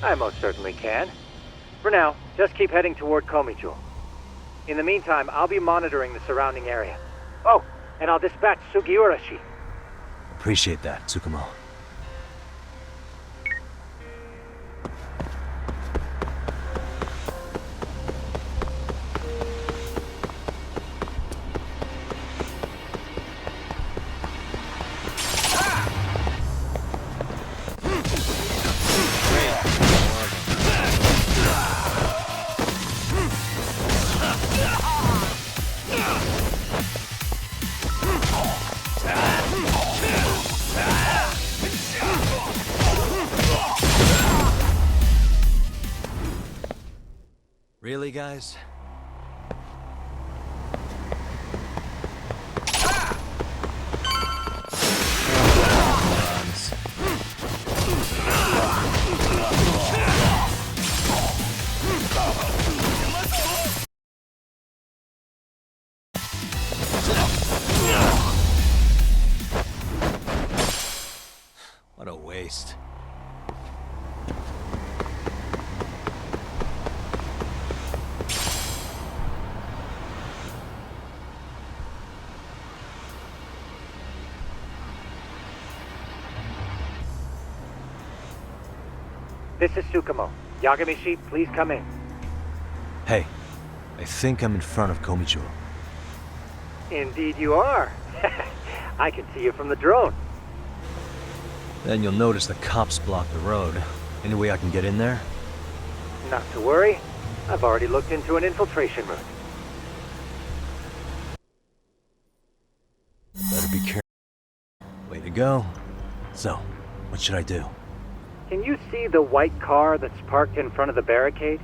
K: I most certainly can. For now, just keep heading toward Komijul. In the meantime, I'll be monitoring the surrounding area. Oh, and I'll dispatch Sugiurashi.
B: Appreciate that, Tsukumo. Really, guys? What a waste.
K: This is Tsukumo. Yagamishi, please come in.
B: Hey, I think I'm in front of Komicho.
K: Indeed you are. I can see you from the drone.
B: Then you'll notice the cops block the road. Any way I can get in there?
K: Not to worry. I've already looked into an infiltration route.
B: Better be careful. Way to go. So, what should I do?
K: Can you see the white car that's parked in front of the barricade?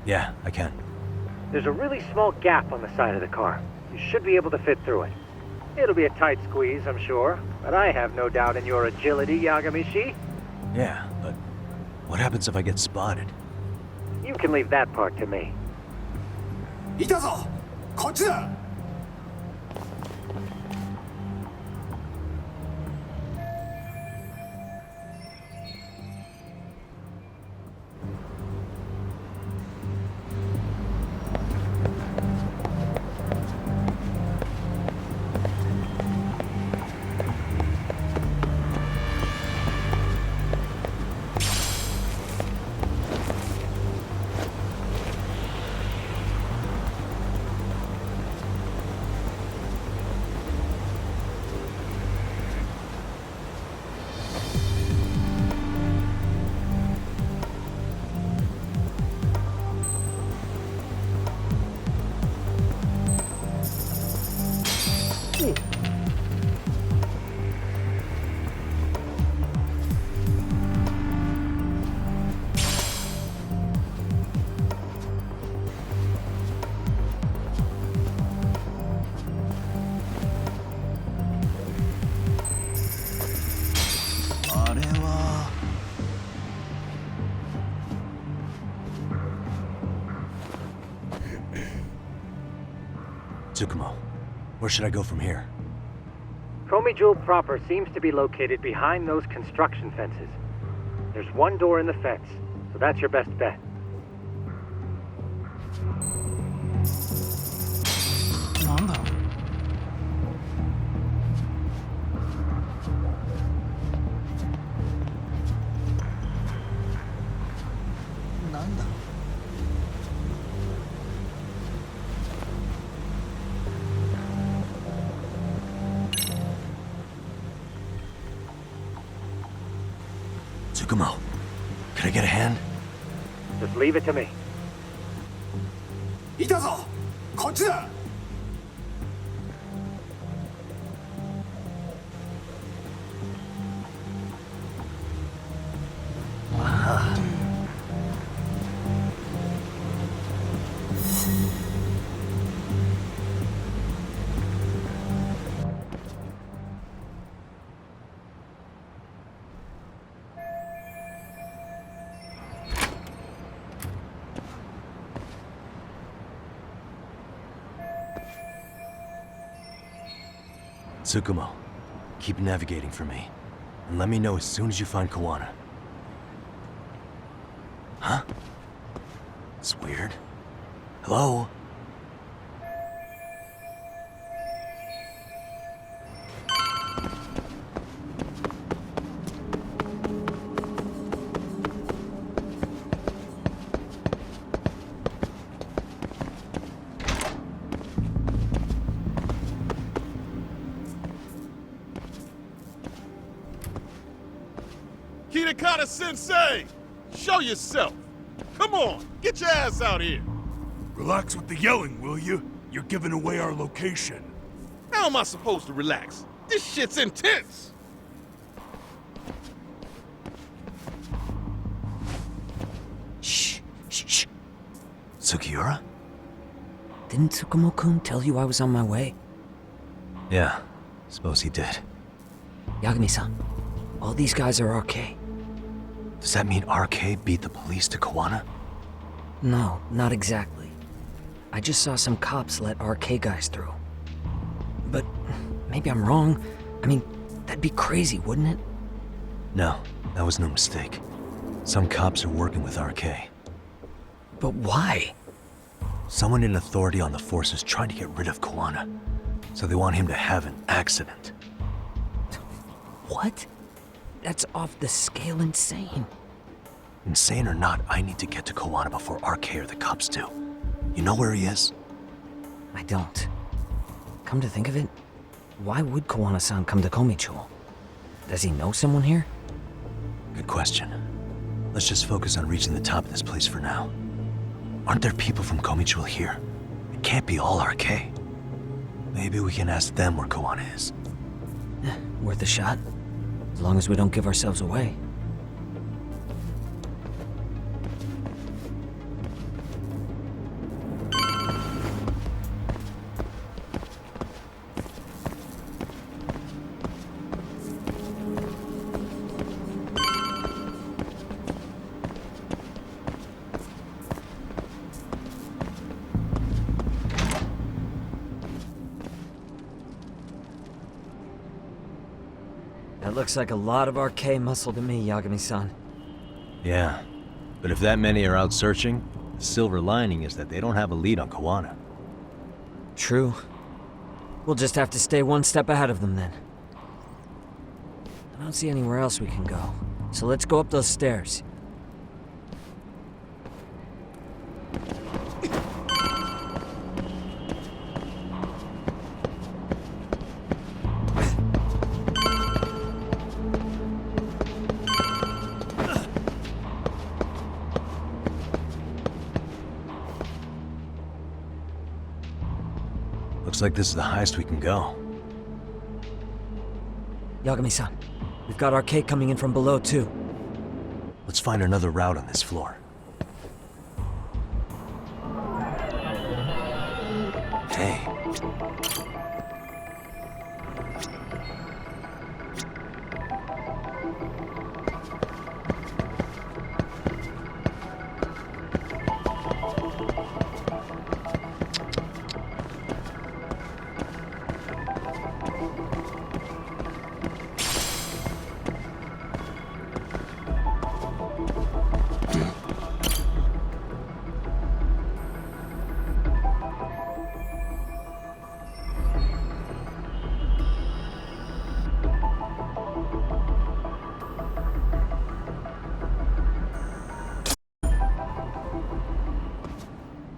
B: Yeah, I can.
K: There's a really small gap on the side of the car. You should be able to fit through it. It'll be a tight squeeze, I'm sure, but I have no doubt in your agility, Yagamishi.
B: Yeah, but what happens if I get spotted?
K: You can leave that part to me.
U: いたぞこっちだ
B: Tsukumo, where should I go from here?
K: Komijul proper seems to be located behind those construction fences. There's one door in the fence, so that's your best bet.
B: Tsukumo, can I get a hand?
K: Just leave it to me.
U: いたぞこっちだ
B: Tsukumo, keep navigating for me. And let me know as soon as you find Kawana. Huh? It's weird. Hello?
F: Sensei! Show yourself! Come on, get your ass out here!
U: Relax with the yelling, will you? You're giving away our location.
F: How am I supposed to relax? This shit's intense!
B: Shh, shh, shh. Sugiura?
E: Didn't Tsukumo-kun tell you I was on my way?
B: Yeah, suppose he did.
E: Yagami-san, all these guys are RK.
B: Does that mean RK beat the police to Kawana?
E: No, not exactly. I just saw some cops let RK guys through. But maybe I'm wrong. I mean, that'd be crazy, wouldn't it?
B: No, that was no mistake. Some cops are working with RK.
E: But why?
B: Someone in authority on the force is trying to get rid of Kawana. So they want him to have an accident.
E: What? That's off the scale insane.
B: Insane or not, I need to get to Kawana before RK or the cops do. You know where he is?
E: I don't. Come to think of it, why would Kawana-san come to Komichou? Does he know someone here?
B: Good question. Let's just focus on reaching the top of this place for now. Aren't there people from Komichou here? It can't be all RK. Maybe we can ask them where Kawana is.
E: Worth a shot. As long as we don't give ourselves away. That looks like a lot of RK muscle to me, Yagami-san.
B: Yeah, but if that many are out searching, the silver lining is that they don't have a lead on Kawana.
E: True. We'll just have to stay one step ahead of them then. I don't see anywhere else we can go, so let's go up those stairs.
B: Looks like this is the highest we can go.
E: Yagami-san, we've got RK coming in from below too.
B: Let's find another route on this floor. Hey.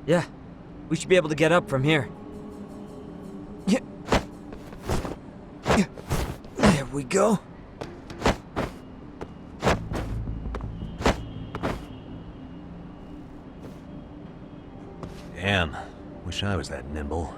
E: Yeah, we should be able to get up from here. Yeah. There we go.
B: Damn, wish I was that nimble.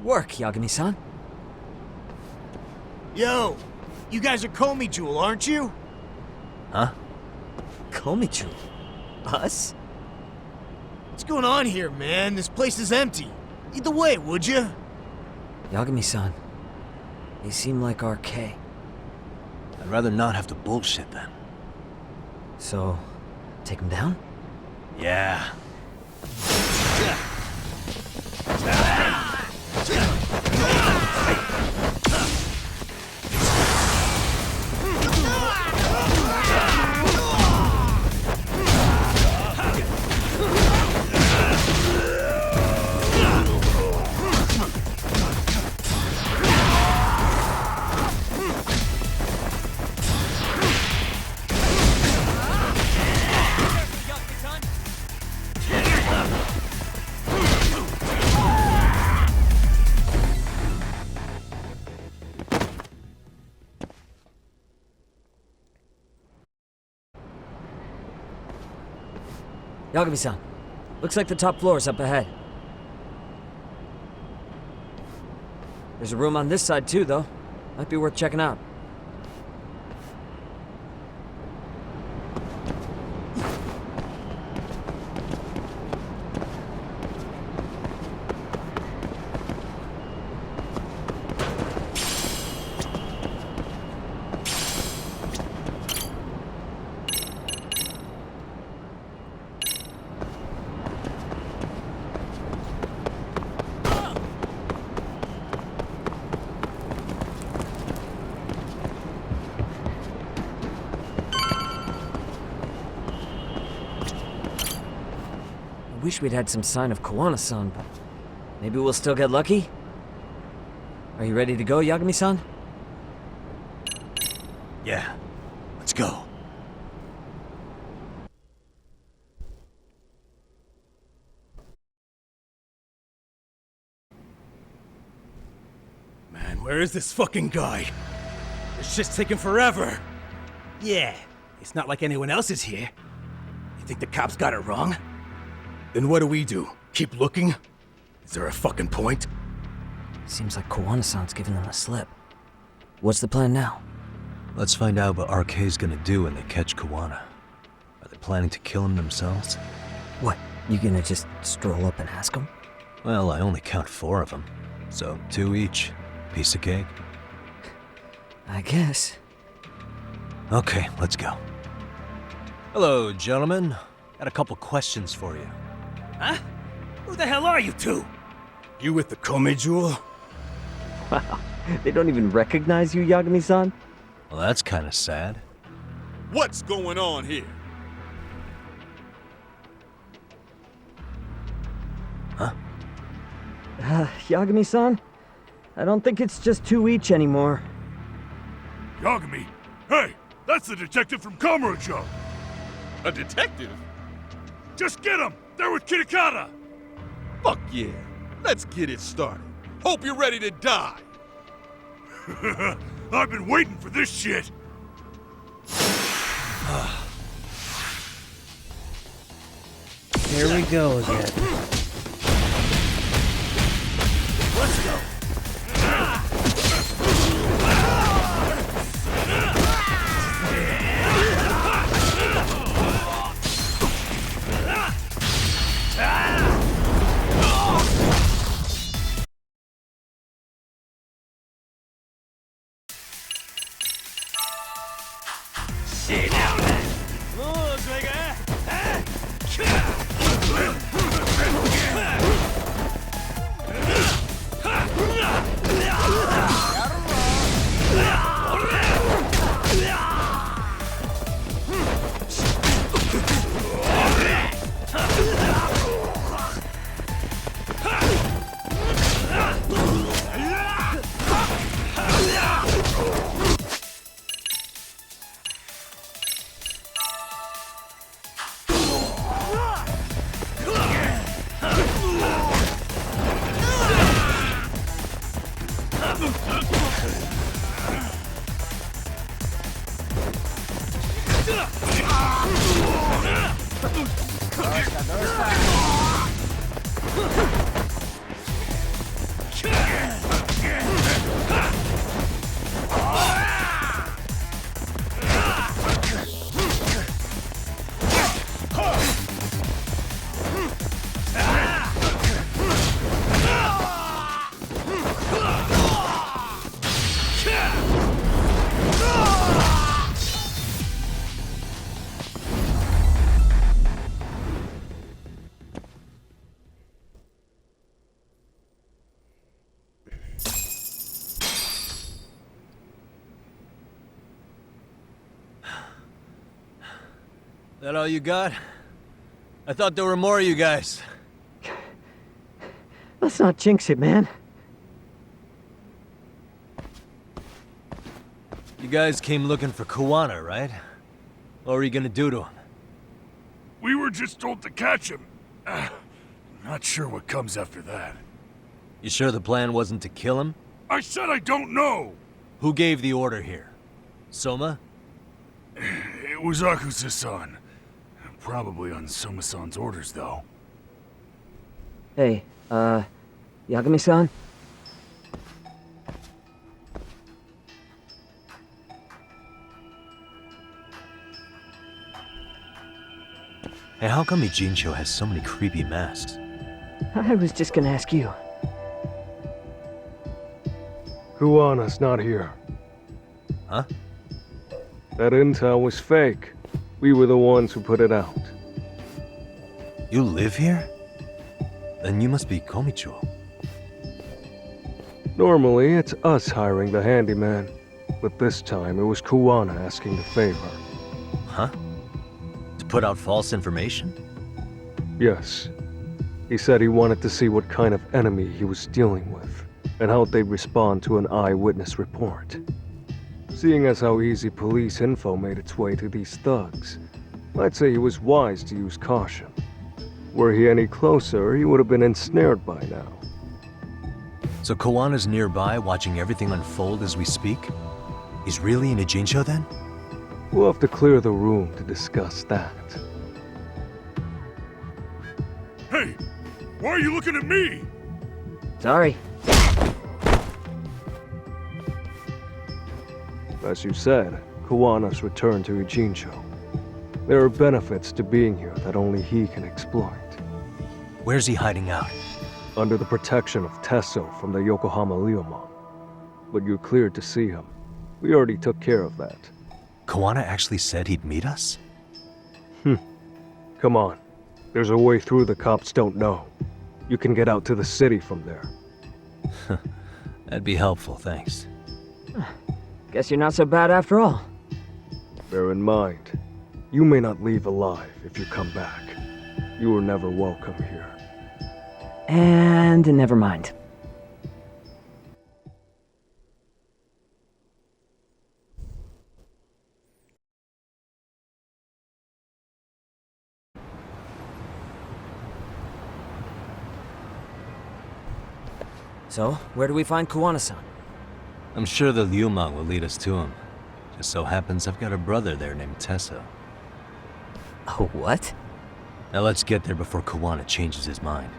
E: work, Yagami-san.
J: Yo, you guys are Komi Jewel, aren't you?
E: Huh? Komichu? Us?
J: What's going on here, man? This place is empty. Lead the way, would you?
E: Yagami-san, they seem like RK.
B: I'd rather not have to bullshit then.
E: So, take them down?
B: Yeah.
E: Yagami-san, looks like the top floor is up ahead. There's a room on this side too, though. Might be worth checking out. I wish we'd had some sign of Kawana-san, but maybe we'll still get lucky? Are you ready to go, Yagami-san?
B: Yeah. Let's go.
J: Man, where is this fucking guy? This shit's taking forever. Yeah, it's not like anyone else is here. You think the cops got it wrong? Then what do? Keep looking? Is there a fucking point?
E: Seems like Kawana-san's giving them a slip. What's the plan now?
B: Let's find out what RK's gonna do when they catch Kawana. Are they planning to kill him themselves?
E: What, you gonna just stroll up and ask them?
B: Well, I only count 4 of them, so 2 each. Piece of cake.
E: I guess.
B: Okay, let's go. Hello, gentlemen. Got a couple questions for you.
J: Huh? Who the hell are you two? You with the Komi Jewel?
E: Wow, they don't even recognize you, Yagami-san?
B: Well, that's kind of sad.
F: What's going on here?
B: Huh?
E: Yagami-san? I don't think it's just 2 each anymore.
F: Yagami! Hey! That's the detective from Kamurocho! A detective? Just get him! They're with Kitakata! Fuck yeah! Let's get it started. Hope you're ready to die! I've been waiting for this shit!
A: Here we go again.
J: Let's go!
B: That all you got? I thought there were more of you guys.
E: Let's not jinx it, man.
B: You guys came looking for Kuwana, right? What were you gonna do to him?
F: We were just told to catch him. Not sure what comes after that.
B: You sure the plan wasn't to kill him?
F: I said I don't know!
B: Who gave the order here? Soma?
F: It was Akusa-san. Probably on Soma-san's orders, though.
E: Hey, Yagami-san?
B: Hey, how come Ijincho has so many creepy masks?
E: I was just gonna ask you.
U: Kuwana's not here.
B: Huh?
U: That intel was fake. We were the ones who put it out.
B: You live here? Then you must be Komicho.
U: Normally, it's us hiring the handyman. But this time, it was Kuwana asking the favor.
B: Huh? To put out false information?
U: Yes. He said he wanted to see what kind of enemy he was dealing with, and how they'd respond to an eyewitness report. Seeing as how easy police info made its way to these thugs, I'd say he was wise to use caution. Were he any closer, he would have been ensnared by now.
B: So Kawana's nearby, watching everything unfold as we speak? He's really in Ijincho then?
U: We'll have to clear the room to discuss that.
F: Hey! Why are you looking at me?
E: Sorry.
U: As you said, Kuwana's returned to Ijincho. There are benefits to being here that only he can exploit.
B: Where's he hiding out?
U: Under the protection of Tesso from the Yokohama Ryomon. But you're cleared to see him. We already took care of that.
B: Kawana actually said he'd meet us?
U: Come on. There's a way through the cops don't know. You can get out to the city from there.
B: That'd be helpful, thanks.
E: Guess you're not so bad after all.
U: Bear in mind, you may not leave alive if you come back. You were never welcome here.
E: And never mind. So, where do we find Kuwana-san?
B: I'm sure the Ryumon will lead us to him. Just so happens I've got a brother there named Tesso.
E: Oh, what?
B: Now let's get there before Kuwana changes his mind.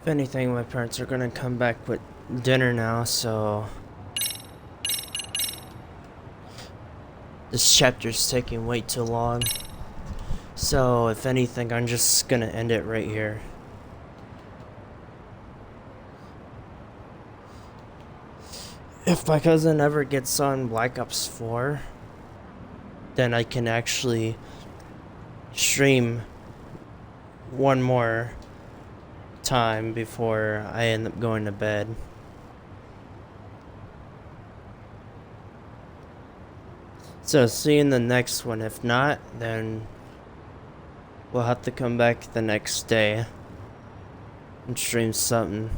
A: If anything, my parents are gonna come back with dinner now, so this chapter's taking way too long. So if anything, I'm just gonna end it right here. If my cousin ever gets on Black Ops 4, then I can actually stream one more time before I end up going to bed. So see you in the next one. If not, then we'll have to come back the next day and stream something.